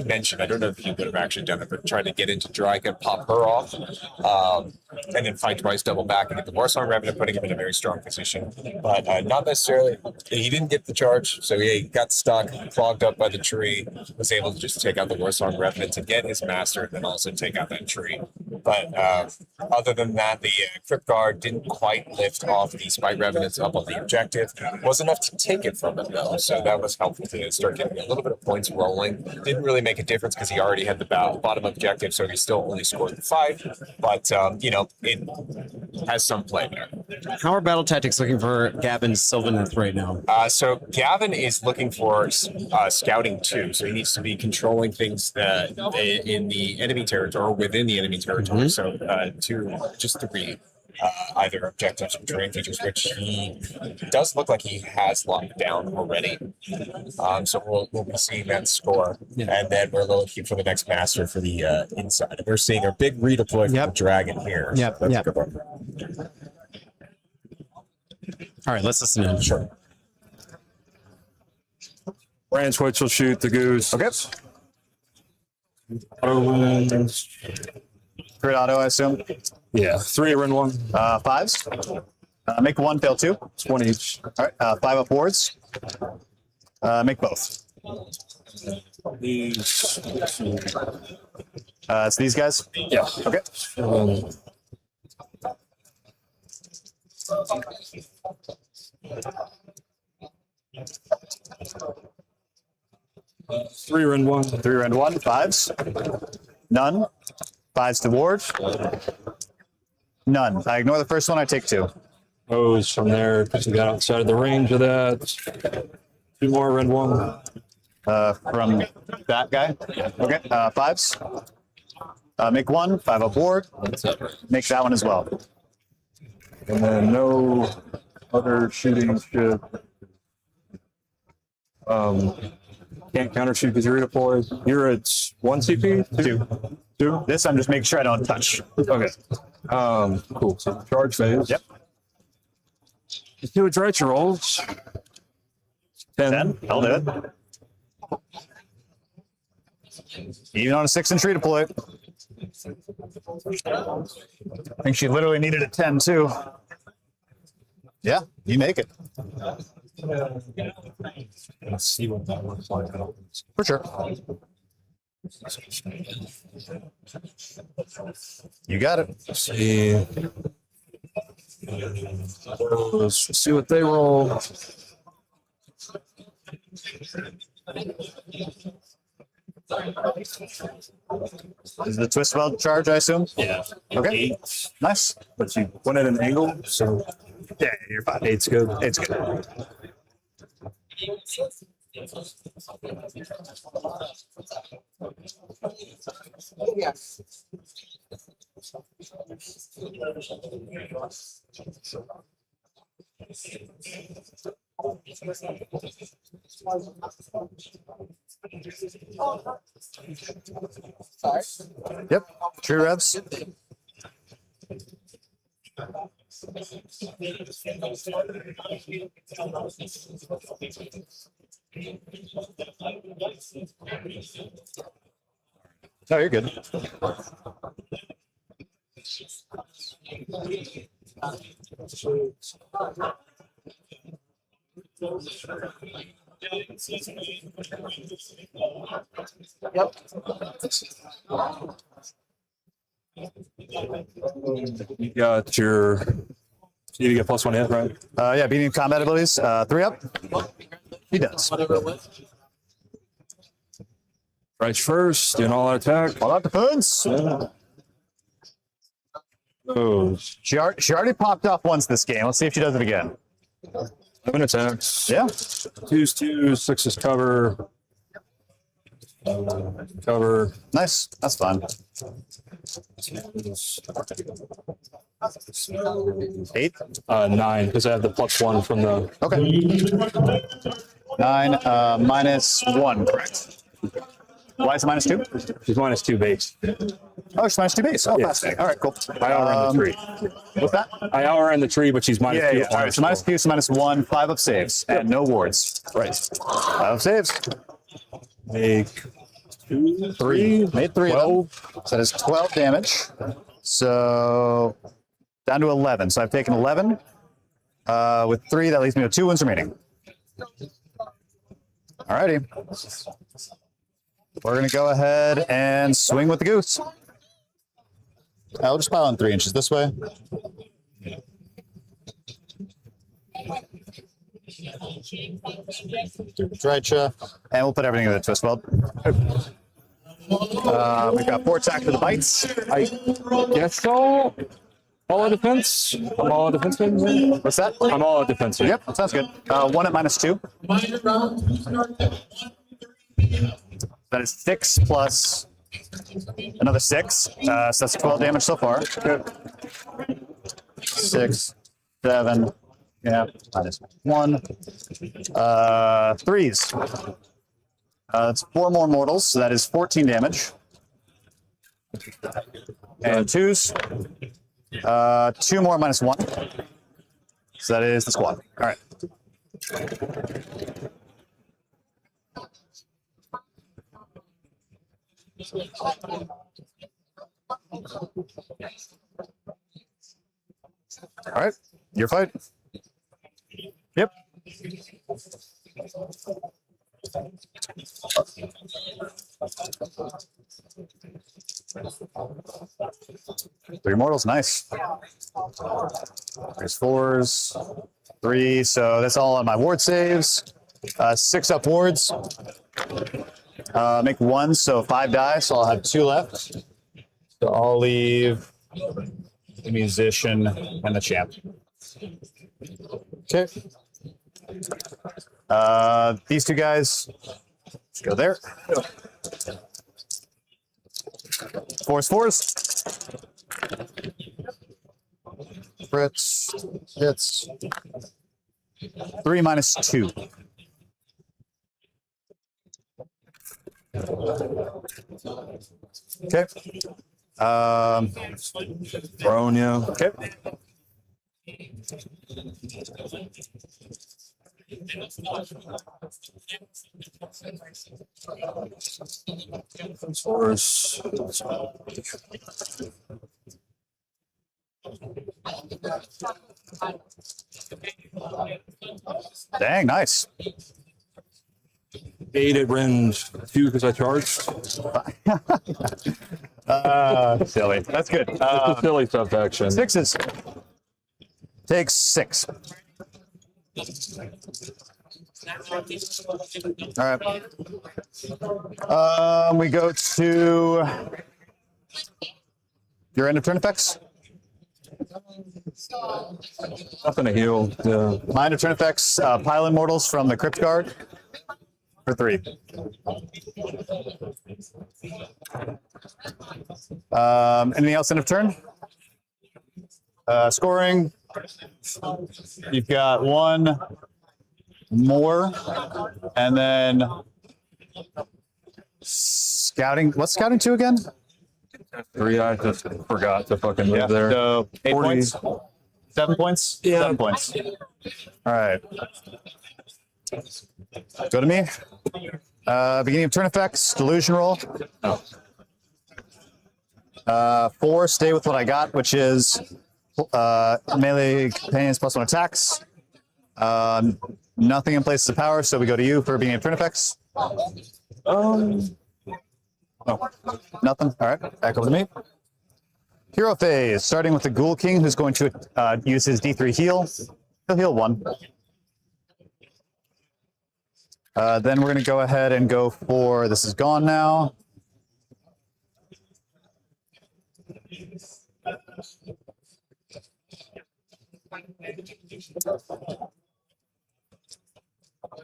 mentioned, I don't know if he would have actually done it, but tried to get into Drycha, pop her off, and then fight twice, double back, and get the Warsong Revenant, putting him in a very strong position. But not necessarily, he didn't get the charge, so he got stuck, clogged up by the tree, was able to just take out the Warsong Revenant to get his master, and then also take out that tree. But other than that, the Crypt Guard didn't quite lift off the Spite-Revenants up on the objective. Was enough to take it from him, though, so that was helpful to start getting a little bit of points rolling. Didn't really make a difference because he already had the bottom objective, so he still only scored the 5. But, it has some play there. How are battle tactics looking for Gavin Sylvaneth right now? So Gavin is looking for scouting 2, so he needs to be controlling things in the enemy territory or within the enemy territory. So 3 either objectives or terrain features, which he does look like he has locked down already. So we'll be seeing that score, and then we're looking for the next master for the inside. We're seeing a big redeploy for the dragon here. Yep. That's a good one. All right, let's listen in. Sure. Branchwych will shoot the goose. Okay. Auto wins. Crit auto, I assume. Yeah, 3 Ren 1. 5s. Make 1, fail 2. 1 each. All right. 5 up wards. Make both. These. It's these guys. Yeah. Okay. 3 Ren 1. 3 Ren 1. 5s. None. 5s to ward. None. I ignore the first one. I take 2. Goes from there because we got outside of the range of that. 2 more Ren 1. From that guy. Okay. 5s. Make 1. 5 up ward. Make that one as well. And then no other shooting should. Can't counter shoot because you're redeployed. You're at 1 CP? 2. 2? This I'm just making sure I don't touch. Okay. Cool. So charge phase. Yep. Let's do a Drycha rolls. 10. I'll do it. Even on a 6-inch redeploy. I think she literally needed a 10 too. Yeah, you make it. Let's see what that looks like. For sure. You got it. Let's see. Let's see what they roll. Is the Twistweald charge, I assume? Yeah. Okay. 8. Nice. But you went at an angle, so Yeah, you're fine. Eight's good. It's good. Yep. True revs. No, you're good. Yep. You got your. You need to get +1 hit, right? Yeah, beating combat abilities. 3 up. He does. Right first, doing all out attack. All out defense. Oh, She already popped off once this game. Let's see if she does it again. 7 attacks. Yeah. 2's 2, 6's cover. Cover. Nice. That's fun. 8. 9, because I have the +1 from the. Okay. 9 -1, correct. Why is it -2? She's -2 base. Oh, she's -2 base. Oh, Yeah. fascinating. All right, cool. I outrun the tree. What's that? I outrun the tree, but she's -2. Yeah, yeah. All right, so -2, so -1, 5 up saves, and no wards. Right. 5 up saves. Make 2, 3. Made 3 of 12. them. So that is 12 damage. So down to 11. So I've taken 11. With 3, that leaves me with 2 wounds remaining. All righty. We're going to go ahead and swing with the goose. I'll just pile on 3 inches this way. Drycha, and we'll put everything in the Twistweald. We've got 4 attack for the bites. I guess so. All out defense. I'm all out defense. What's that? I'm all out defense. Yep, that sounds good. 1 at -2. That is 6 plus another 6. So that's 12 damage so far. 6, 7, yeah, -1. 3s. That's 4 more mortals, so that is 14 damage. And 2s. 2 more -1. So that is the squad. All right. All right, your fight. Yep. Three mortals, nice. There's 4s, 3, so that's all on my ward saves. 6 up wards. Make 1, so 5 die, so I'll have 2 left. So I'll leave the musician and the champ. Okay. These 2 guys, let's go there. 4s, 4s. Crits, hits. 3 -2. Okay. Prone, yeah. Okay. Force. Dang, nice. 8 at range 2 because I charged. Silly. That's good. It's a silly stuff action. 6s. Takes 6. All right. We go to your end of turn effects. Nothing to heal. Yeah. Minor turn effects, pile immortals from the Crypt Guard for 3. Anything else end of turn? Scoring. You've got 1 more, and then scouting. What's scouting 2 again? 3. I just forgot to fucking move there. So 8 40. points. 7 points. Yeah. 7 points. All right. Go to me. Beginning of turn effects. Delusion roll. 4. Stay with what I got, which is melee companions +1 attacks. Nothing in place of power, so we go to you for beginning of turn effects. Oh, nothing. All right, back over to me. Hero phase, starting with the Ghoul King, who's going to use his D3 heal. He'll heal 1. Then we're going to go ahead and go for, this is gone now.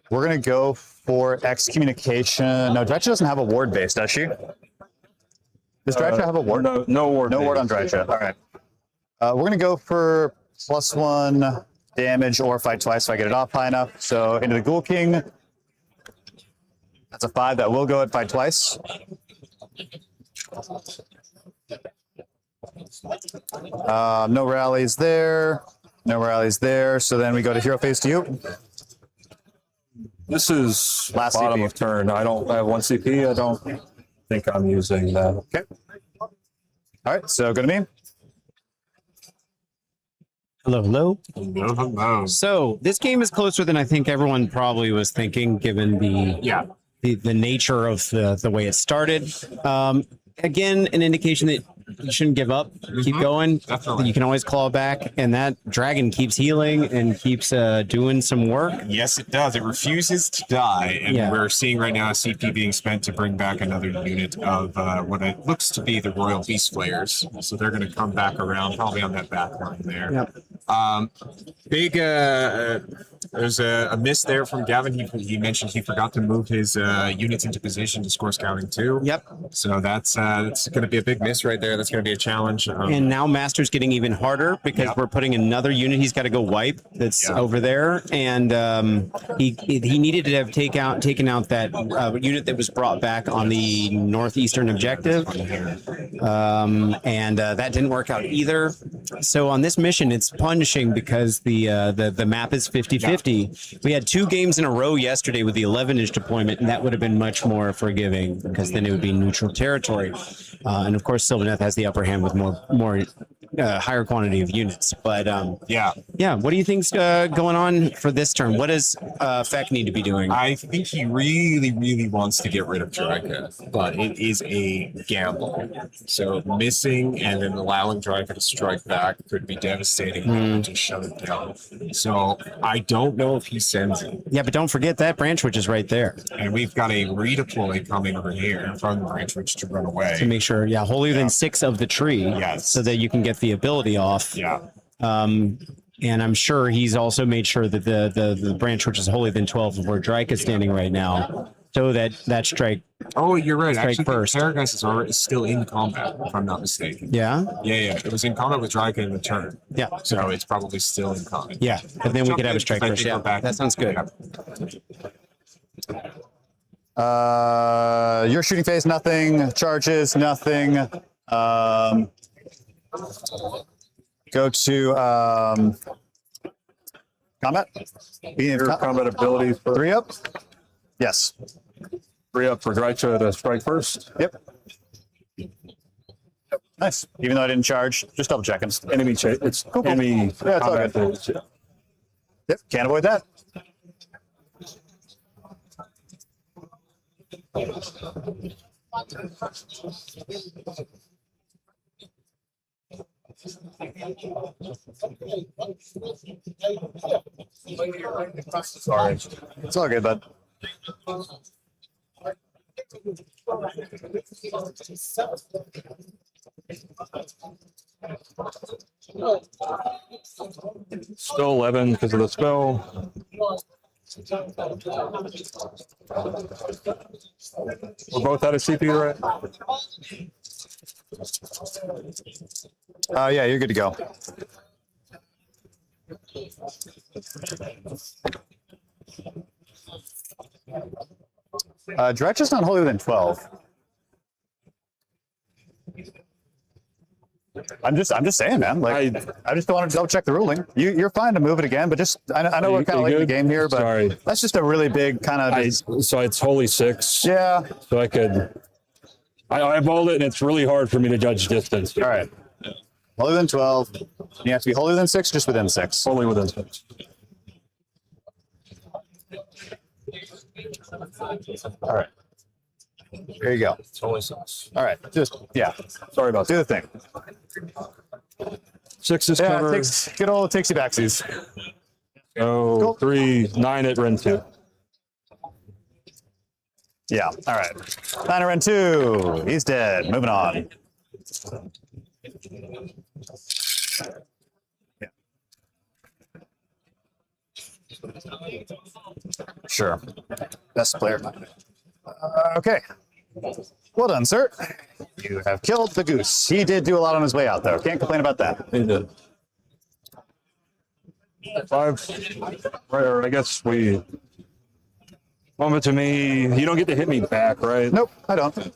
We're going to go for excommunication. No, Drycha doesn't have a ward base, does she? Does Drycha have a ward? No ward. No ward on Drycha. All right. We're going to go for +1 damage or fight twice if I get it off high enough. So into the Ghoul King. That's a 5 that will go at fight twice. No rallies there. No rallies there. So then we go to hero phase to you. This is Last bottom CP. of turn. I don't have 1 CP. I don't think I'm using that. Okay. All right. So go to me. Hello, hello. Hello, hello. So this game is closer than I think everyone probably was thinking, given the nature of the way it started. Again, an indication that you shouldn't give up. Keep going. Definitely. You can always claw back, and that dragon keeps healing and keeps doing some work. Yes, it does. It refuses to die, and Yeah. we're seeing right now a CP being spent to bring back another unit of what it looks to be the Royal Beast Flayers. So they're going to come back around, probably on that back line there. Yep. Big, there's a miss there from Gavin. He mentioned he forgot to move his units into position to score scouting too. Yep. So that's going to be a big miss right there. That's going to be a challenge. And now Master's getting even harder because Yep. we're putting another unit he's got to go wipe that's Yep. over there. And he needed to have taken out that unit that was brought back on the northeastern objective. And that didn't work out either. So on this mission, it's punishing because the map is 50-50. We had 2 games in a row yesterday with the 11-inch deployment, and that would have been much more forgiving because then it would be neutral territory. And of course, Sylvaneth has the upper hand with more higher quantity of units. But yeah, what do you think's going on for this turn? What does Feck need to be doing? I think he really, really wants to get rid of Drycha, but it is a gamble. So missing and then allowing Drycha to strike back could be devastating to shut it down. So I don't know if he sends it. Yeah, but don't forget that Branchwych is right there And we've got a redeploy coming over here from Branchwych to run away. to make sure. Yeah, holier than 6 of the tree. Yes. So that you can get the ability off. Yeah. And I'm sure he's also made sure that the branch, which is holier than 12 of where Drycha is standing right now, so that strike. Oh, you're right. Strike Actually, first. Terrageist is still in combat, if I'm not mistaken. Yeah. Yeah. It was in combat with Drycha in the turn. Yeah. So it's probably still in combat. Yeah. But then we could have a strike I first. think Yeah. we're back. That sounds good. Yeah. Your shooting phase, nothing. Charges, nothing. Go to combat. Your combat abilities for 3 up. Yes. 3 up for Drycha to strike first. Yep. Nice. Even though I didn't charge, just double checking. Enemy chase. It's enemy Yeah, it's all combat good. phase. Yep. Can't avoid that. Sorry. It's all good, bud. Still 11 because of the spell. We're both out of CPU, right? Yeah, you're good to go. Drycha's not holier than 12. I'm just saying, man. Like, I just don't want to double check the ruling. You're fine to move it again, but just I know we're kind of late in the game here, but sorry, that's just a really big kind of. So it's holy 6. Yeah. So I eyeballed it, and it's really hard for me to judge distance. All right. Holier than 12. You have to be holier than 6, just within 6. Only within 6. All right. There you go. It's only 6. All right. Just Sorry about do that. the thing. 6 is Yeah, covered. it takes good old takesy backsies. So Cool. 3, 9 at Ren 2. Yeah. All right. 9 Ren 2. He's dead. Moving on. Yeah. Sure. Best player. Okay. Well done, sir. You have killed the goose. He did do a lot on his way out, though. Can't complain about that. He did. 5. Right, or I guess we. Moment to me. You don't get to hit me back, right? Nope, I don't.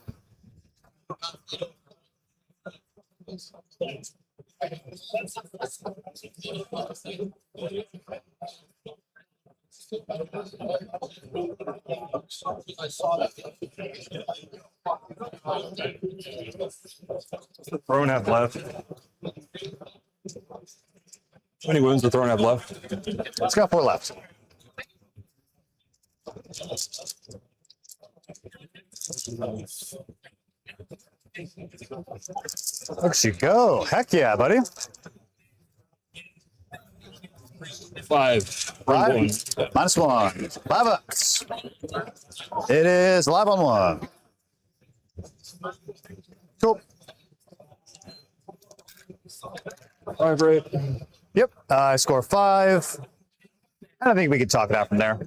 The throne have left. How many wounds the throne have left? It's got 4 left. Looks you go. Heck yeah, buddy. 5. Five. -1. $5. It is live on 1. Cool. 5, right? Yep. I score 5. And I think we could talk it out from there.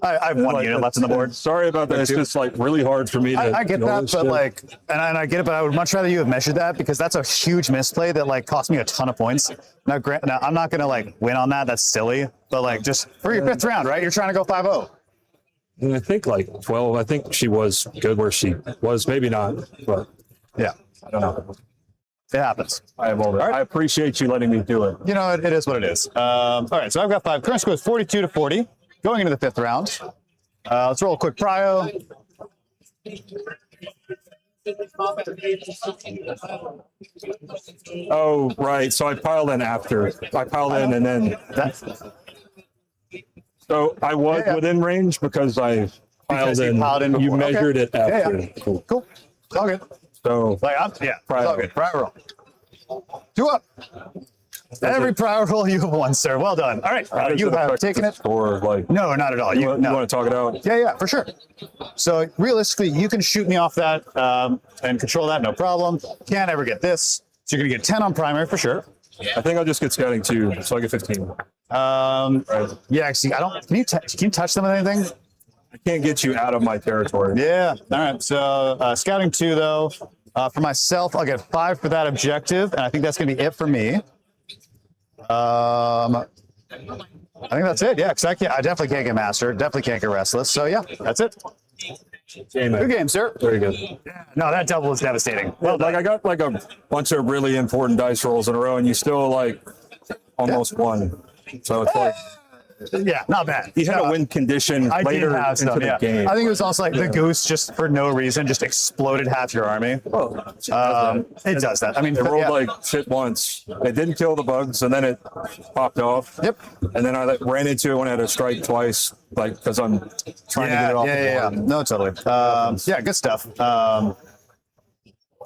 I have 1 unit left on the board. Sorry about that. It's just like really hard for me to. I get know that, this but shit. like, and I get it, but I would much rather you have measured that because that's a huge misplay that like cost me a ton of points. Now, now I'm not gonna like win on that. That's silly. But like, just for your 5th round, right? You're trying to go 5-0. And I think like 12. I think she was good where she was. Maybe not, but Yeah, I don't know. it happens. I have all that. I appreciate you letting me do it. You know, it is what it is. All right, so I've got 5. Current score is 42-40. Going into the 5th round. Let's roll a quick prio. Oh, right. So I piled in after. I piled in and then. So I was within range because I piled in. You before. measured it after. Yeah. Cool. Cool. It's all good. So Like, it's all good. Prio roll. 2 up. Every prio roll you have won, sir. Well done. All right, how does you it have affect taken the it. score? Like, No, not at all. you No. want to talk it out? Yeah, for sure. So realistically, you can shoot me off that and control that, no problem. Can't ever get this. So you're gonna get 10 on primary for sure. I think I'll just get scouting 2, so I get 15. Yeah, see, I don't. Can you touch them with anything? I can't get you out of my territory. Yeah. All right. So scouting 2 though. For myself, I'll get 5 for that objective, and I think that's gonna be it for me. I think that's it. Yeah, because I definitely can't get master. Definitely can't get restless. So yeah, that's it. Good game, sir. Very good. No, that double was devastating. Well, like I got like a bunch of really important dice rolls in a row, and you still like almost won. So it's like Yeah, not bad. you had a win condition I did later have into some, the yeah. game. I think it was also like the goose just for no reason just exploded half your army. It does that. I mean, It rolled yeah. like shit once. It didn't kill the bugs, and then it popped off. Yep. And then I like, ran into it when I had to strike twice, like because I'm trying to get it off. Yeah. No, totally. Yeah, good stuff.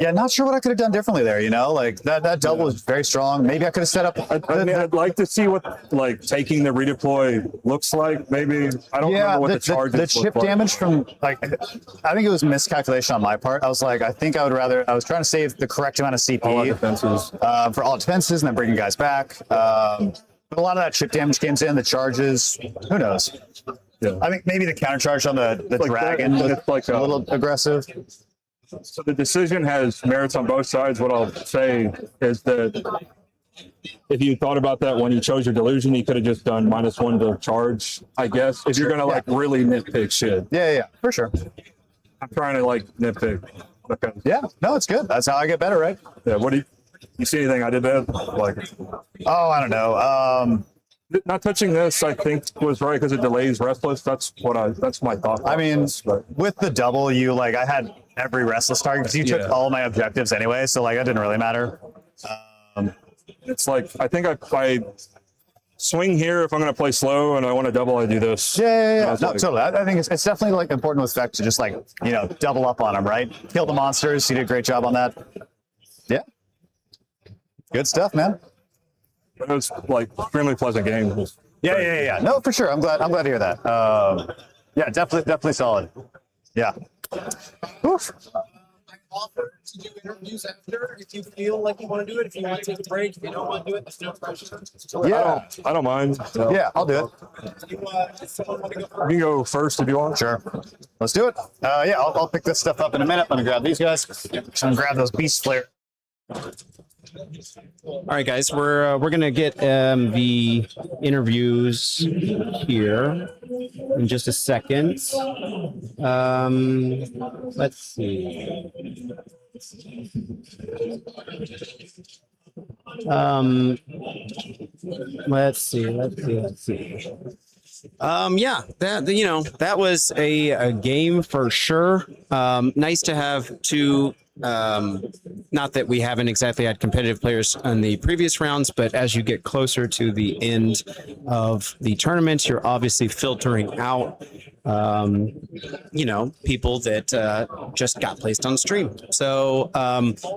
Yeah, not sure what I could have done differently there. You know, like that double was very strong. Maybe I could have set up. I mean, I'd like to see what like taking the redeploy looks like. Maybe I don't remember what the charges the chip look like. damage from like, I think it was miscalculation on my part. I was like, I think I would rather. I was trying to save the correct amount of CP All defenses. For all defenses, and then bringing guys back. But a lot of that chip damage came in. The charges, who knows? Yeah. I think maybe the counter charge on the like dragon that, was it's like a little aggressive. So the decision has merits on both sides. What I'll say is that if you thought about that when you chose your delusion, you could have just done -1 to charge, I guess. If you're gonna like really nitpick shit. Yeah, for sure. I'm trying to like nitpick. Okay. Yeah, no, it's good. That's how I get better, right? Yeah. What do you see anything I did bad? Like, Oh, I don't know. not touching this, I think was right because it delays restless. That's my thought. I mean, process, but with the double, I had every restless target because you took Yeah. all my objectives anyway, so like it didn't really matter. it's like I think I swing here if I'm going to play slow and I want to double. I do this. Yeah. was No, like- totally. I think it's definitely like important with Spec to just like double up on them, right? Kill the monsters. You did a great job on that. Yeah. Good stuff, man. It was like extremely pleasant game. It was Yeah. No, for sure. I'm glad to hear that. Yeah, definitely solid. Yeah. Oof. I offer to do interviews after if you feel like you want to do it. If you want to take a break, if you don't want to do it, there's no pressure. Yeah. I don't mind. So. Yeah, I'll do it. Does someone want to go first? You can go first if you want. Sure. Let's do it. Yeah, I'll pick this stuff up in a minute. Let me grab these guys. I'm gonna grab those beast flare. All right, guys, we're gonna get the interviews here in just a second. Let's see. Let's see. Yeah, that was a game for sure. Nice to have two. Not that we haven't exactly had competitive players on the previous rounds, but as you get closer to the end of the tournament, you're obviously filtering out, people that just got placed on stream. So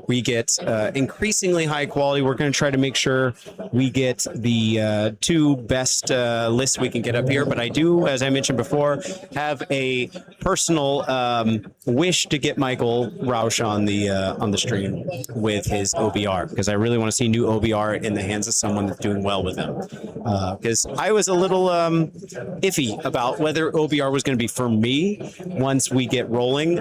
we get increasingly high quality. We're going to try to make sure we get the two best lists we can get up here. But I do, as I mentioned before, have a personal wish to get Michael Rausch on the stream with his OBR, because I really want to see new OBR in the hands of someone that's doing well with them. Because I was a little iffy about whether OBR was going to be for me once we get rolling.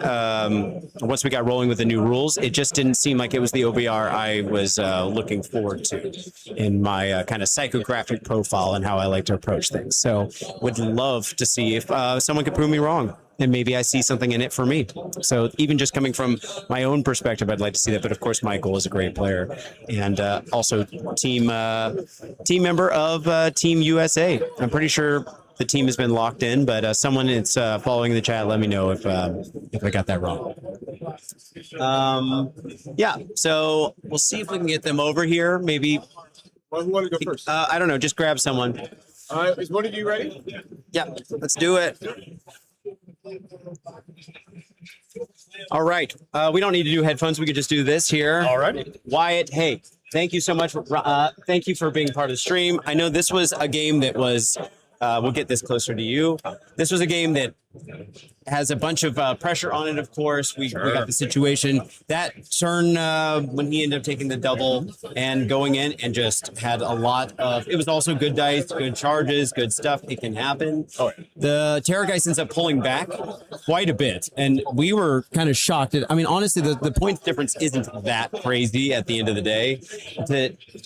Once we got rolling with the new rules, it just didn't seem like it was the OBR I was looking forward to in my kind of psychographic profile and how I like to approach things. So would love to see if someone could prove me wrong. And maybe I see something in it for me. So even just coming from my own perspective, I'd like to see that. But of course, Michael is a great player and also team member of Team USA. I'm pretty sure the team has been locked in, but someone that's following the chat, let me know if I got that wrong. Yeah, so we'll see if we can get them over here. Maybe. Well, who want to go first? I don't know. Just grab someone. Is one of you ready? Yeah, let's do it. All right. We don't need to do headphones. We could just do this here. All right. Wyatt, hey, thank you so much. Thank you for being part of the stream. I know this was a game that was, we'll get this closer to you. This was a game that has a bunch of pressure on it, of course. We got the situation. That turn when he ended up taking the double and going in and just had a lot of, it was also good dice, good charges, good stuff. It can happen. The Terrorgeist ends up pulling back quite a bit. And we were kind of shocked. I mean, honestly, the points difference isn't that crazy at the end of the day.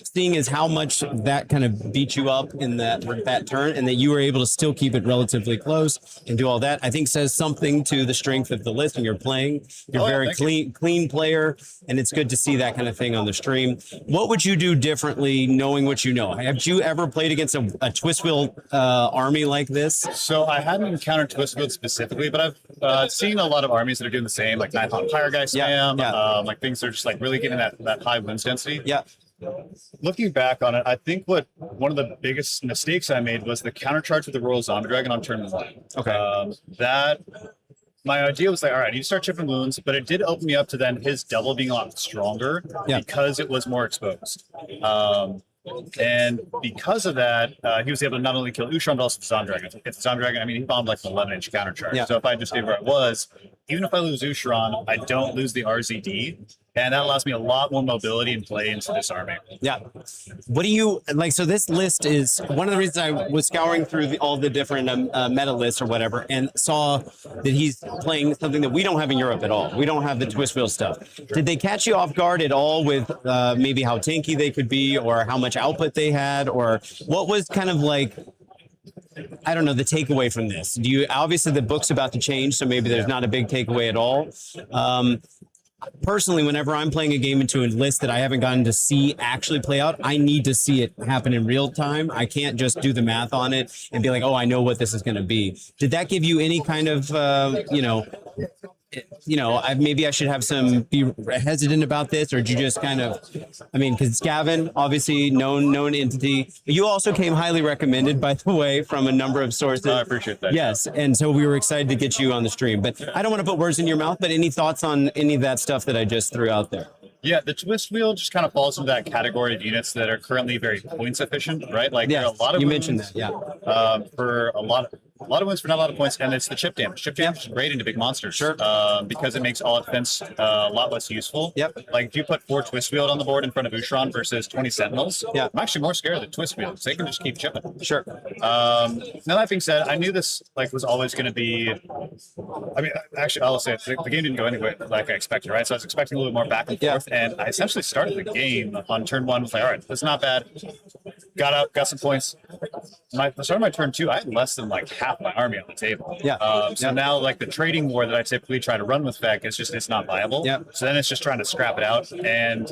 Seeing as how much that kind of beat you up in that turn and that you were able to still keep it relatively close and do all that, I think says something to the strength of the list and you're playing. You're very clean player, and it's good to see that kind of thing on the stream. What would you do differently knowing what you know? Have you ever played against a Twistweald army like this? So I hadn't encountered Twistweald specifically, but I've seen a lot of armies that are doing the same, like Nighthawk Fire Guy spam, like things that are just like really getting that high wins density. Yeah. Looking back on it, I think one of the biggest mistakes I made was the countercharge with the Royal Zombie Dragon on turn 1. Okay. That my idea was like, all right, you start chipping wounds, but it did open me up to then his double being a lot stronger because it was more exposed. And because of that, he was able to not only kill Ushron, but also the Zondragon. If the Zondragon, I mean, he bombed like an 11-inch countercharge. Yeah. So if I just stayed where I was, even if I lose Ushron, I don't lose the RZD. And that allows me a lot more mobility and play into this army. Yeah. What do you like? So this list is one of the reasons I was scouring through all the different meta lists or whatever, and saw that he's playing something that we don't have in Europe at all. We don't have the Twistweald stuff. Did they catch you off guard at all with maybe how tanky they could be, or how much output they had, or what was kind of like, I don't know, the takeaway from this? Do you, obviously the book's about to change, so maybe there's not a big takeaway at all. Personally, whenever I'm playing a game into a list that I haven't gotten to see actually play out, I need to see it happen in real time. I can't just do the math on it and be like, oh, I know what this is going to be. Did that give you any kind of, maybe I should have be hesitant about this, or did you just kind of, I mean, because Gavin, obviously known entity. You also came highly recommended, by the way, from a number of sources. I appreciate that. Yes, and so we were excited to get you on the stream. But I don't want to put words in your mouth, but any thoughts on any of that stuff that I just threw out there? Yeah, the Twistweald just kind of falls into that category of units that are currently very points efficient, right? Like there are a lot of you wounds, mentioned that, yeah. For a lot of wins for not a lot of points, and it's the chip damage. Chip damage is great into big monsters, Sure. Because it makes all defense a lot less useful. Yep. Like if you put 4 Twistweald on the board in front of Ushron versus 20 Sentinels, Yeah. I'm actually more scared of the Twistweald because they can just keep chipping. Sure. Now that being said, I knew this was always going to be. I mean, actually, I'll say it, the game didn't go anywhere like I expected, right? So I was expecting a little more back and forth, and I essentially started the game on turn 1 with like, all right, that's not bad. Got up, got some points. I started my turn 2. I had less than like half my army on the table. Yeah. So now like the trading war that I typically try to run with Fek is just it's not viable. Yeah. So then it's just trying to scrap it out, and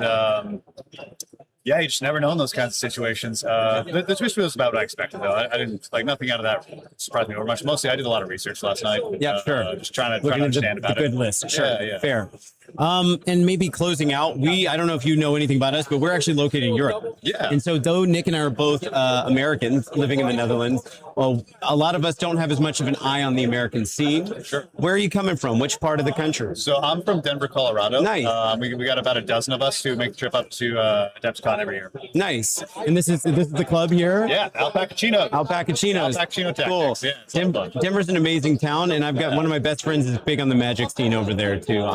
yeah, you just never know in those kinds of situations. The Twistweald was about what I expected, though. I didn't like nothing out of that surprised me over much. Mostly, I did a lot of research last night. Yeah, sure. Just trying to Looking at understand the about good it. list. Sure. Yeah. Fair. And maybe closing out, I don't know if you know anything about us, but we're actually located in Europe. Yeah. And so though Nick and I are both Americans living in the Netherlands, well, a lot of us don't have as much of an eye on the American scene. Sure. Where are you coming from? Which part of the country? So I'm from Denver, Colorado. Nice. We got about a dozen of us who make the trip up to Adepticon every year. Nice. And this is the club here? Yeah, Alpacachino. Alpacachino's. Alpacachino tactics. Cool. Yeah, it's a lot of fun. Denver's an amazing town, and I've got one of my best friends is big on the Magic scene over there too.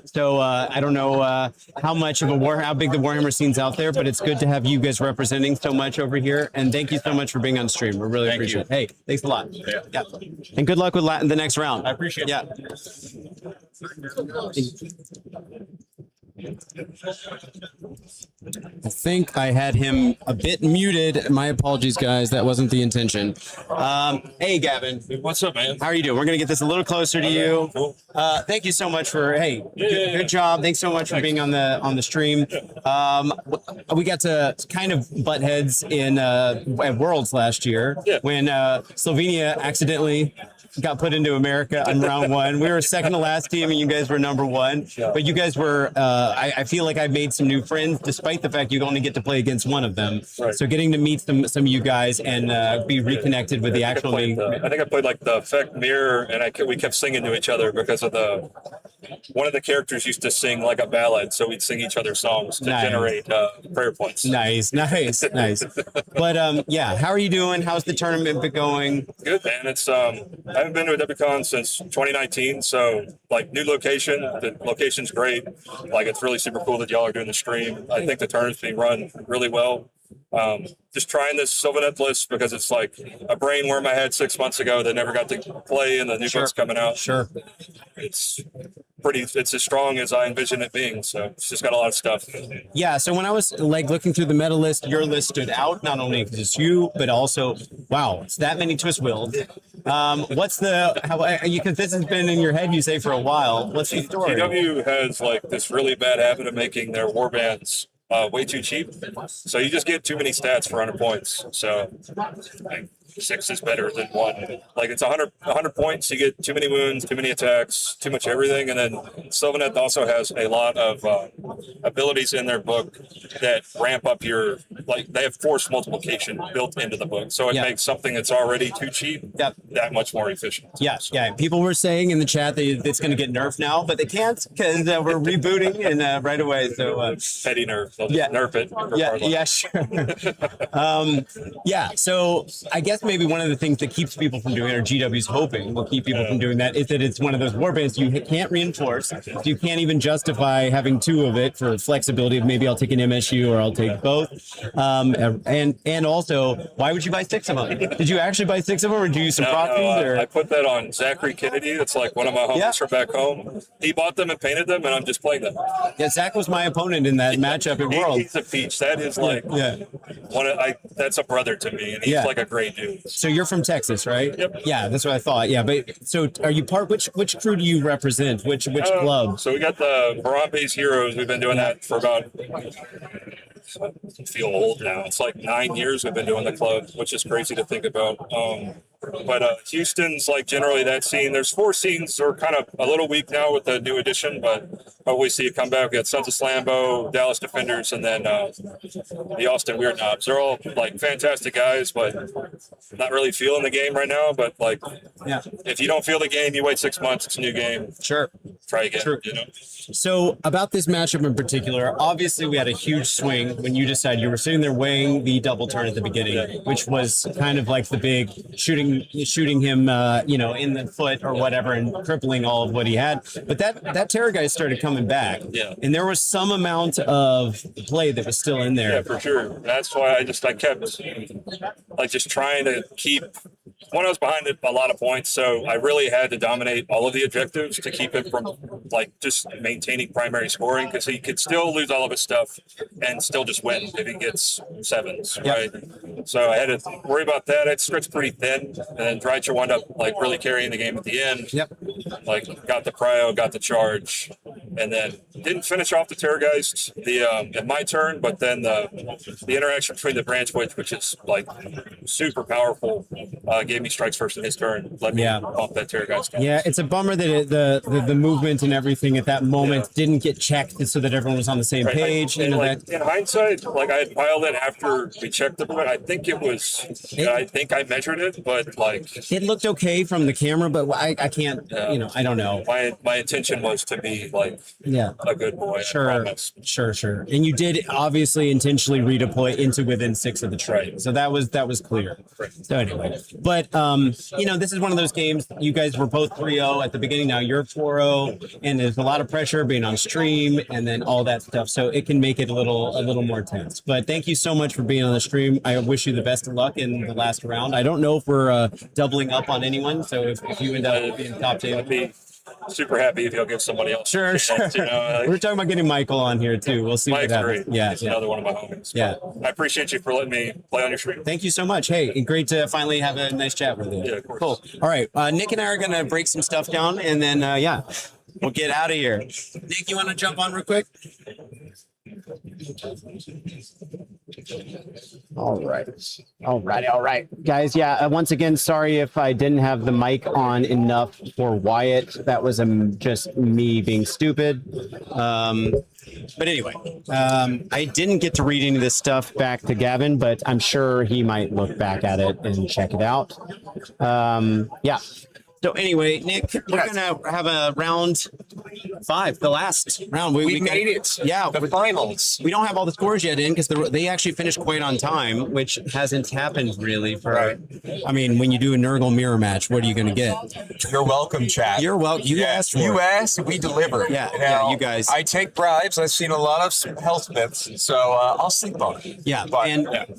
So I don't know how much of how big the Warhammer scene's out there, but it's good to have you guys representing so much over here. And thank you so much for being on stream. We really appreciate it. Hey, thanks a lot. Yeah. And good luck with the next round. I appreciate it. Yeah. I think I had him a bit muted. My apologies, guys. That wasn't the intention. Hey, Gavin. What's up, man? How are you doing? We're going to get this a little closer to you. Cool. Thank you so much for, good job. Thanks so much for being on the stream. We got to kind of butt heads at Worlds last year when Slovenia accidentally got put into America on round 1. We were second to last team and you guys were number 1. But you guys were, I feel like I've made some new friends despite the fact you only get to play against one of them. Right. So getting to meet some of you guys and be reconnected with the actual main. I think I played like the Fek Mirror, and we kept singing to each other because of one of the characters used to sing like a ballad, so we'd sing each other songs to generate prayer points. Nice. But yeah, how are you doing? How's the tournament been going? Good, man. It's I haven't been to Adepticon since 2019, so like new location. The location's great. Like it's really super cool that y'all are doing the stream. I think the tournament's being run really well. Just trying this Sylvaneth list because it's like a brainworm I had 6 months ago that never got to play, and the new book's coming out. Sure. It's as strong as I envision it being. So it's just got a lot of stuff. Yeah. So when I was like looking through the meta list, your list stood out, not only because it's you, but also, wow, it's that many Twistweald. What's because this has been in your head, you say, for a while. What's the story? TW has like this really bad habit of making their warbands way too cheap. So you just get too many stats for 100 points. So 6 is better than 1. Like it's 100 points, you get too many wounds, too many attacks, too much everything. And then Sylvaneth also has a lot of abilities in their book that ramp up your, like they have force multiplication built into the book. So it makes something that's already too cheap that much more efficient. Yeah, yeah. People were saying in the chat that it's going to get nerfed now, but they can't because we're rebooting and right away. So petty nerf. They'll just nerf it. Yeah, sure. Yeah. So I guess maybe one of the things that keeps people from doing it, or GW's hoping will keep people from doing that, is that it's one of those warbands you can't reinforce. So you can't even justify having 2 of it for flexibility of maybe I'll take an MSU or I'll take both. And also, why would you buy 6 of them? Did you actually buy 6 of them, or did you use some proxies? I put that on Zachary Kennedy. That's like one of my homies from back home. He bought them and painted them, and I'm just playing them. Yeah, Zach was my opponent in that matchup at World. He's a peach. That is like that's a brother to me, and he's like a great dude. So you're from Texas, right? Yep. Yeah, that's what I thought. Yeah, but so are you part? Which crew do you represent? Which club? So we got the Moran-based Heroes. We've been doing that for about. I feel old now. It's like 9 years we've been doing the club, which is crazy to think about. But Houston's like generally that scene. There's 4 scenes. We're kind of a little weak now with the new edition, but we see it come back. We got Sons of Slambo, Dallas Defenders, and then the Austin Weird Knobs. They're all like fantastic guys, but not really feeling the game right now. But like, if you don't feel the game, you wait 6 months. It's a new game. Sure. Try again. Sure. You know. So about this matchup in particular, obviously we had a huge swing when you decided you were sitting there weighing the double turn at the beginning, which was kind of like the big shooting him, in the foot or whatever, and crippling all of what he had. But that Terror guy started coming back, and there was some amount of play that was still in there. Yeah, for sure. That's why I kept like just trying to keep. One, I was behind it a lot of points, so I really had to dominate all of the objectives to keep it from like just maintaining primary scoring, because he could still lose all of his stuff and still just win if he gets 7s, right? So I had to worry about that. It stretched pretty thin, and then Drycha wound up like really carrying the game at the end. Like got the cryo, got the charge, and then didn't finish off the Terrorgeist in my turn, but then the interaction between the Branchwych, which is like super powerful, gave me strikes first in his turn, let me bump that Terrorgeist down. Yeah, it's a bummer that the movement and everything at that moment didn't get checked so that everyone was on the same page. In hindsight, like I had piled it after we checked the movement. I think I measured it, but like it looked okay from the camera, but I can't, I don't know. My intention was to be like a good boy. Sure. And you did obviously intentionally redeploy into within 6 of the trade. So that was clear. So anyway, but this is one of those games. You guys were both 3-0 at the beginning. Now you're 4-0, and there's a lot of pressure being on stream and then all that stuff. So it can make it a little more tense. But thank you so much for being on the stream. I wish you the best of luck in the last round. I don't know if we're doubling up on anyone. So if you end up being top table, I'd be super happy if you'll give somebody else. Sure. We're talking about getting Michael on here too. We'll see Mike's what happens. great. He's another one of my homies. Yeah. I appreciate you for letting me play on your stream. Thank you so much. Hey, great to finally have a nice chat with you. Yeah, of course. Cool. All right. Nick and I are going to break some stuff down, and then, we'll get out of here. Nick, you want to jump on real quick? All right. Guys, once again, sorry if I didn't have the mic on enough for Wyatt. That was just me being stupid. But anyway, I didn't get to read any of this stuff back to Gavin, but I'm sure he might look back at it and check it out. So anyway, Nick, we're gonna have a round 5, the last round. We made it. Yeah, the finals. We don't have all the scores yet in because they actually finished quite on time, which hasn't happened really for. I mean, when you do a Nurgle mirror match, what are you gonna get? You're welcome, chat. You're welcome. You asked for it. You asked, we deliver. Yeah, you guys. I take bribes. I've seen a lot of health myths, so I'll sleep on it. Yeah,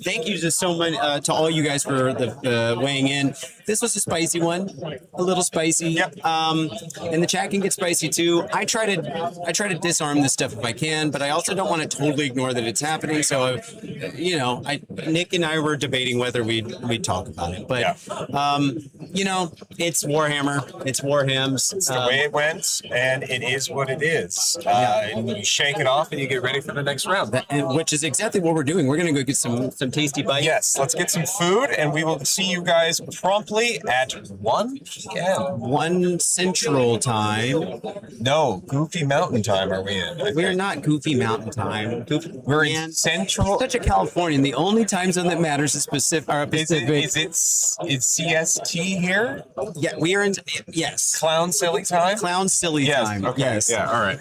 thank you just so much to all you guys for the weighing in. This was a spicy one, a little spicy. And the chat can get spicy too. I try to disarm this stuff if I can, but I also don't want to totally ignore that it's happening. So, you know, Nick and I were debating whether we'd talk about it, but you know, it's Warhammer, it's Warhams. It's the way it went, and it is what it is. And you shake it off, and you get ready for the next round. Which is exactly what we're doing. We're gonna go get some tasty bites. Yes, let's get some food, and we will see you guys promptly at 1 p.m. 1 Central Time. No, Goofy Mountain Time are we in? We're not Goofy Mountain Time. We're in Central. Such a Californian. The only time zone that matters is Pacific. Is CST here? Yeah, we are in. Yes. Clown silly time? Clown silly time. Okay. Yes. Yeah, all right.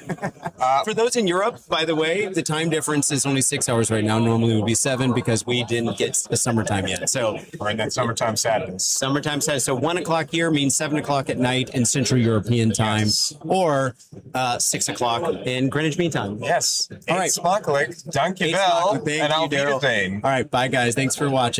For those in Europe, by the way, the time difference is only 6 hours right now. Normally it would be 7 because we didn't get the summertime yet. So We're in that summertime sadness. summertime says so 1 o'clock here means 7 o'clock at night in Central European time, or 6 o'clock in Greenwich Mean Time. Yes. All right. Smakelijk, dank je Hey, wel, Smakelijk, thank and I'll you, be Daryl. the thing. All right, bye guys. Thanks for watching.